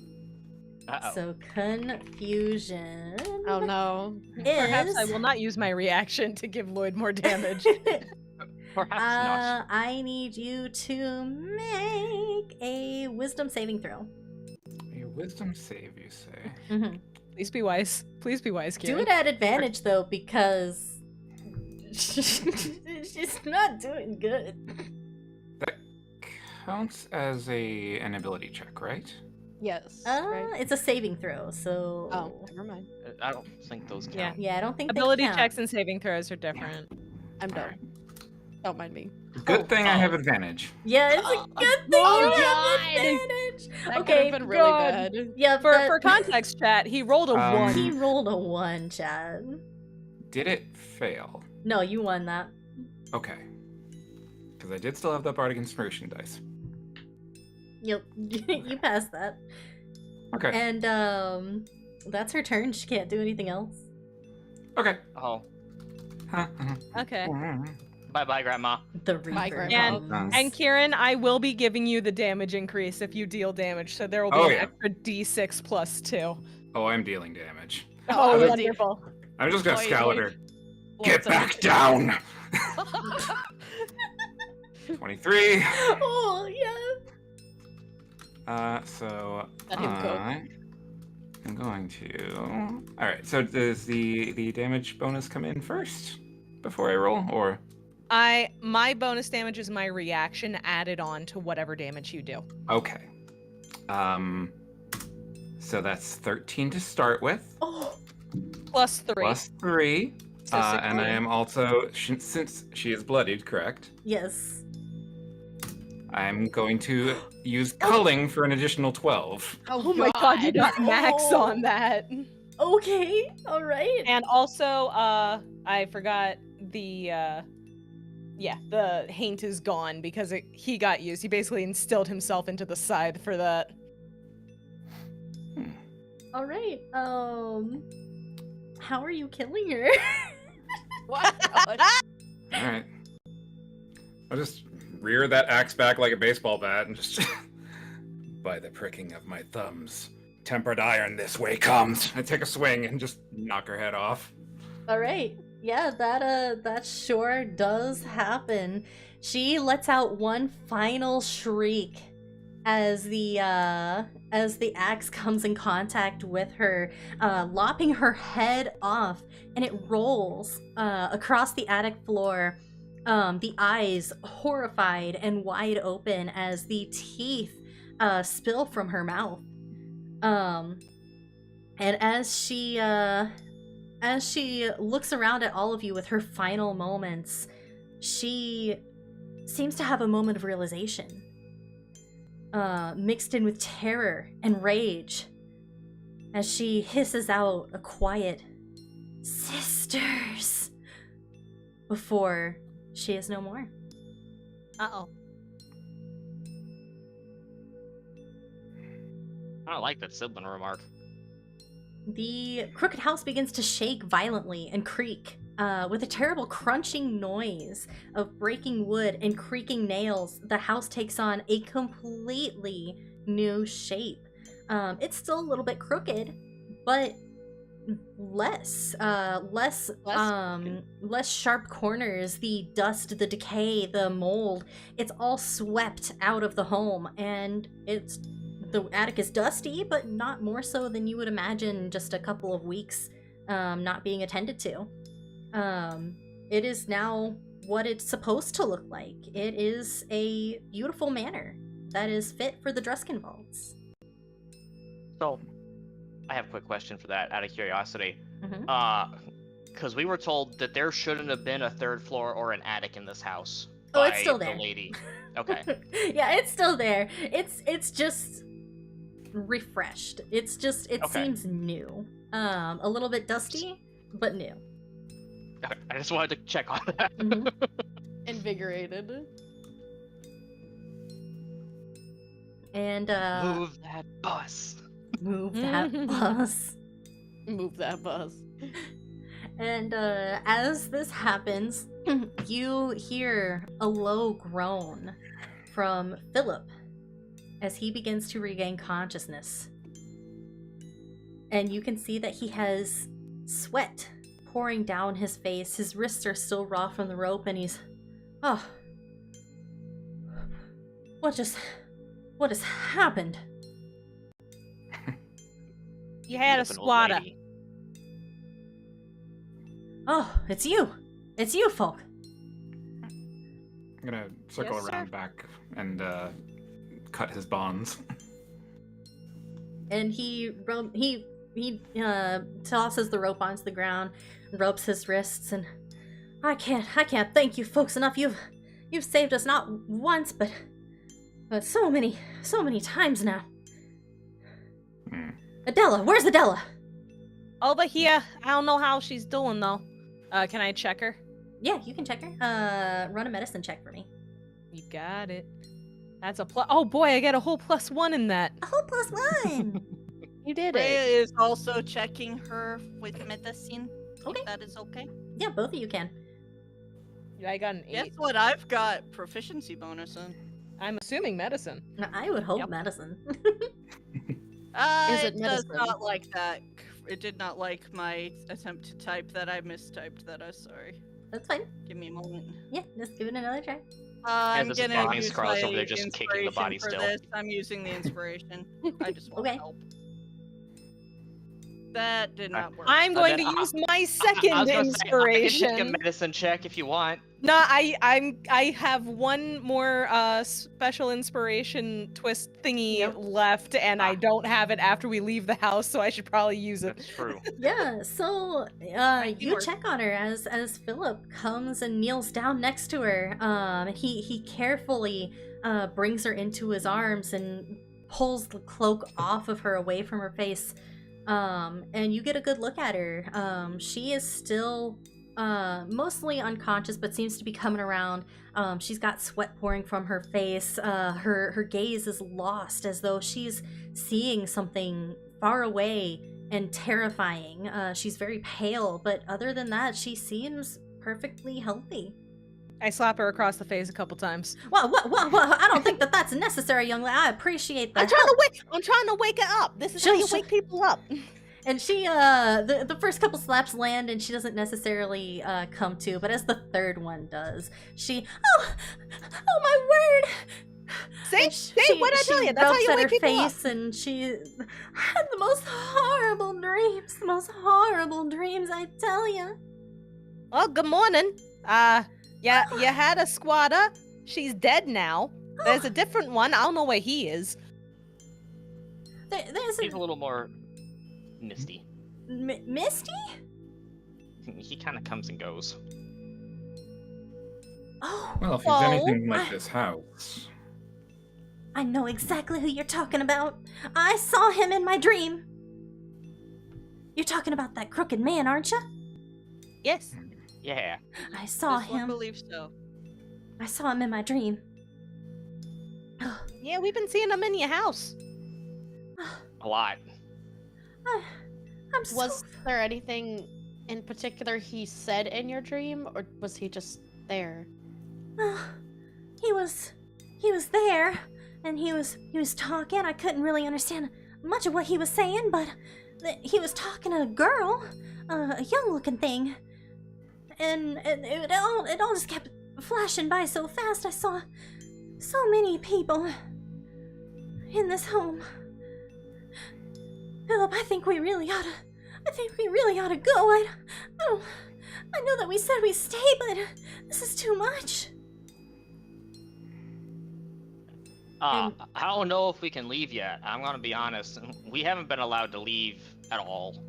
Uh-oh. So confusion Oh no. Perhaps I is will not use my reaction to give Lloyd more damage. Perhaps not. I need you to make a wisdom saving throw. A wisdom save, you say? Mm-hmm. Please be wise. Please be wise, Do Kieran. it at advantage though, because she's not doing good. That counts as an ability check, right? Yes. right? It's a saving throw, so. Oh, never mind. I don't think those count. Yeah. Yeah, I don't think Ability they count. checks and saving throws are different. I'm done. Alright. Don't mind me. Good thing I have oh. advantage. Yeah, it's a good thing Oh, you God. have advantage. That Okay, could have been really God. bad. Yeah, For context, chat, he rolled a 1. he rolled a 1, Chad. Did it fail? No, you won that. Okay. Because I did still have that bardic inspiration dice. Yep, you passed that. Okay. And that's her turn. She can't do anything else. Okay. Oh, Okay. bye-bye, Grandma. The My Reaper grandma. comes. And Kieran, I will be giving you the damage increase if you deal damage, so there will be Oh, an yeah. extra d6 plus 2. Oh, I'm dealing damage. Oh, Oh, wonderful. I'm just gonna Lloyd, scowl at Lloyd. her. Lloyd's Get a- back down! 23. Oh, yeah. So Let him go. I am going to. All right. So does the damage bonus come in first before I roll, or? My bonus damage is my reaction added on to whatever damage you do. Okay. So that's 13 to start with, Oh, Plus 3. plus 3. So And I 16. am also, since she is bloodied, correct? yes. I'm going to use culling for an additional 12. Oh my god, you got max Oh. on that. Okay. All right. And also, I forgot the, the haint is gone because he got used. He basically instilled himself into the scythe for that. All right. How are you killing her? What? All right. I'll just rear that axe back like a baseball bat and just. By the pricking of my thumbs, tempered iron this way comes. I take a swing and just knock her head off. All right. Yeah, that sure does happen. She lets out one final shriek as the axe comes in contact with her, lopping her head off, and it rolls across the attic floor. The eyes horrified and wide open as the teeth spill from her mouth. And as she looks around at all of you with her final moments, she seems to have a moment of realization, mixed in with terror and rage, as she hisses out a quiet "Sisters" before she is no more. Uh-oh. I don't like that sibling remark. The crooked house begins to shake violently and creak, with a terrible crunching noise of breaking wood and creaking nails. The house takes on a completely new shape. It's still a little bit crooked, but less Okay. less sharp corners, the dust, the decay, the mold, it's all swept out of the home, and the attic is dusty, but not more so than you would imagine just a couple of weeks not being attended to. It is now what it's supposed to look like. It is a beautiful manor that is fit for the Druskin vaults. So, I have a quick question for that, out of curiosity. Mhm. Because we were told that there shouldn't have been a third floor or an attic in this house. Oh, it's by still the there. lady. Okay. Yeah, it's still there. It's just refreshed. It Okay. seems new. A little bit dusty, but new. I just wanted to check on that. Mhm. Invigorated. And Move that bus. move that bus. Move that bus. And as this happens, you hear a low groan from Philip as he begins to regain consciousness. And you can see that he has sweat pouring down his face. His wrists are still raw from the rope, and he's... Oh. What has happened? You had a Up an old squatter. lady. Oh, it's you! It's you, folk! I'm gonna circle Yes, around sir. back and cut his bonds. And he tosses the rope onto the ground, rubs his wrists, and I can't thank you folks enough. You've saved us not once, but so many times now. Hmm. Adela, where's Adela? Over here. I don't know how she's doing though. Can I check her? Yeah, you can check her. Run a medicine check for me. You got it. That's a plus. Oh boy, I got a whole +1 in that. A whole +1. You did Rhea it. is also checking her with medicine. Okay. If that is okay. Yeah, both of you can. I got an 8. Guess what I've got proficiency bonus in? I'm assuming medicine. I would hope Yep. medicine. Is it It does medicine? not like that. It did not like my attempt to type that. I mistyped that. I'm sorry. That's fine. Give me a moment. Yeah, just give it another try. I'm this gonna blind use Scarlet's my over there just kicking the body inspiration for still. this. I'm using the inspiration. I just want Okay. help. That did not work. I'm going then to use my I second was gonna say, I can inspiration. take a medicine check if you want. No, I have one more special inspiration twist thingy Yep. left, and I Ah. don't have it after we leave the house, so I should probably use it. That's true. Yeah, so Might be you worth check on her as Philip comes and kneels down next to her. He carefully brings her into his arms and pulls the cloak off of her away from her face. And you get a good look at her. She is still mostly unconscious, but seems to be coming around. She's got sweat pouring from her face. Her gaze is lost, as though she's seeing something far away and terrifying. She's very pale, but other than that, she seems perfectly healthy. I slap her across the face a couple times. Well, I don't think that's necessary, young lady. I appreciate that. I'm trying to wake her up. This is how She'll- you wake people up. And she, the first couple slaps land, and she doesn't necessarily come to, but as the third one does, she, oh my word! See, what I tell you? That's how you rubs at wake her people up. face, and she had the most horrible dreams, I tell you. Well, good morning. Yeah, you had a squatter. She's dead now. There's a different one. I don't know where he is. There's He's a a little more misty. Misty? He kind of comes and goes. Oh, Well, if he's Oh, anything like this house. I know exactly who you're talking about. I saw him in my dream. You're talking about that crooked man, aren't you? Yes. Yeah. I saw This one him. believes so. I saw him in my dream. Yeah, we've been seeing him in your house. A lot. I'm so... Was there anything in particular he said in your dream, or was he just there? He was there, and he was talking. I couldn't really understand much of what he was saying, but he was talking to a girl, a young-looking thing, and it all just kept flashing by so fast. I saw so many people in this home. Philip, I think we really ought to go. I know that we said we'd stay, but this is too much. I don't know if we can leave yet. I'm gonna be honest. We haven't been allowed to leave at all.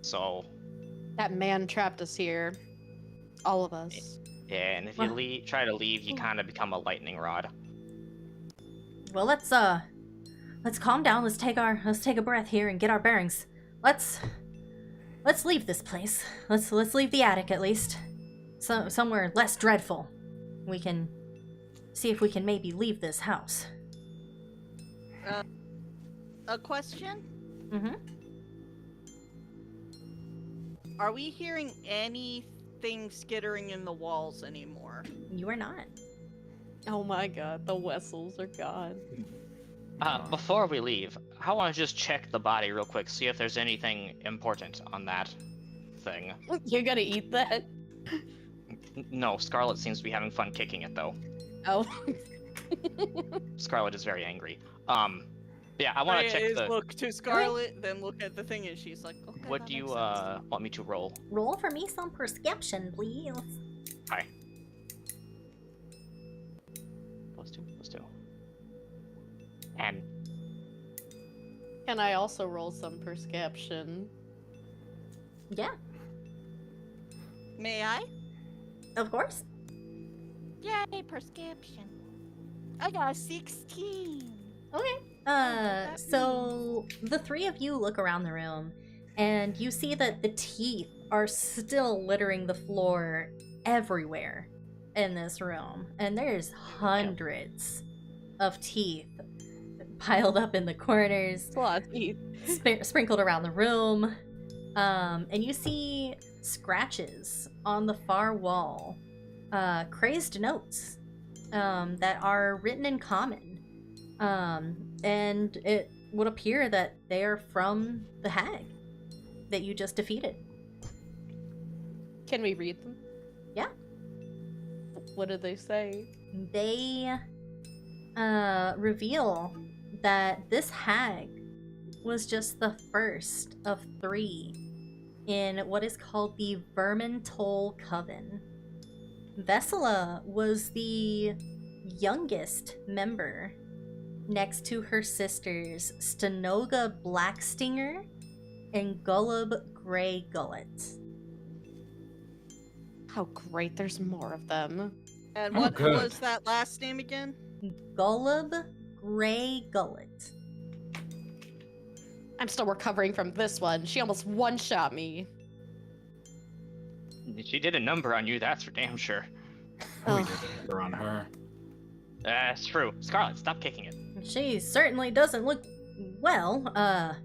So. That man trapped us here. All of us. Yeah, and if you try to leave, you kind of become a lightning rod. Well, let's calm down. Let's take a breath here and get our bearings. Let's leave this place. Let's leave the attic at least. Somewhere less dreadful. We can see if we can maybe leave this house. A question? Mm-hmm. Are we hearing anything skittering in the walls anymore? You are not. Oh my god, the Wessels are gone. Before we leave, I want to just check the body real quick, see if there's anything important on that thing. You're gonna eat that? No, Scarlet seems to be having fun kicking it, though. Oh. Scarlet is very angry. Yeah, I want to check the... look to Scarlet, then look at the thing, and she's like, okay, What do you, want me to roll? Roll for me some perception, please. Hi. +2. And... Can I also roll some perception? Yeah, May I? of course. Yay, prescription. I got a 16. Okay. So the three of you look around the room, and you see that the teeth are still littering the floor everywhere in this room, and there's hundreds of teeth piled up in the corners. It's a lot of teeth. Sprinkled around the room. And you see scratches on the far wall, crazed notes that are written in common. And it would appear that they are from the hag that you just defeated. Can we read them? Yeah. What did they say? They reveal that this hag was just the first of 3 in what is called the Vermintoll Coven. Vesela was the youngest member, next to her sisters Stenoga Blackstinger and Gullub Grey Gullet. How great, there's more of them. And Oh, what good. was that last name again? Gullub Grey Gullet. I'm still recovering from this one. She almost one-shot me. She did a number on you, that's for damn sure. We did a number on her. That's true. Scarlet, stop kicking it. She certainly doesn't look well. I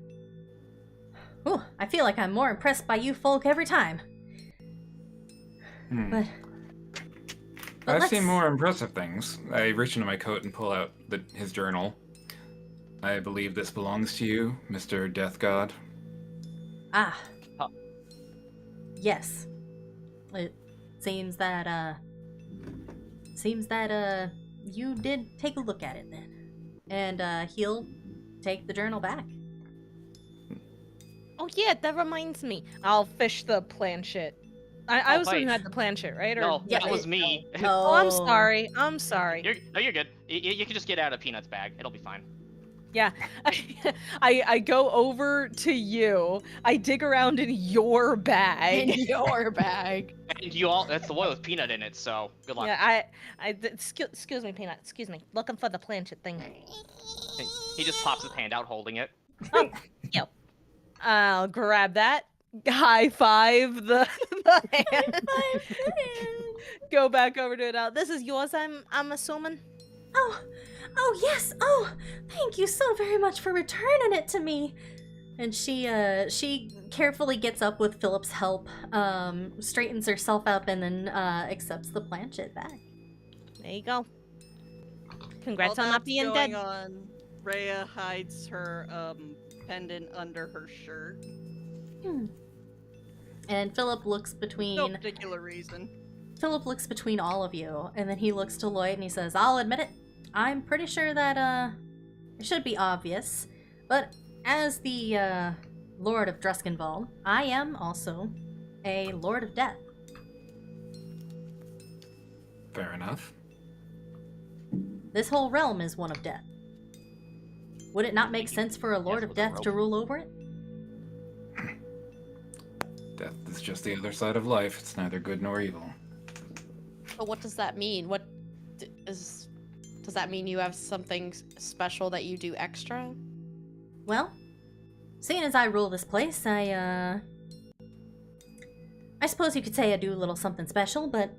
feel like I'm more impressed by you folk every time. But I've let's- seen more impressive things. I reach into my coat and pull out his journal. I believe this belongs to you, Mr. Death God. Ah. Huh. Yes. It seems that you did take a look at it then. And he'll take the journal back. Oh yeah, that reminds me. I'll fish the planchet. I Oh, was the one who wait. had the planchet, right? Or No, Yeah, that was me. Oh, I'm sorry. I'm sorry. You're good. You can just get out of Peanut's bag. It'll be fine. Yeah. I go over to you. I dig around in your In bag. your bag. And you all, that's the one with Peanut in it, so good luck. Yeah, excuse me, Peanut. Excuse me. Looking for the planchet thing. He just pops his hand out holding it. I'll grab that. High five the hand. Go back over to it out. This is yours, I'm assuming. Oh yes. Oh, thank you so very much for returning it to me. And she carefully gets up with Philip's help, straightens herself up, and then accepts the planchet back. There you go. Congrats While on not that's being going dead. on, Rhea hides her pendant under her shirt. And Philip looks between No particular reason. Philip looks between all of you, and then he looks to Lloyd and he says, I'll admit it, I'm pretty sure that, it should be obvious, but as the, Lord of Druskenwald, I am also a Lord of Death. Fair enough. This whole realm is one of death. Would it not make sense for a Lord of Death to rule over it? Death is just the other side of life. It's neither good nor evil. But what does that mean? Does that mean you have something special that you do extra? Well, seeing as I rule this place, I suppose you could say I do a little something special, but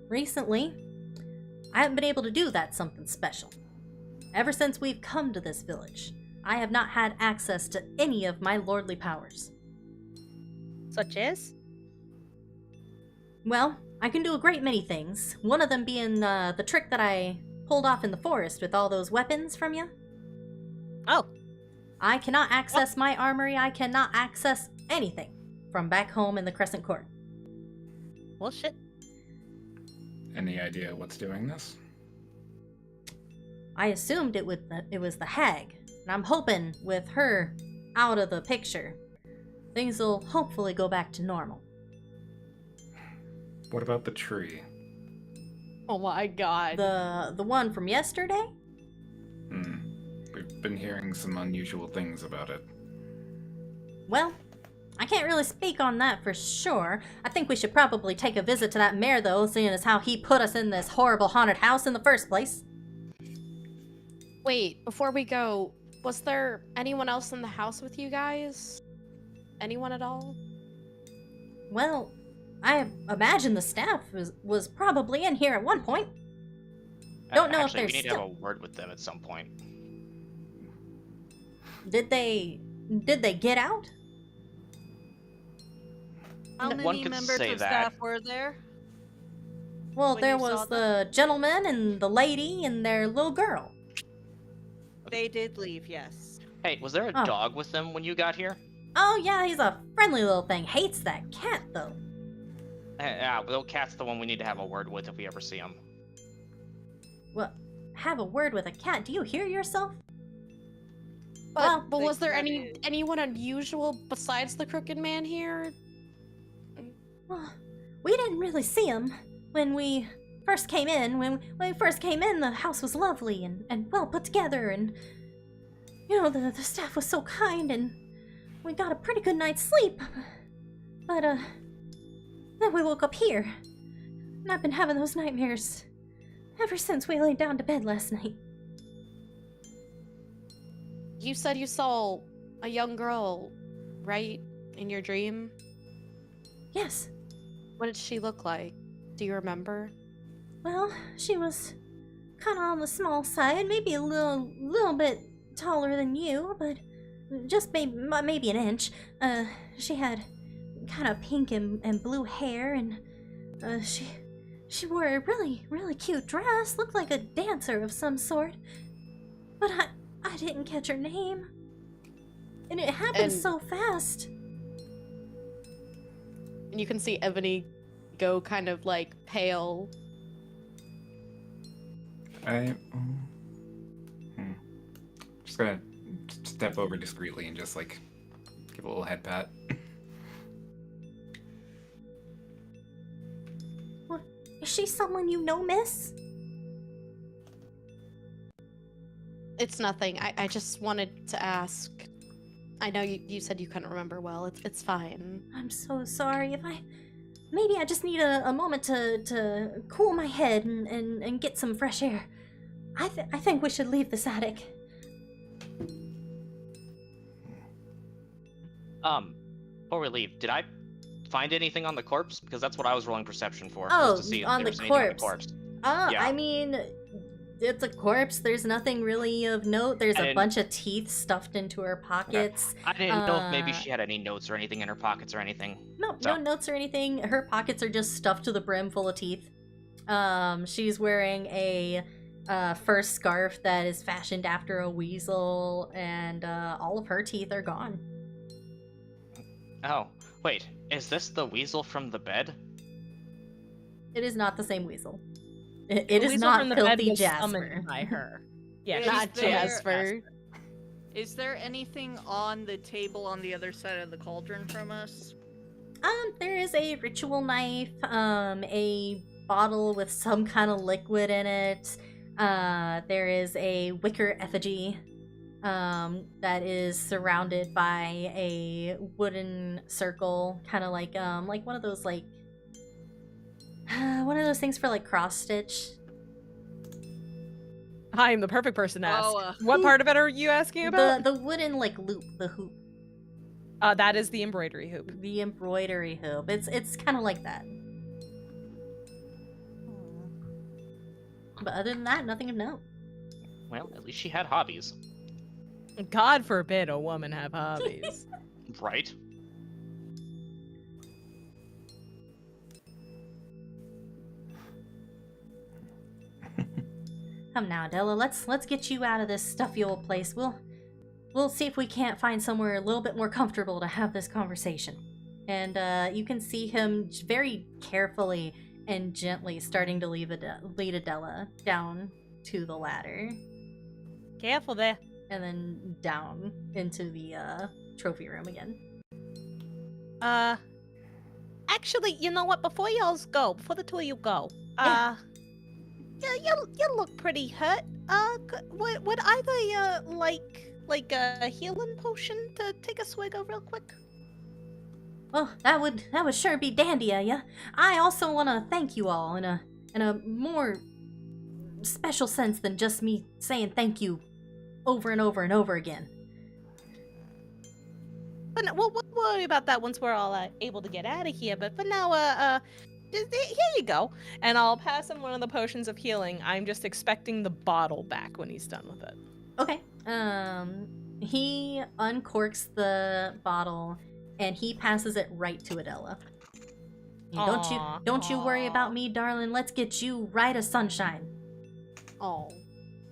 recently, I haven't been able to do that something special. Ever since we've come to this village, I have not had access to any of my lordly powers. Such as? Well, I can do a great many things, one of them being the trick that I pulled off in the forest with all those weapons from you. Oh. I cannot access my armory, I cannot access anything from back home in the Crescent Court. Well, shit. Any idea what's doing this? I assumed it was the hag, and I'm hoping with her out of the picture, things will hopefully go back to normal. What about the tree? Oh my god. The one from yesterday? We've been hearing some unusual things about it. Well, I can't really speak on that for sure. I think we should probably take a visit to that mayor, though, seeing as how he put us in this horrible haunted house in the first place. Wait, before we go, was there anyone else in the house with you guys? Anyone at all? Well, I imagine the staff was probably in here at one point. Don't know Actually, if we they're need to have a word with them at some point. Did they get out? How One many could members say of that. staff were there? Well, When there you saw was the gentleman and the lady and their little girl. They did leave, yes. Hey, was there a Oh. dog with them when you got here? Oh yeah, he's a friendly little thing. Hates that cat though. Yeah, well, cat's the one we need to have a word with if we ever see him. Well, have a word with a cat. Do you hear yourself? But They was there said it. anyone unusual besides the crooked man here? Well, we didn't really see him when we first came in. When we first came in, the house was lovely and well put together, and you know the staff was so kind, and we got a pretty good night's sleep. But then we woke up here, and I've been having those nightmares ever since we laid down to bed last night. You said you saw a young girl, right? In your dream? Yes. What did she look like? Do you remember? Well, she was kind of on the small side, maybe a little bit taller than you, but just maybe an inch. She had kind of pink and blue hair, and she wore a really cute dress, looked like a dancer of some sort. But I didn't catch her name, and it happened And- so fast. And you can see Ebony go kind of like pale. Just gonna step over discreetly and just like give a little head pat. What? Is she someone you know, miss? It's nothing. I just wanted to ask. I know you said you couldn't remember well. It's fine. I'm so sorry. Maybe I just need a moment to cool my head and get some fresh air. I think we should leave this attic. Before we leave, did I find anything on the corpse? Because that's what I was rolling perception for. Oh, was to see if on there the was anything on the corpse. corpse. Yeah. I mean, it's a corpse. There's nothing really of note. There's I a didn't- bunch of teeth stuffed into her pockets. I didn't know if maybe Uh, she had any notes or anything in her pockets or anything. No So- notes or anything. Her pockets are just stuffed to the brim full of teeth. She's wearing a fur scarf that is fashioned after a weasel, and all of her teeth are gone. Oh, wait, is this the weasel from the bed? It is not the same weasel. It The is weasel not from the bed filthy was Jasper. summoned by her. Yeah, Is Not there- Jasper. Is there anything on the table on the other side of the cauldron from us? There is a ritual knife, a bottle with some kind of liquid in it. There is a wicker effigy, that is surrounded by a wooden circle, kind of like one of those one of those things for like cross stitch. I am the perfect person to ask. Oh, What part of it are you asking about? The wooden like loop, the hoop, That is the embroidery hoop. the embroidery hoop. It's kind of like that. But other than that, nothing of note. Well, at least she had hobbies. God forbid a woman have hobbies. Right? Come now, Della. Let's get you out of this stuffy old place. We'll see if we can't find somewhere a little bit more comfortable to have this conversation. And you can see him very carefully and gently starting to lead Adela down to the ladder, Careful there. and then down into the trophy room again. Actually, you know what? Before the two of you go, Yeah. yeah, you look pretty hurt. Would either like a healing potion to take a swig of real quick? Well, that would sure be dandy of ya. I also want to thank you all in a more special sense than just me saying thank you over and over and over again. But we'll worry about that once we're all able to get out of here. But for now, here you go. And I'll pass him one of the potions of healing. I'm just expecting the bottle back when he's done with it. Okay. He uncorks the bottle and he passes it right to Adela. Don't you worry about me, darling. Let's get you right as sunshine. Oh. Well,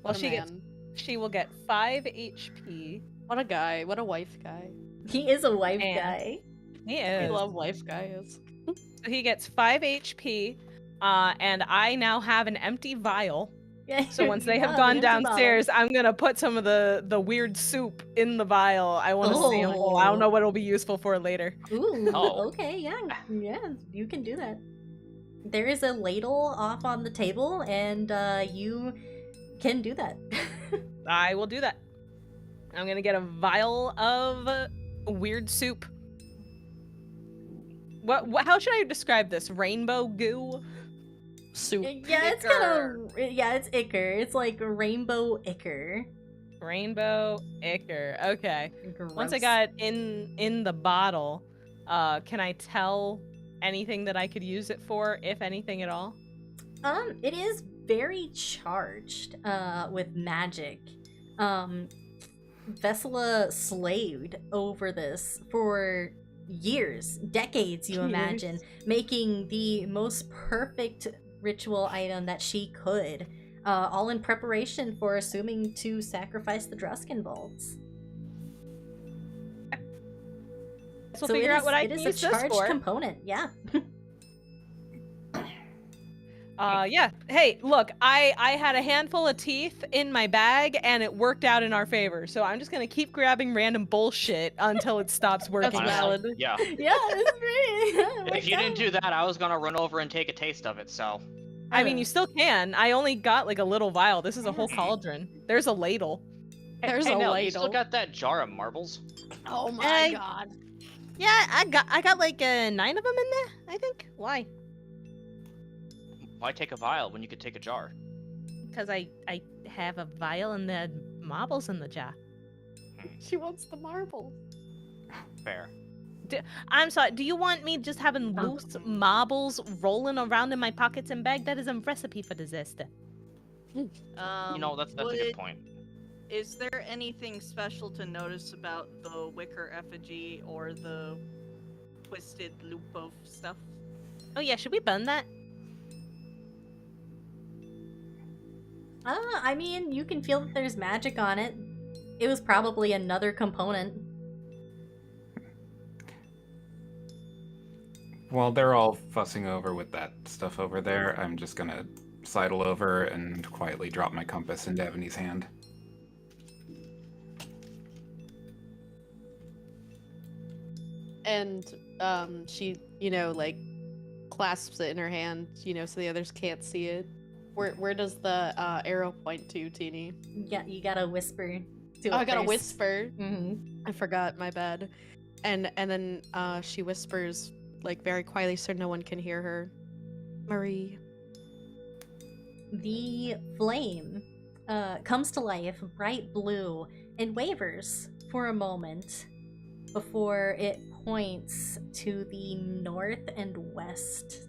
What a she gets- man. She will get 5 HP. What a guy. What a wife guy. He is a wife And- guy. He I is. love wife guys. So he gets 5 HP, and I now have an empty vial. Yeah, So once they you have got gone an empty downstairs, I'm gonna put some of the weird soup in the vial. I want to sample. I don't know what it'll be useful for later. bottle. Ooh, Oh. okay, yeah, you can do that. There is a ladle off on the table, and you can do that. I will do that. I'm gonna get a vial of weird soup. What? How should I describe this? Rainbow goo? Soup. Yeah, it's kind of it's ichor. It's like rainbow ichor. Rainbow ichor. Okay. Once I Gross. got in the bottle, can I tell anything that I could use it for, if anything at all? It is very charged, with magic. Vesela slaved over this for years, decades, you imagine, making the most perfect ritual item that she could, all in preparation for assuming to sacrifice the Druskin bolts. So we'll figure out what I it can is use a this charged for. component, yeah. Yeah. Hey, look, I had a handful of teeth in my bag, and it worked out in our favor. So I'm just gonna keep grabbing random bullshit until it stops working. That's valid. Yeah. Yeah, it's great. If you didn't do that, I was gonna run over and take a taste of it, so. I mean, you still can. I only got like a little vial. This is a whole cauldron. There's a ladle. There's Hey, a Nell, ladle. you still got that jar of marbles? Oh my Uh, god. Yeah, I got like 9 of them in there. I think. Why? Why take a vial when you could take a jar? Because I have a vial and the marbles in the jar. She wants the marble. Fair. I'm sorry. Do you want me just having Oh. loose marbles rolling around in my pockets and bag? That is a recipe for disaster. You know, that's a good point. Is there anything special to notice about the wicker effigy or the twisted loop of stuff? Oh yeah, should we burn that? I mean, you can feel that there's magic on it. It was probably another component. While they're all fussing over with that stuff over there, I'm just gonna sidle over and quietly drop my compass into Ebony's hand. And she, like clasps it in her hand, so the others can't see it. Where does the arrow point to, Teeny? Yeah, you gotta whisper to it I gotta first. whisper. Mm-hmm. I forgot, my bad. And then she whispers, like, very quietly so no one can hear her. Marie. The flame comes to life, bright blue, and wavers for a moment before it points to the north and west.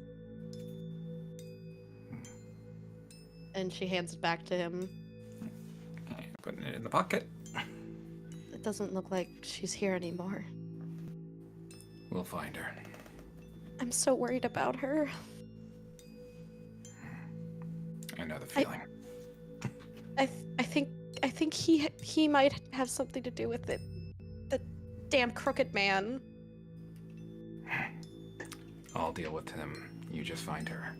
And she hands it back to him. Putting it in the pocket. It doesn't look like she's here anymore. We'll find her. I'm so worried about her. I know the feeling. I think he might have something to do with it. The damn crooked man. I'll deal with him. You just find her.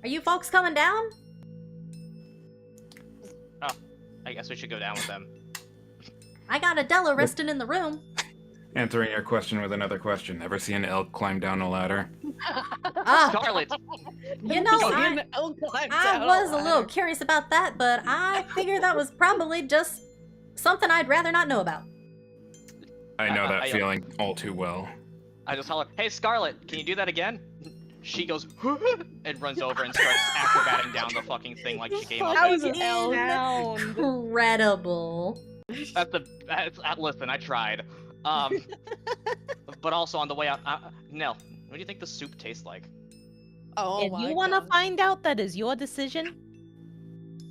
Are you folks coming down? Oh, I guess we should go down with them. I got Adela resting in the room. Answering your question with another question. Ever see an elk climb down a ladder? Scarlet! You know, I was a little curious about that, but I figured that was probably just something I'd rather not know about. I know that feeling all too well. I just holler, hey Scarlet, can you do that again? She goes, and runs over and starts acrobating down the fucking thing like she came up That with. was Incredible. Listen, I tried. But also on the way out, Nell, what do you think the soup tastes like? Oh, If my you want to God. find out, that is your decision.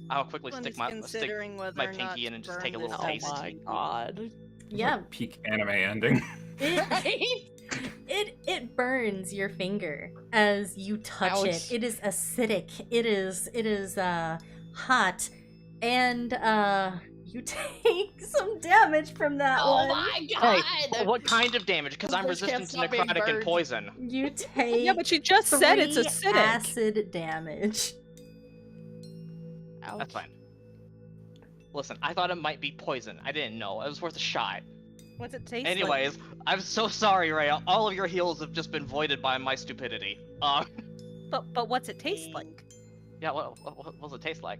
I'll quickly One's stick my considering whether my or not pinky in to and just burn take a little this taste. Oh my God. Yeah, Like peak anime ending. it burns your finger as you touch Ouch. it. It is acidic. It is hot, and you take some damage from that Oh one. my God. Hey, what kind of damage? Because I'm This bitch can't resistant to stop being necrotic and burned. poison. You take Yeah, but she just said it's 3 acidic. acid damage. Ouch. That's fine. Listen, I thought it might be poison. I didn't know. It was worth a shot. What's it taste Anyways, I'm so sorry, Ray. All of your heals have just been voided by my stupidity. like? But what's it taste like? Yeah, what does it taste like?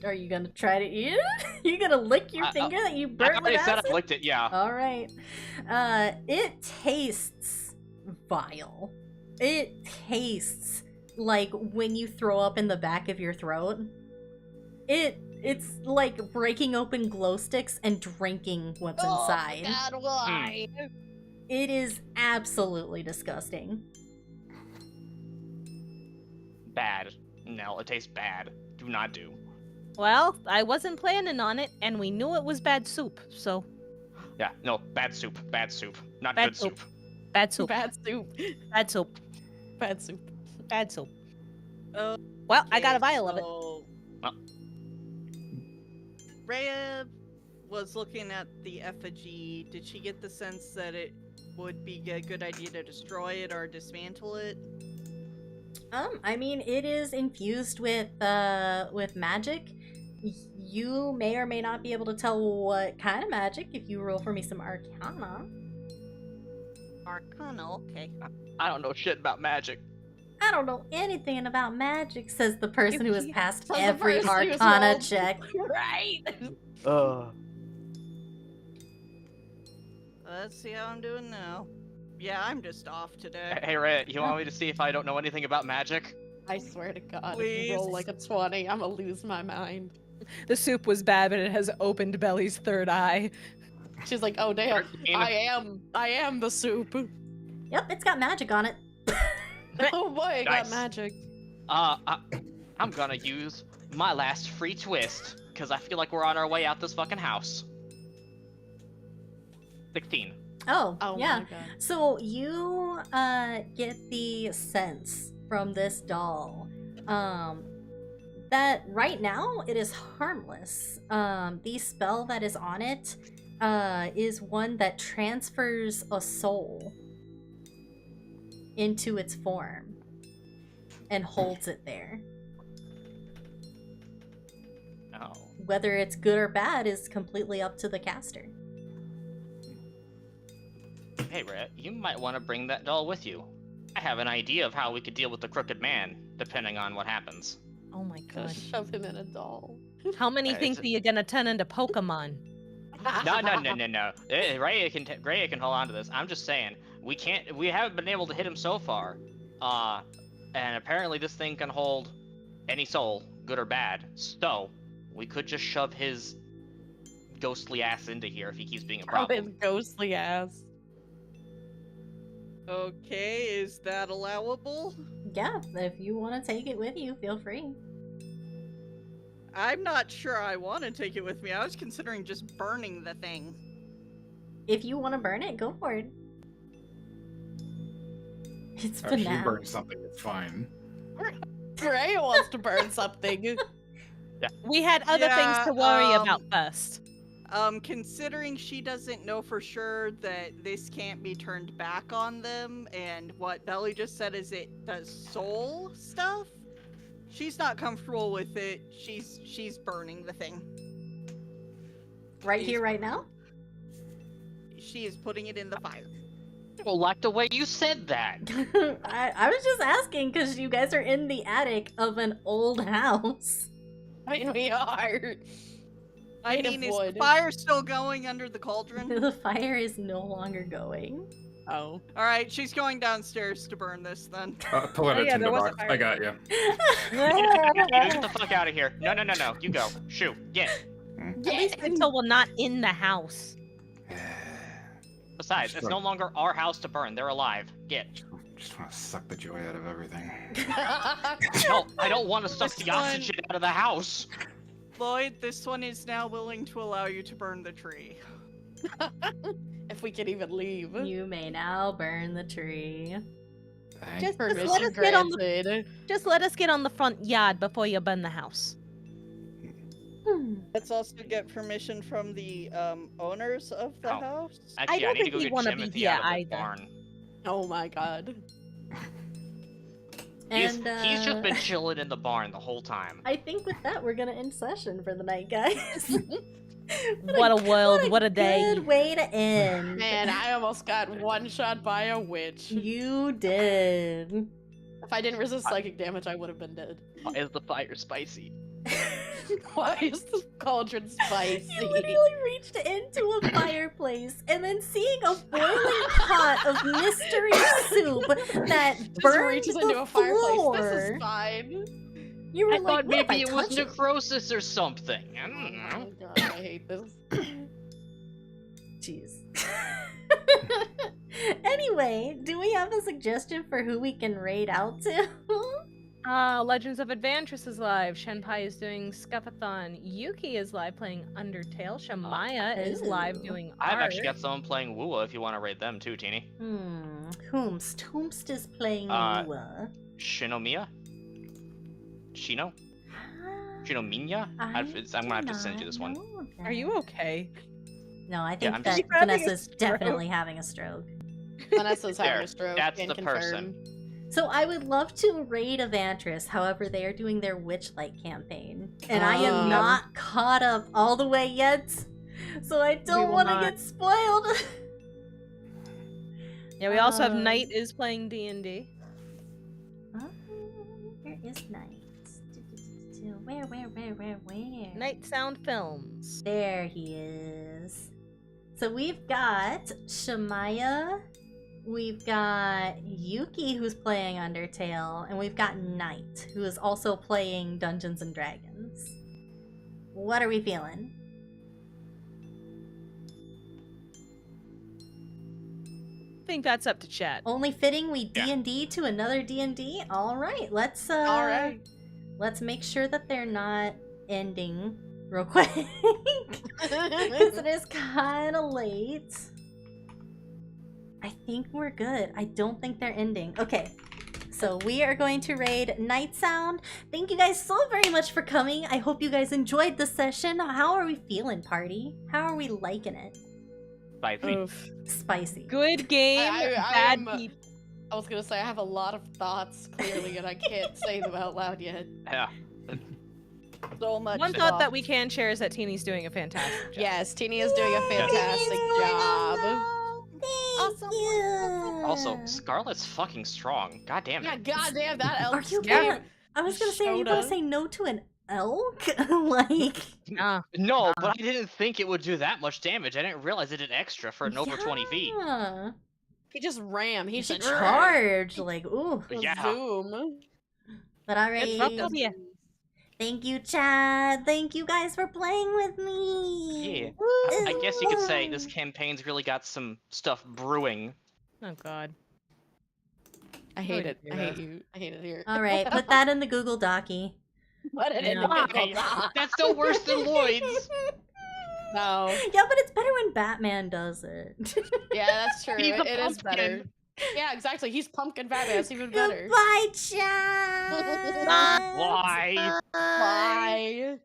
Are you gonna try to eat it? You gonna lick your finger that you I burnt already with said acid? I licked it, yeah. All right. It tastes vile. It tastes like when you throw up in the back of your throat. It's like breaking open glow sticks and drinking what's inside. Oh, God, why? It is absolutely disgusting. Bad. No, it tastes bad. Do not do. Well, I wasn't planning on it, and we knew it was bad soup, so Yeah, no, bad soup. Bad soup. Not Bad good soup. bad soup, Bad soup. bad soup, Bad soup. bad soup. Well, I got a vial of it. So... Well. Rhea was looking at the effigy. Did she get the sense that it would be a good idea to destroy it or dismantle it? I mean, it is infused with magic. You may or may not be able to tell what kind of magic if you roll for me some Arcana. Arcana, okay. I don't know shit about magic. I don't know anything about magic, says the person who has passed Says the every person who's Arcana rolled. check. Right. Let's see how I'm doing now. Yeah, I'm just off today. Hey, Ray, you want me to see if I don't know anything about magic? I swear to God, if Please. you roll like a 20, I'm gonna lose my mind. The soup was bad, but it has opened Belly's third eye. She's like, oh damn, 13. I am the soup. Yep, it's got magic on it. Oh boy, I Nice. got magic. I'm gonna use my last free twist, because I feel like we're on our way out this fucking house. 16. Oh, Oh yeah. my God. So you get the sense from this doll. That right now it is harmless. The spell that is on it is one that transfers a soul into its form and holds it there. Oh. Whether it's good or bad is completely up to the caster. Hey, Rhett, you might want to bring that doll with you. I have an idea of how we could deal with the crooked man, depending on what happens. Oh my Gonna god. shove him in a doll. How many It's- think that you're gonna turn into Pokemon? No. Rhea can hold on to this. I'm just saying, we haven't been able to hit him so far. And apparently this thing can hold any soul, good or bad. So, we could just shove his ghostly ass into here if he keeps being a Oh, problem. his ghostly ass. Okay, is that allowable? Yeah, if you want to take it with you, feel free. I'm not sure I want to take it with me. I was considering just burning the thing. If you want to burn it, go for it. It's Or if you banana. burn something, it's fine. Rhea wants to burn something. We had other Yeah, things to worry about first. Considering she doesn't know for sure that this can't be turned back on them, and what Belly just said is it does soul stuff, she's not comfortable with it. She's burning the thing. Right here, right now? She is putting it in the fire. Well, like the way you said that. I was just asking because you guys are in the attic of an old house. I mean, we are. I Made of mean, is wood. the fire still going under the cauldron? The fire is no longer going. Oh. Alright, she's going downstairs to burn this then. Pull out Oh, a yeah, there was a tinderbox. fire. I got you. You get the fuck out of here. No. You go. Shoot. Get. At least until we're not in the house. Besides, it's no longer our house to burn. They're alive. Get. Just want to suck the joy out of everything. No, I don't want to suck This the oxygen out of the house. Lloyd, this one is now willing to allow you to burn the tree. If we can even leave. You may now burn the tree. Thank Just Permission let us get on the granted. just let us get on the front yard before you burn the house. Let's also get permission from the owners of the Oh. house. Actually, I, don't need to think go we'd get wanna be Timothy here out of the either. barn. Oh my god. He's And just been chilling in the barn the whole time. I think with that we're gonna end session for the night, guys. What a world, what a day. Good way to end. Man, I almost got one shot by a witch. You did. If I didn't resist psychic damage, I would have been dead. Why is the fire spicy? Why is the cauldron spicy? You literally reached into a fireplace and then seeing a boiling pot of mystery soup that Just burned reaches the into a floor. fireplace. This is fine. You were I like, thought what if maybe I it was touch it? necrosis or something. I don't Oh know. god, I hate this. Jeez. Anyway, do we have a suggestion for who we can raid out to? Legends of Adventures is live. Shenpai is doing Scuffathon. Yuki is live playing Undertale. Shamaya is live Ooh. doing I've art. actually got someone playing Wooa if you want to raid them too, Teeny. Whomst. Whomst is playing Lua. Shinomiya? Shino? Shinomiya? I'm gonna have to send you this one. Are you okay? No, I think I'm that just- Having a Vanessa's stroke. definitely having a stroke. Vanessa's having There, a stroke. that's can the confirm. person. So I would love to raid Evantris, however they are doing their Witchlight campaign. And I am not caught up all the way yet. So I don't will want to not. get spoiled. Yeah, we also have Um, Knight is playing D&D. Where is Knight? Where? Night Sound Films. There he is. So we've got Shamaya, we've got Yuki who's playing Undertale, and we've got Knight who is also playing Dungeons and Dragons. What are we feeling? I think that's up to chat. Only fitting we Yeah. D&D to another D&D? All right, let's All right. let's make sure that they're not ending real quick. Because it is kind of late. I think we're good. I don't think they're ending. Okay. So we are going to raid Night Sound. Thank you guys so very much for coming. I hope you guys enjoyed the session. How are we feeling, party? How are we liking it? Spicy. Good game, bad people. I was gonna say I have a lot of thoughts clearly, and I can't say them out loud yet. Yeah. So much. One thought that we can share is that Teeny's doing a fantastic job. Yes, Teeny is doing a fantastic job. Thank you. Also, Scarlet's fucking strong. God damn it. Yeah, goddamn that elk. Are you gonna? I was gonna say, are you gonna say no to an elk? Like. No, but I didn't think it would do that much damage. I didn't realize it did extra for an over 20 feet. He just ram. He should said charge. Like, ooh. Yeah. Zoom. But alright. Thank you, Chad. Thank you guys for playing with me. Yeah. I guess you could say this campaign's really got some stuff brewing. Oh god. I hate it. I hate you. I hate it here. Alright, put that in the Google Docky. Put it in the Google Doc. That's no worse than Lloyd's. No. Yeah, but it's better when Batman does it. Yeah, that's true. He's a It is better. pumpkin. Yeah, exactly. He's Pumpkin Batman. It's even better. Goodbye, Chad. Why? Bye.